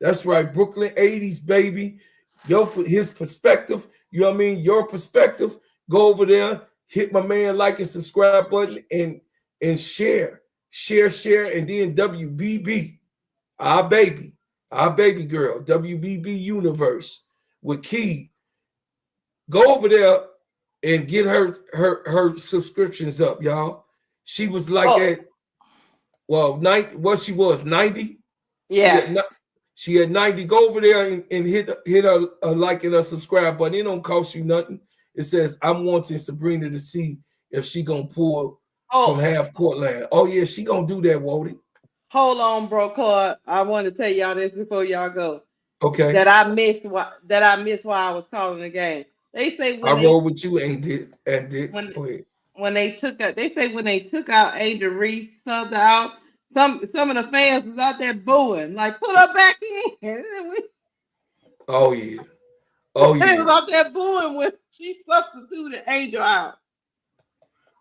That's right, Brooklyn 80s, baby. His perspective, you know what I mean? Your perspective. Go over there, hit my man like and subscribe button and share, and then WBB, our baby girl, WBB Universe with Key. Go over there and get her subscriptions up, y'all. She was like at 90. What she was 90? Yeah. She had 90. Go over there and hit a like and a subscribe button. It don't cost you nothing. It says I'm wanting Sabrina to see if she gonna pull from half court land. Oh yeah, she gonna do that, Wody. Hold on, bro, Card. I want to tell y'all this before y'all go. Okay. That I missed while I was calling the game. They say when I roll with you, when they took out, Angel Reese subbed out. Some of the fans was out there booing, like put her back in. Oh yeah. They was out there booing when she substituted Angel out.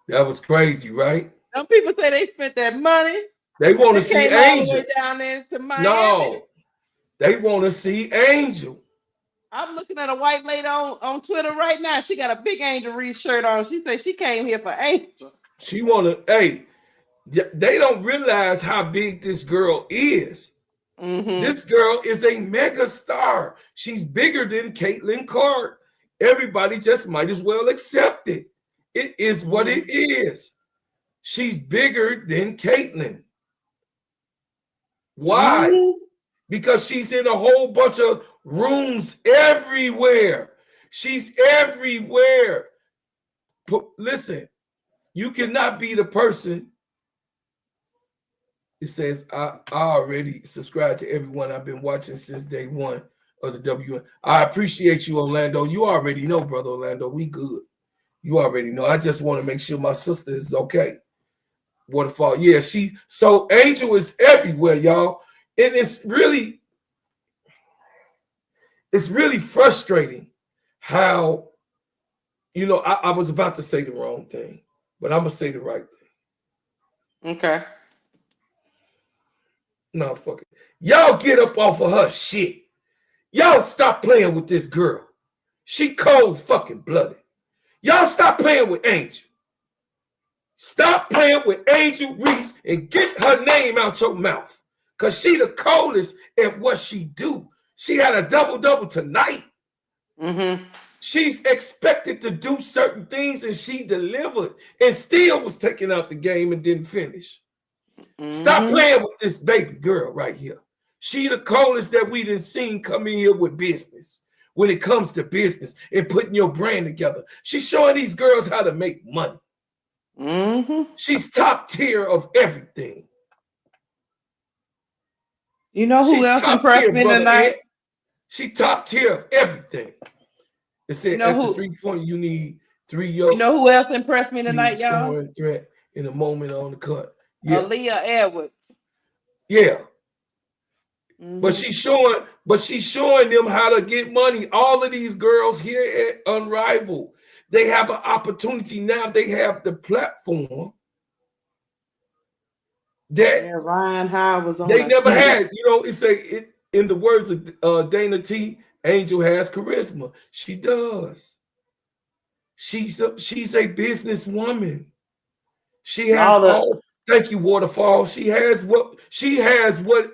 That was crazy, right? Some people say they spent that money. They want to see Angel. All the way down there to Miami. No, they want to see Angel. I'm looking at a white lady on Twitter right now. She got a big Angel Reese shirt on. She said she came here for Angel. She they don't realize how big this girl is. Mm-hmm. This girl is a mega star. She's bigger than Caitlin Clark. Everybody just might as well accept it. It is what it is. She's bigger than Caitlin. Why? Mm-hmm. Because she's in a whole bunch of rooms everywhere. She's everywhere. Listen, you cannot be the person. It says, I already subscribe to everyone. I've been watching since day one of the WN. I appreciate you, Orlando. You already know, brother Orlando. We good. You already know. I just want to make sure my sister is okay. Waterfall. Yeah, so Angel is everywhere, y'all. And it's really frustrating how, I was about to say the wrong thing, but I'm going to say the right thing. Okay. No, fuck it. Y'all get up off of her shit. Y'all stop playing with this girl. She cold fucking blooded. Y'all stop playing with Angel. Stop playing with Angel Reese and get her name out your mouth. Because she the coldest at what she do. She had a double-double tonight. Mm-hmm. She's expected to do certain things and she delivered and still was taking out the game and didn't finish. Mm-hmm. Stop playing with this baby girl right here. She the coldest that we done seen come in here with business. When it comes to business and putting your brand together. She's showing these girls how to make money. Mm-hmm. She's top tier of everything. You know who else impressed me tonight? She's top tier of everything. It said at the 3-point, you need 3 You know who else impressed me tonight, y'all? Threat in a moment on the cut. Yeah. Aaliyah Edwards. Yeah. Mm-hmm. But she's showing them how to get money. All of these girls here at Unrivaled, they have an opportunity now. They have the platform that Ryan Howard was on. They never had. In the words of Dana T, Angel has charisma. She does. She's a businesswoman. She has thank you, Waterfall. She has what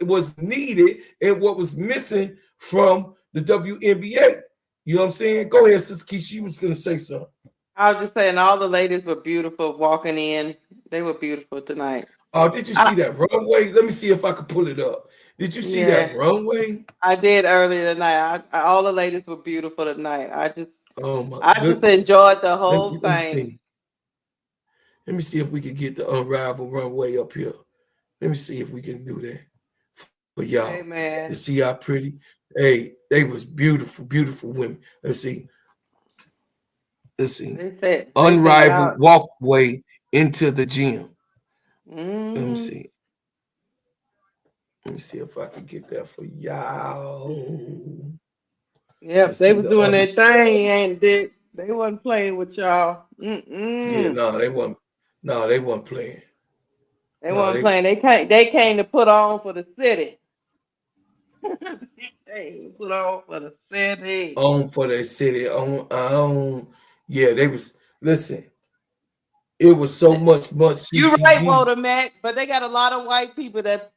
was needed and what was missing from the WNBA. You know what I'm saying? Go ahead, Sister Keisha. You was going to say something. I was just saying all the ladies were beautiful walking in. They were beautiful tonight. Oh, did you see that runway? Let me see if I could pull it up. Did you see that runway? I did earlier tonight. All the ladies were beautiful tonight. I just enjoyed the whole thing. Let me see if we can get the Unrivaled runway up here. Let me see if we can do that for y'all. Amen. To see how pretty. Hey, they was beautiful, beautiful women. Let's see. listen, unrivaled walkway into the gym. Let me see. Let me see if I can get that for y'all. Yep, they was doing their thing, ain't they? They wasn't playing with y'all. Yeah, no, they wasn't. No, they wasn't playing. They wasn't playing. They came to put on for the city. They put on for the city. On for the city. Yeah, they was. Listen, it was so much. You're right, Walter Mac, but they got a lot of white people that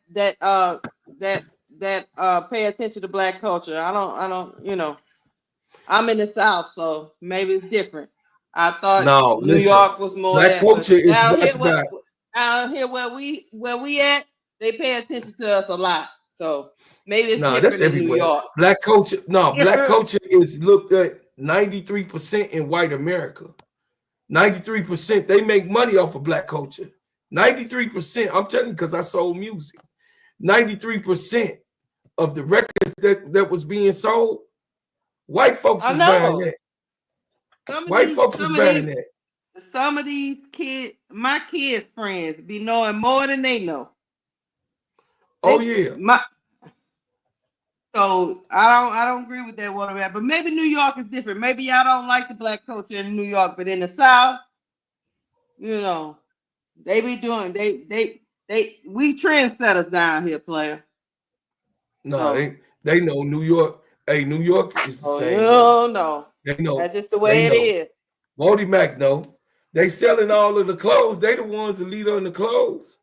pay attention to black culture. I don't, you know. I'm in the South, so maybe it's different. I thought New York was more black culture is out here where we at, they pay attention to us a lot. So maybe it's different that's in everywhere. New York. Black culture, black culture is looked at 93% in white America. 93%, they make money off of black culture. 93%, I'm telling you, because I sold music. 93% of the records that was being sold, white folks was buying that. White folks was buying that. Some of these kids, my kids' friends, be knowing more than they know. So I don't agree with that one, but maybe New York is different. Maybe y'all don't like the black culture in New York, but in the South, you know, they be doing we trendsetters down here, player. No, they know New York. Hey, New York is the same. No. They know. That's just the way it is. Wody Mac know. They selling all of the clothes. They the ones that lead on the clothes.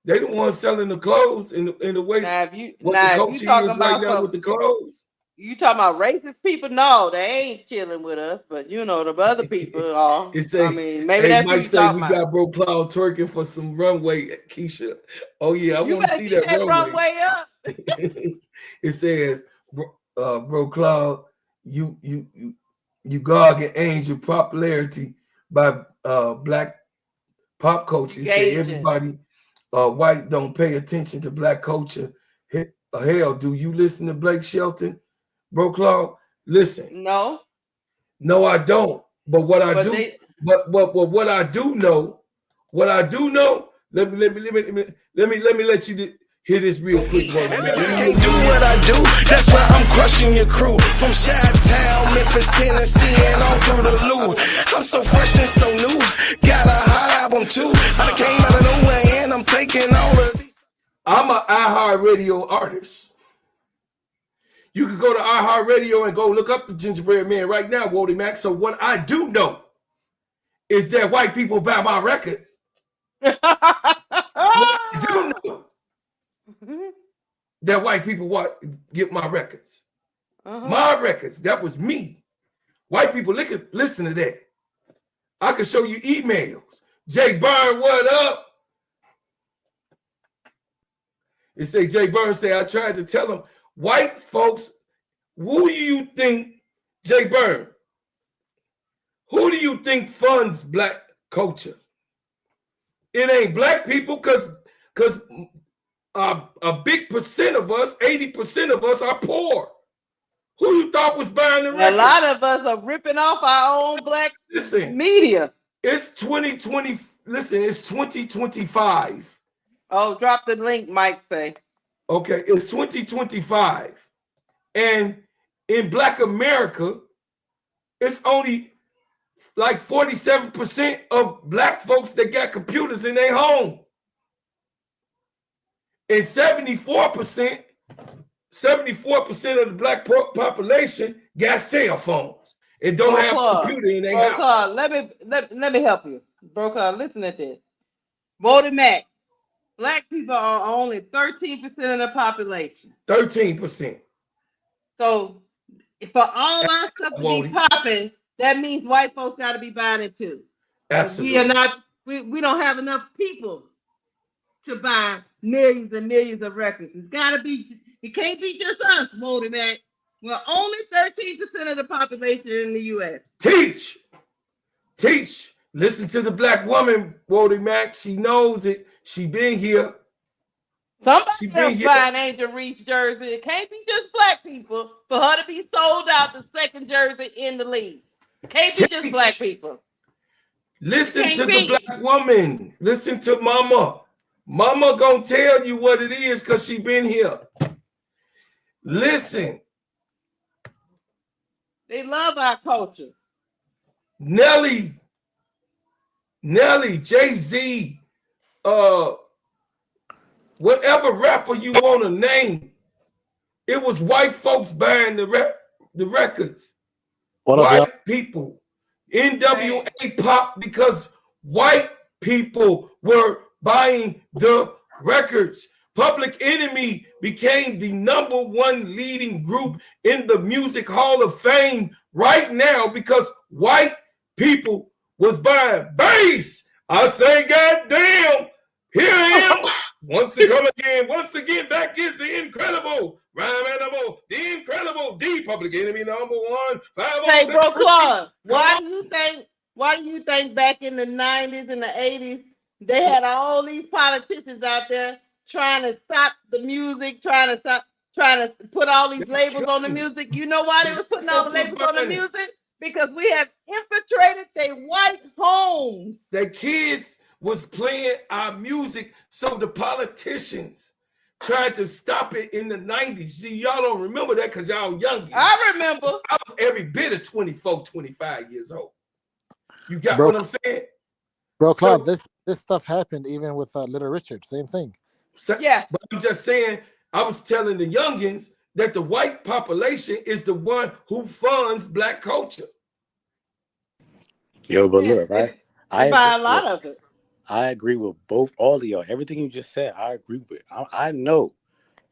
They the ones selling the clothes in the way the culture is right now with the clothes. You talking about racist people? No, they ain't chilling with us. But you know the other people are. Maybe that's what you talking about. We got Bro Cloud twerking for some runway, Keisha. Oh yeah, I want to see that runway up. It says, Bro Cloud, you guardian angel popularity by black pop culture. It say everybody white don't pay attention to black culture. Hell, do you listen to Blake Shelton, Bro Cloud? Listen. No, I don't. But what I do, but what I do know, let me let you hear this real quick. Everybody can't do what I do. That's why I'm crushing your crew. From Chi-Town, Memphis, Tennessee, and all through the Lou. I'm so fresh and so new. Got a hot album too. I came out of nowhere and I'm taking all of these. I'm an iHeartRadio artist. You can go to iHeartRadio and go look up the Gingerbread Man right now, Wody Mac. So what I do know is that white people buy my records. What I do know that white people get my records. My records. That was me. White people listen to that. I can show you emails. Jay Byrne, what up? It say Jay Byrne say, I tried to tell him, white folks, who do you think, Jay Byrne, who do you think funds black culture? It ain't black people because a big percent of us, 80% of us are poor. Who you thought was buying the records? A lot of us are ripping off our own black media. It's 2020. Listen, it's 2025. Oh, drop the link, Mike say. Okay, it's 2025. And in Black America, it's only like 47% of black folks that got computers in their home. And 74% of the black population got cell phones and don't have a computer in their house. Let me help you. Bro, listen at this. Wody Mac, black people are only 13% of the population. 13%. So for all our stuff to be popping, that means white folks got to be buying it too. Absolutely. We don't have enough people to buy millions and millions of records. It can't be just us, Wody Mac. We're only 13% of the population in the U.S. Teach. Listen to the black woman, Wody Mac. She knows it. She been here. Somebody else buying Angel Reese jersey. It can't be just black people for her to be sold out the second jersey in the league. Can't be just black people. Listen to the black woman. Listen to mama. Mama gonna tell you what it is because she been here. Listen. They love our culture. Nelly, Jay-Z, whatever rapper you want to name, it was white folks buying the records. White people. NWA pop because white people were buying the records. Public Enemy became the #1 leading group in the Music Hall of Fame right now because white people was buying bass. I say, goddamn, here I am. Once again, back is the incredible, rhyme animal, the incredible, the Public Enemy #1. Hey, bro, Claude, why do you think back in the 90s and the 80s they had all these politicians out there trying to stop the music, trying to put all these labels on the music? You know why they was putting all the labels on the music? Because we have infiltrated their white homes. Their kids was playing our music, so the politicians tried to stop it in the 90s. See, y'all don't remember that because y'all young. I remember. I was every bit of 24, 25 years old. You got what I'm saying? Bro, Claude, this stuff happened even with Little Richard. Same thing. Yeah. But I'm just saying, I was telling the youngins that the white population is the one who funds black culture. Yo, but look, right? I buy a lot of it. I agree with all of y'all. Everything you just said, I agree with. I know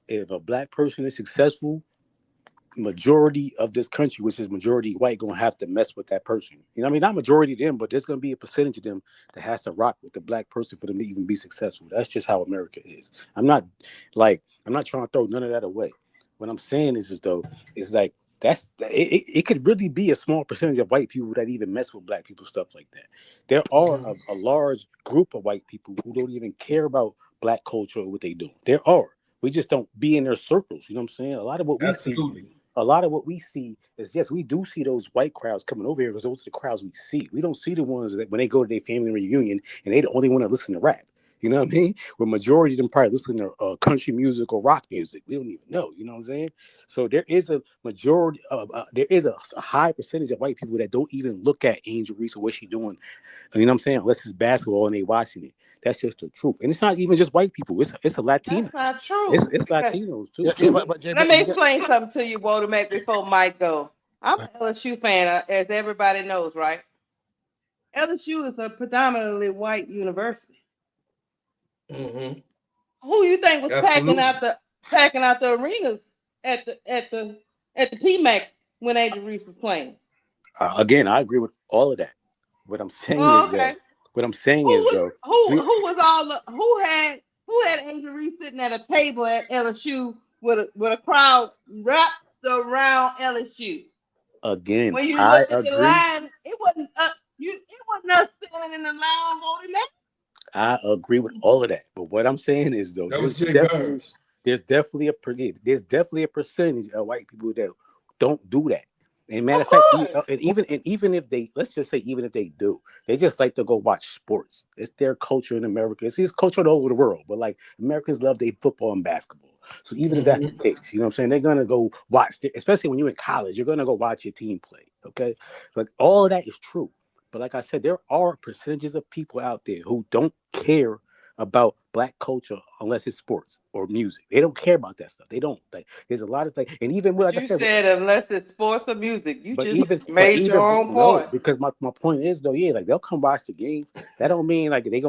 if a black person is successful, majority of this country, which is majority white, gonna have to mess with that person. You know what I mean? Not majority of them, but there's gonna be a percentage of them that has to rock with the black person for them to even be successful. That's just how America is. I'm not trying to throw none of that away. What I'm saying is like it could really be a small percentage of white people that even mess with black people, stuff like that. There are a large group of white people who don't even care about black culture or what they do. There are. We just don't be in their circles. You know what I'm saying? A lot of what we see is, yes, we do see those white crowds coming over here because those are the crowds we see. We don't see the ones that when they go to their family reunion and they the only one that listen to rap. You know what I mean? Where majority of them probably listen to country music or rock music. We don't even know. You know what I'm saying? So there is a majority of there is a high percentage of white people that don't even look at Angel Reese or what she doing. You know what I'm saying? Unless it's basketball and they watching it. That's just the truth. And it's not even just white people. It's a Latino. That's not true. It's Latinos too. Let me explain something to you, Wodamek, before Mike go. I'm an LSU fan, as everybody knows, right? LSU is a predominantly white university. Mm-hmm. Who you think was packing out the arenas at the PMAC when Angel Reese was playing? Again, I agree with all of that. What I'm saying is who had Angel Reese sitting at a table at LSU with a crowd wrapped around LSU? Again, when you looked at the line, it wasn't us standing in the line voting that. I agree with all of that, but what I'm saying is though, there's definitely a percentage of white people that don't do that. And matter of fact, even if they, let's just say, even if they do, they just like to go watch sports. It's their culture in America. It's culture all over the world, but like Americans love their football and basketball. So even if that's the case, you know what I'm saying, they're gonna go watch it, especially when you're in college, you're gonna go watch your team play. Okay, like all of that is true. But like I said, there are percentages of people out there who don't care about black culture unless it's sports or music. They don't care about that stuff. They don't. Like, there's a lot of things. And even like I said unless it's sports or music, you just made your own point. Because my point is though, like they'll come watch the game. That don't mean like they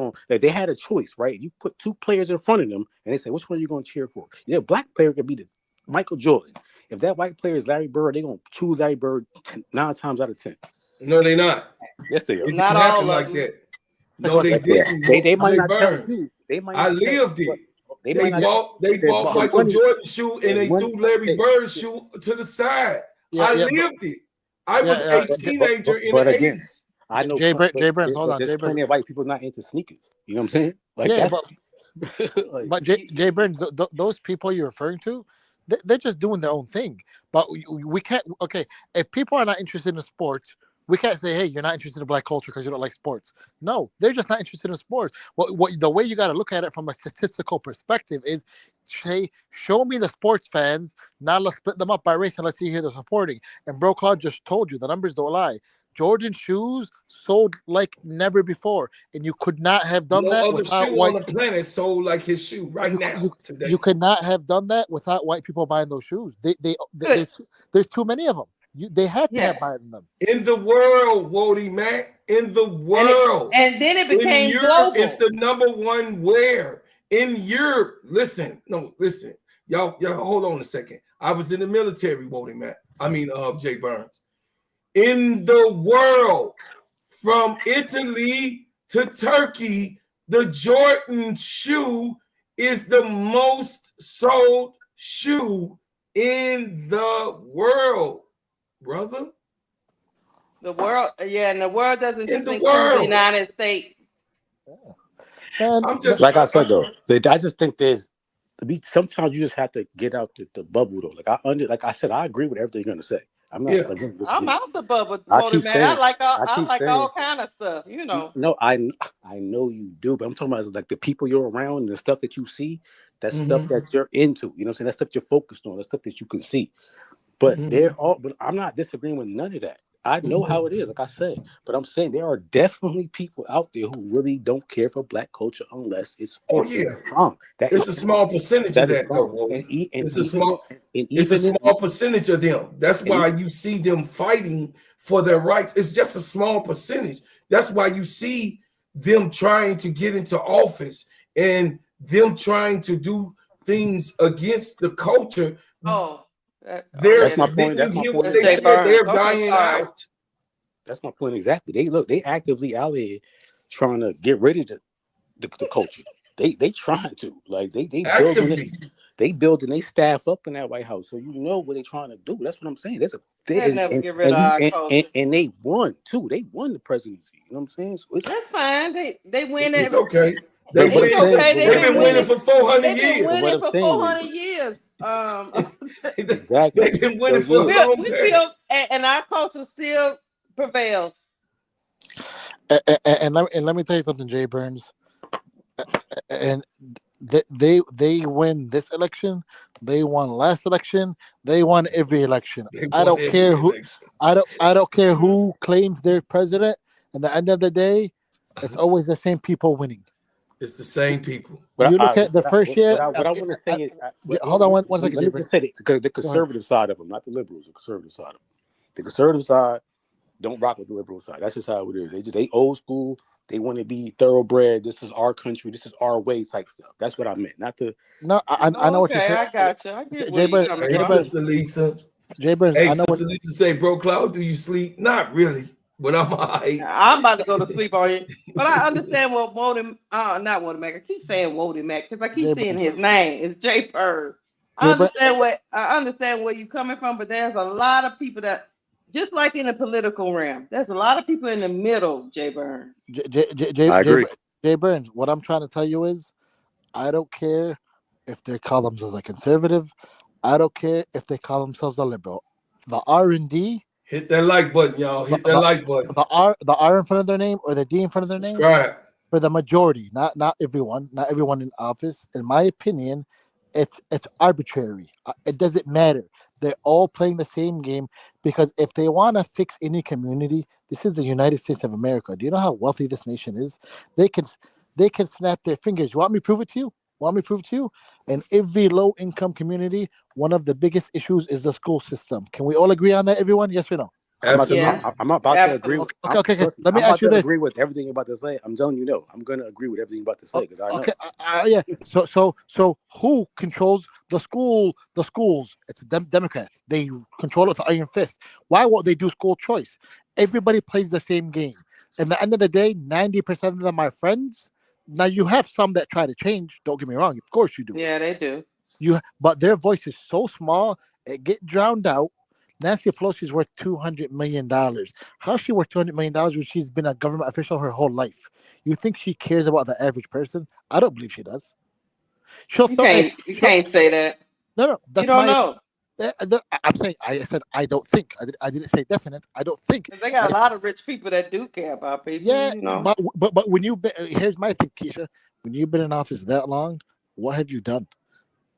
had a choice, right? You put two players in front of them and they say, which one are you going to cheer for? Yeah, black player could be the Michael Jordan. If that white player is Larry Bird, they're going to choose Larry Bird 9 times out of 10. No, they're not. Yes, they are. It not all like that. No, they didn't. They might not tell you. I lived it. They bought Michael Jordan shoe and they threw Larry Bird shoe to the side. I lived it. I was a teenager in the 80s. I know. Jay Burns, hold on. There's plenty of white people not into sneakers. You know what I'm saying? Like, but Jay Burns, those people you're referring to, they're just doing their own thing. But we can't. Okay, if people are not interested in sports, We can't say, hey, you're not interested in black culture because you don't like sports. No, they're just not interested in sports. What the way you got to look at it from a statistical perspective is, show me the sports fans. Now let's split them up by race and let's see who they're supporting. And Bro Claude just told you the numbers don't lie. Jordan shoes sold like never before, and you could not have done that without shoe white. On the planet sold like his shoe today. You could not have done that without white people buying those shoes. There's too many of them. They had to have buying them. In the world, Wody Mac. In the world. And then it became global. It's the number one wear. In Europe, listen. Y'all hold on a second. I was in the military, Wody Mac. Jay Burns. In the world, from Italy to Turkey, the Jordan shoe is the most sold shoe in the world, brother. The world, and the world doesn't just include the United States. I'm just like I said though. I just think sometimes you just have to get out the bubble though. Like I said, I agree with everything you're gonna say. I'm not. I'm out the bubble, man. I like all kind of stuff, you know. No, I know you do, but I'm talking about like the people you're around and the stuff that you see. That's stuff that you're into. You know what I'm saying? That stuff you're focused on. That stuff that you can see. But but I'm not disagreeing with none of that. I know how it is, like I said. But I'm saying there are definitely people out there who really don't care for black culture unless it's sports. It's a small percentage of that, though. It's a small percentage of them. That's why you see them fighting for their rights. It's just a small percentage. That's why you see them trying to get into office and them trying to do things against the culture. That's my point. They're dying out. That's my point exactly. They actively out here trying to get rid of the culture. They trying to they building they staff up in that White House. So you know what they trying to do. That's what I'm saying. Get rid of our culture. And they won too. They won the presidency. You know what I'm saying? So that's fine. They win it. It's okay. They've been winning for 400 years. They've been winning for 400 years. Exactly. They've been winning for a long time. And our culture still prevails. And let me tell you something, Jay Burns. And they win this election. They won last election. They won every election. I don't care who claims they're president. At the end of the day, it's always the same people winning. It's the same people. But you look at the first year. What I want to say is, hold on one second. Let me just say the conservative side of them, not the liberals. The conservative side of them. The conservative side don't rock with the liberal side. That's just how it is. They old school. They want to be thoroughbred. This is our country. This is our way type stuff. That's what I meant. Not to. No, I know what you're saying. I got you. I get Jay Burns, Sister Lisa. Jay Burns, hey, I know Sister Lisa say, Bro Cloud, do you sleep? Not really. But I'm all right. I'm about to go to sleep on you. But I understand what Wody, not Wody Mac. I keep saying Wody Mac because I keep seeing his name. It's Jay Burns. I understand where you're coming from, but there's a lot of people that, just like in the political realm, there's a lot of people in the middle, Jay Burns. I agree. Jay Burns, what I'm trying to tell you is, I don't care if they call themselves a conservative. I don't care if they call themselves a liberal. The R&D. Hit that like button, y'all. Hit that like button. The R in front of their name or the D in front of their name. Subscribe. For the majority, not everyone in office. In my opinion, it's arbitrary. It doesn't matter. They're all playing the same game because if they want to fix any community, this is the United States of America. Do you know how wealthy this nation is? They can snap their fingers. You want me to prove it to you? In every low-income community, one of the biggest issues is the school system. Can we all agree on that, everyone? Yes or no? I'm about to agree. Okay. Let me ask you this. Agree with everything you're about to say. I'm telling you, no. I'm going to agree with everything you're about to say because I know. Yeah. So who controls the school? The schools. It's Democrats. They control it with iron fist. Why won't they do school choice? Everybody plays the same game. At the end of the day, 90% of them are friends. Now you have some that try to change. Don't get me wrong. Of course you do. Yeah, they do. But their voice is so small, it get drowned out. Nancy Pelosi is worth $200 million. How's she worth $200 million when she's been a government official her whole life? You think she cares about the average person? I don't believe she does. You can't say that. No, you don't know. I'm saying I said I don't think. I didn't say definite. I don't think. They got a lot of rich people that do care about people. Yeah, you know. but when here's my thing, Keisha. When you've been in office that long, what have you done?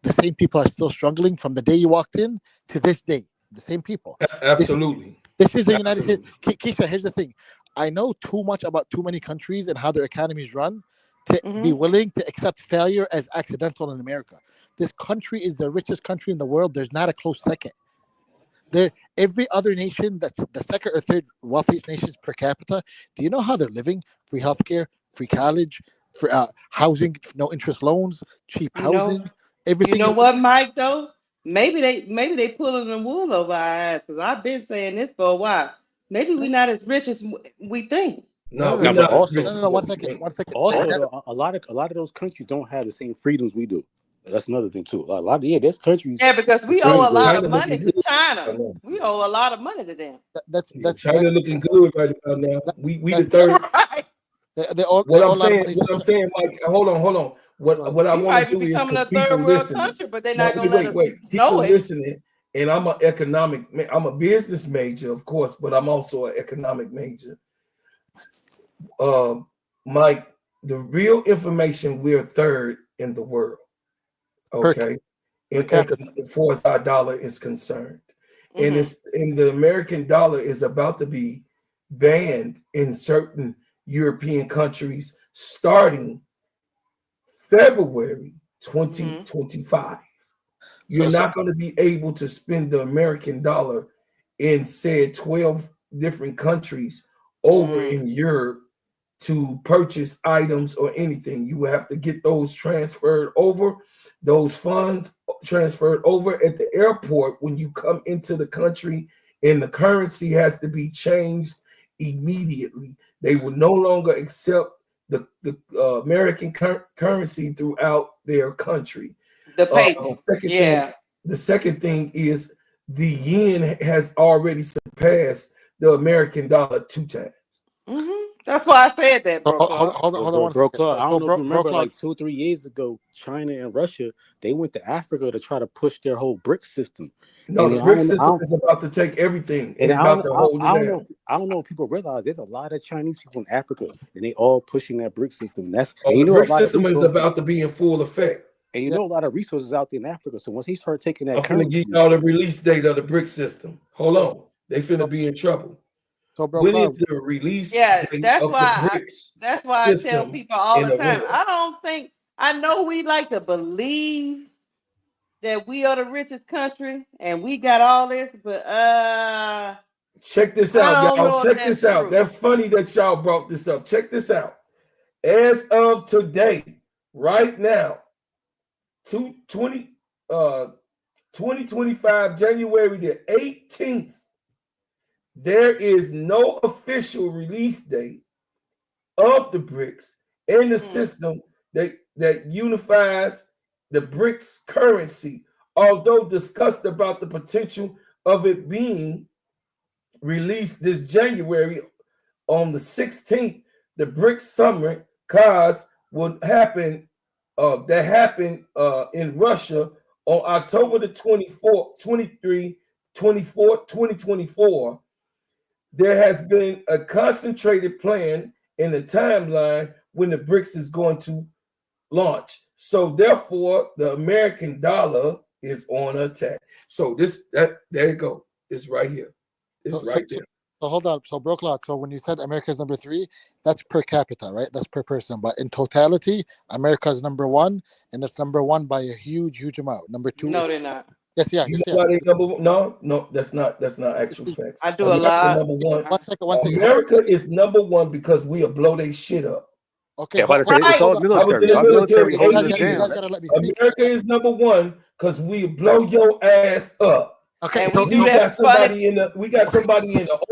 The same people are still struggling from the day you walked in to this day. The same people. Absolutely. This is the United States. Keisha, here's the thing. I know too much about too many countries and how their economies run to be willing to accept failure as accidental in America. This country is the richest country in the world. There's not a close second. Every other nation that's the second or third wealthiest nations per capita, do you know how they're living? Free healthcare, free college, for housing, no interest loans, cheap housing, everything. You know what, Mike? Though maybe they pulling the wool over our eyes because I've been saying this for a while. Maybe we're not as rich as we think. No, but also, one second. Also, a lot of those countries don't have the same freedoms we do. That's another thing too. A lot of there's countries. Yeah, because we owe a lot of money to China. We owe a lot of money to them. That's China looking good right now. We the third. Right. What I'm saying, Mike. Hold on. What I want to do is becoming a people third world listening. country, but they're not going to let us People know it. listening, and I'm a business major, of course, but I'm also an economic major. Mike, the real information, we're third in the world. Okay, as far as our dollar is concerned, and the American dollar is about to be banned in certain European countries starting February 2025. You're not going to be able to spend the American dollar in said 12 different countries over in Europe to purchase items or anything. You will have to get those transferred over. Those funds transferred over at the airport when you come into the country, and the currency has to be changed immediately. They will no longer accept the American currency throughout their country. The paper. The second thing is the yen has already surpassed the American dollar 2 times. That's why I said that, bro. Hold on. Bro, Claude, I don't know if you remember, like 2 or 3 years ago, China and Russia, they went to Africa to try to push their whole BRIC system. No, the BRIC system is about to take everything and about to hold it down. I don't know if people realize there's a lot of Chinese people in Africa, and they all pushing that BRIC system. The BRIC system is about to be in full effect. And a lot of resources out there in Africa. So once he started taking that, I'm going to give y'all the release date of the BRIC system. Hold on, they finna be in trouble. So, bro, when is the release? That's why I tell people all the time. I know we like to believe that we are the richest country and we got all this, but check this out, y'all. Check this out. That's funny that y'all brought this up. Check this out. As of today, right now, 2025, January the 18th. There is no official release date of the BRICS and the system that unifies the BRICS currency, although discussed about the potential of it being released this January on the 16th. The BRICS summit will happen. That happened in Russia on October the 24th, 2024. There has been a concentrated plan in the timeline when the BRICS is going to launch. So therefore, the American dollar is on attack. So there you go. It's right here. It's right there. So hold on. So bro, Claude, so when you said America's number 3, that's per capita, right? That's per person. But in totality, America's number 1, and it's number 1 by a huge amount. Number 2. No, they're not. Yes, yeah. You know why they number 1? No, that's not actual facts. I do a lot. Number 1. One second. America is number 1 because we'll blow their shit up. Okay. Yeah, it's all military. America is number 1 because we blow your ass up. Okay, so we got somebody in the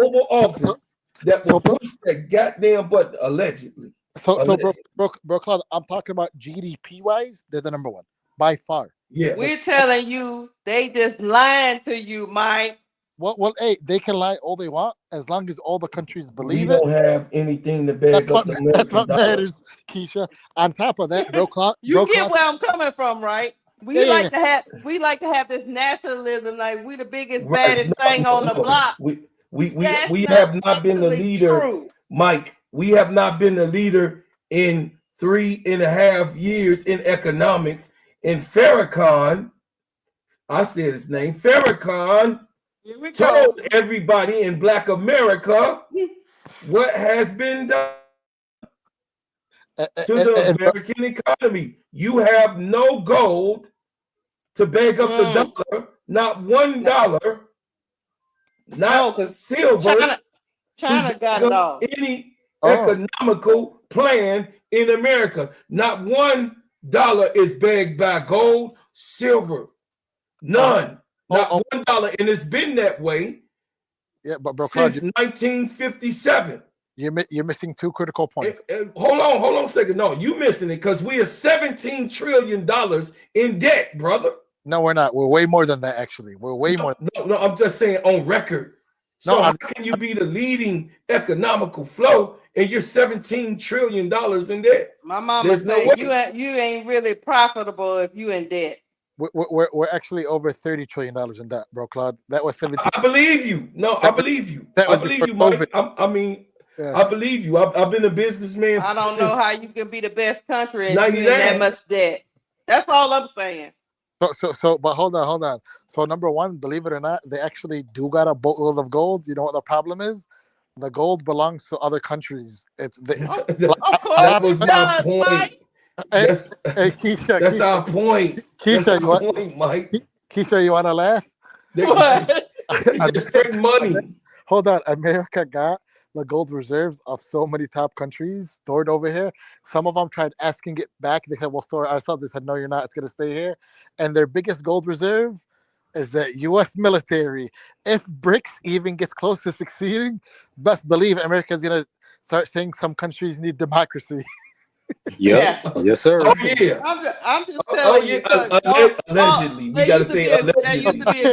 Oval Office that will push that goddamn button allegedly. So bro, Claude, I'm talking about GDP wise, they're the number 1 by far. Yeah, we're telling you, they just lying to you, Mike. Well, hey, they can lie all they want as long as all the countries believe it. We don't have anything to back up. That's what matters, Keisha. On top of that, bro, Claude, you get where I'm coming from, right? We like to have this nationalism, like we the biggest, baddest thing on the block. We have not been the leader, Mike. We have not been the leader in 3.5 years in economics. And Farrakhan, I said his name, Farrakhan told everybody in Black America what has been done to the American economy. You have no gold to beg up the dollar, not $1, not silver. China got it all. Any economical plan in America. Not $1 is backed by gold, silver. None. Not $1. And it's been that way since 1957. You're missing two critical points. Hold on a second. No, you missing it because we are $17 trillion in debt, brother. No, we're not. We're way more than that, actually. We're way more. No, I'm just saying on record. So how can you be the leading economical flow and you're $17 trillion in debt? My mama said you ain't really profitable if you in debt. We're actually over $30 trillion in debt, bro, Claude. That was 17. I believe you. No, I believe you. I believe you, Mike. I mean, I believe you. I've been a businessman. I don't know how you can be the best country and you in that much debt. That's all I'm saying. But hold on. So number one, believe it or not, they actually do got a boatload of gold. You know what the problem is? The gold belongs to other countries. That was my point. That's our point. Keisha, Mike. Keisha, you want to laugh? They just print money. Hold on. America got the gold reserves of so many top countries stored over here. Some of them tried asking it back. They said, we'll store it ourselves. They said, no, you're not. It's going to stay here. And their biggest gold reserve is the U.S. military. If BRICS even gets close to succeeding, best believe America is going to start saying some countries need democracy. Yeah. Yes, sir. Oh, yeah. I'm just telling you. Allegedly. We got to say allegedly. There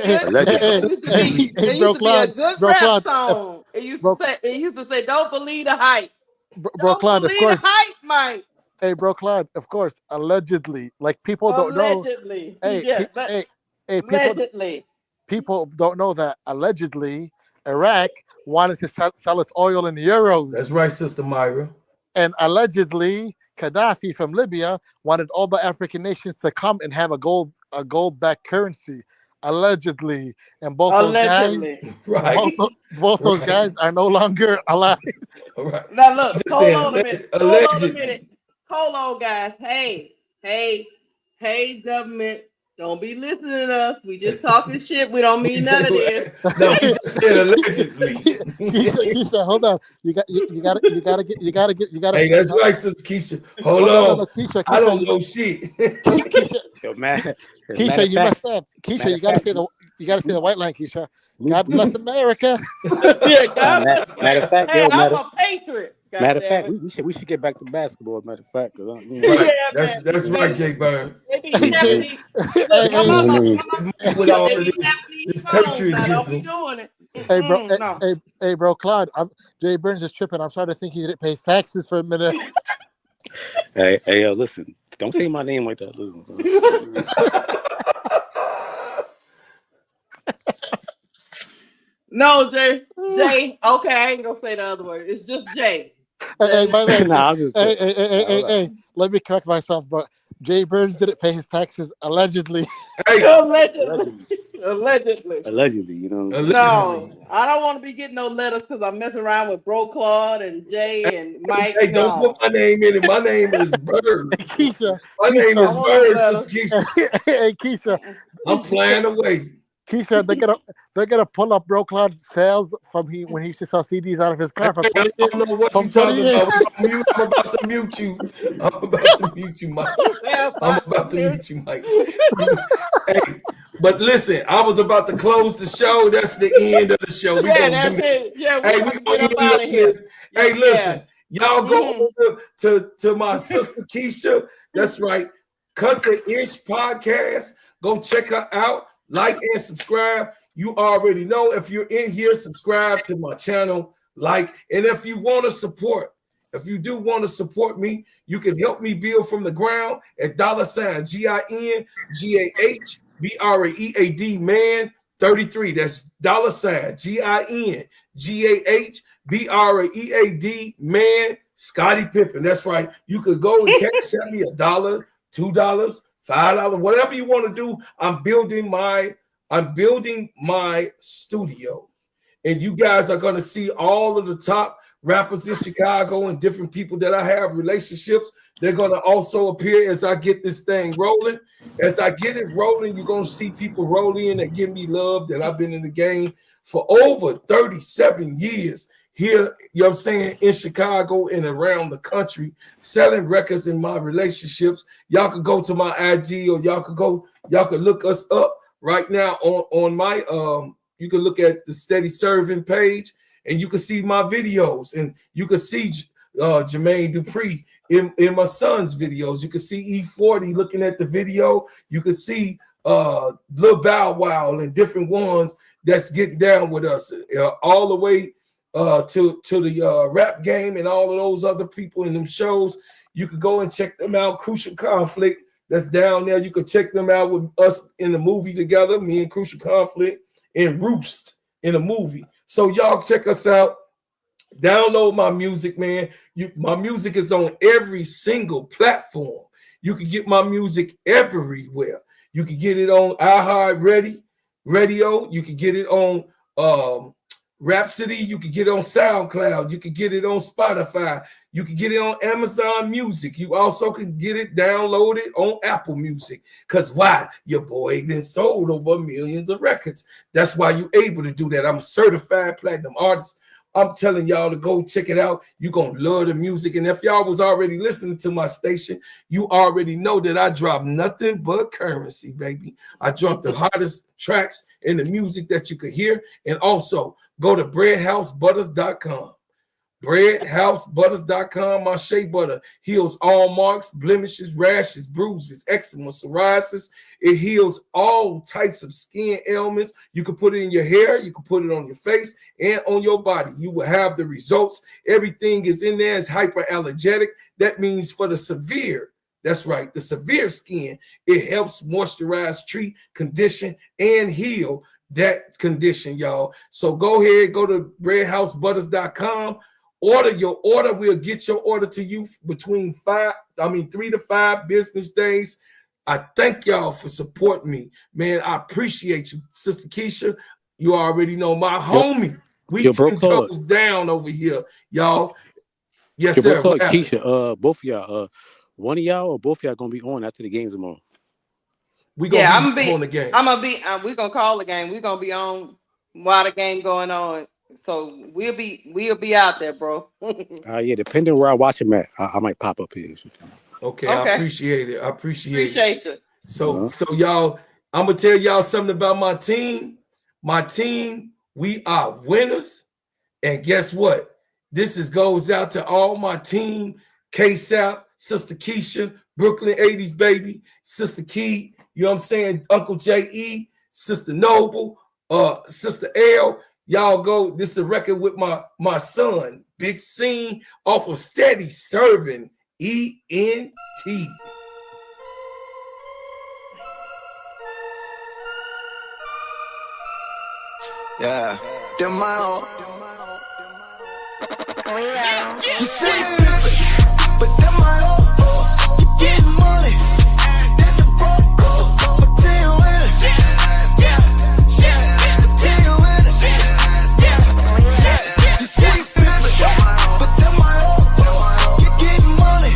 used to be a good rap song. It used to say, don't believe the hype. Bro, Claude, of course. The hype, Mike. Hey, bro, Claude, of course, allegedly. Like, people don't know. Allegedly. People don't know that allegedly Iraq wanted to sell its oil in euros. That's right, Sister Myra. And allegedly, Gaddafi from Libya wanted all the African nations to come and have a gold-backed currency. Allegedly, and both those guys are no longer alive. Right. Now look, hold on a minute. Hold on, guys. Hey, government. Don't be listening to us. We just talking shit. We don't mean none of this. No, we just said allegedly. Keisha, hold on. You gotta get. Hey, that's right, Sister Keisha. Hold on. No, Keisha, I don't know shit. Keisha, you messed up. Keisha, you gotta say the white line, Keisha. God bless America. Matter of fact, I'm a patriot. Matter of fact, we should get back to basketball. Matter of fact, that's right, Jay Byrne. With all of this patriotism. Hey, bro, Claude. Jay Burns is tripping. I'm starting to think he didn't pay taxes for a minute. Hey, listen. Don't say my name like that. No, Jay. Okay, I ain't gonna say the other word. It's just Jay. Hey, let me correct myself, but Jay Burns didn't pay his taxes allegedly. Allegedly, you know. No, I don't want to be getting no letters because I'm messing around with Bro Claude and Jay and Mike. Hey, don't put my name in it. My name is Bird. Keisha. My name is Bird. Hey, Keisha. I'm flying away. Keisha, they're gonna pull up Bro Claude's sales from when he used to sell CDs out of his car. I don't know what you're talking about. I'm about to mute you. Mike. I'm about to mute you, Mike. Hey, but listen, I was about to close the show. That's the end of the show. That's it. Yeah, hey, we're gonna get out of here. Hey, listen, y'all go over to my sister Keisha. That's right. Cut the Ish podcast. Go check her out. Like and subscribe. You already know if you're in here, subscribe to my channel. Like, and if you want to support, if you do want to support me, you can help me build from the ground at $GINGAHBREAD man 33. That's $GINGAHBREAD man Scottie Pippen. That's right. You could go and cash at me $1, $2, $5, whatever you want to do. I'm building my studio, and you guys are going to see all of the top rappers in Chicago and different people that I have relationships. They're going to also appear as I get this thing rolling. As I get it rolling, you're going to see people roll in and give me love that I've been in the game for over 37 years here, you know what I'm saying, in Chicago and around the country, selling records in my relationships. Y'all could go to my IG, or y'all could look us up right now on my you can look at the Steady Serv'n page, and you can see my videos, and you can see Jermaine Dupri in my son's videos. You can see E40 looking at the video. You can see Lil Bow Wow and different ones that's getting down with us all the way to the rap game, and all of those other people in them shows. You could go and check them out. Crucial Conflict that's down there. You could check them out with us in the movie together, me and Crucial Conflict and Roost in a movie. So y'all check us out. Download my music, man. My music is on every single platform. You can get my music everywhere. You can get it on iHeartRadio. You can get it on Rhapsody. You can get it on SoundCloud. You can get it on Spotify. You can get it on Amazon Music. You also can get it downloaded on Apple Music. Because why? Your boy then sold over millions of records. That's why you're able to do that. I'm a certified platinum artist. I'm telling y'all to go check it out. You're going to love the music. And if y'all was already listening to my station, you already know that I drop nothing but currency, baby. I drop the hottest tracks in the music that you could hear. And also, go to breadhousebutters.com. Breadhousebutters.com. My shea butter heals all marks, blemishes, rashes, bruises, eczema, psoriasis. It heals all types of skin ailments. You can put it in your hair. You can put it on your face and on your body. You will have the results. Everything is in there. It's hyperallergenic. That means for the severe, that's right, the severe skin, it helps moisturize, treat, condition, and heal that condition, y'all. So go ahead, go to breadhousebutters.com. Order your order. We'll get your order to you between 3 to 5 business days. I thank y'all for supporting me, man. I appreciate you, Sister Keisha. You already know my homie. We 10 toes down over here, y'all. Yes, sir. Keisha, both of y'all, one of y'all or both of y'all gonna be on after the games tomorrow? I'm gonna be on the game. We're gonna call the game. We're gonna be on while the game going on. So we'll be out there, bro. Yeah, depending where I watch him at, I might pop up here. Okay. I appreciate it. Appreciate it. So y'all, I'm gonna tell y'all something about my team. My team, we are winners. And guess what? This goes out to all my team: K-Sap, Sister Keisha, Brooklyn 80s baby, Sister Key, you know what I'm saying, Uncle J.E., Sister Noble, Sister L. Y'all go, this is a record with my son, Big Scene, off of Steady Serv'n, E-N-T. Yeah, them my own. You say but them my own. You getting money. That the broke coast. I'ma tell you when it. Tell you when it. You say but them my own. You getting money.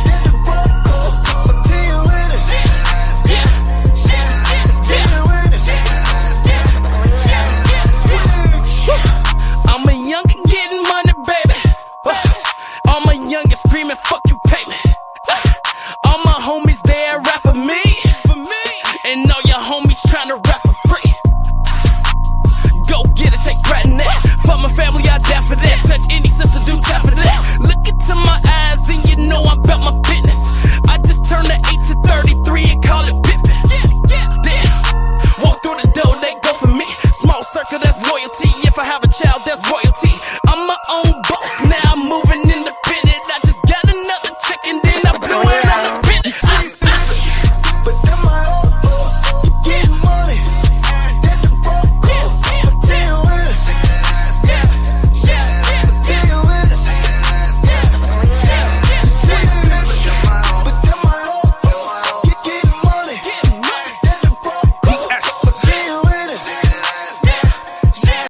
That the broke coast. I'ma tell you when it. Tell you when it. I'm a youngin' getting money, baby. All my youngins screaming, fuck you, pay me. All my homies there rap for me. And all your homies tryna rap for free. Go get it, take pride in that. Fuck my family, I die for that. Touch any sister, do time for that. Look into my eyes and you know I'm about my business. I just turned the 8 to 33 and call it pippin'. Damn, walk through the door, they go for me. Small circle, that's loyalty. If I have a child, that's royalty.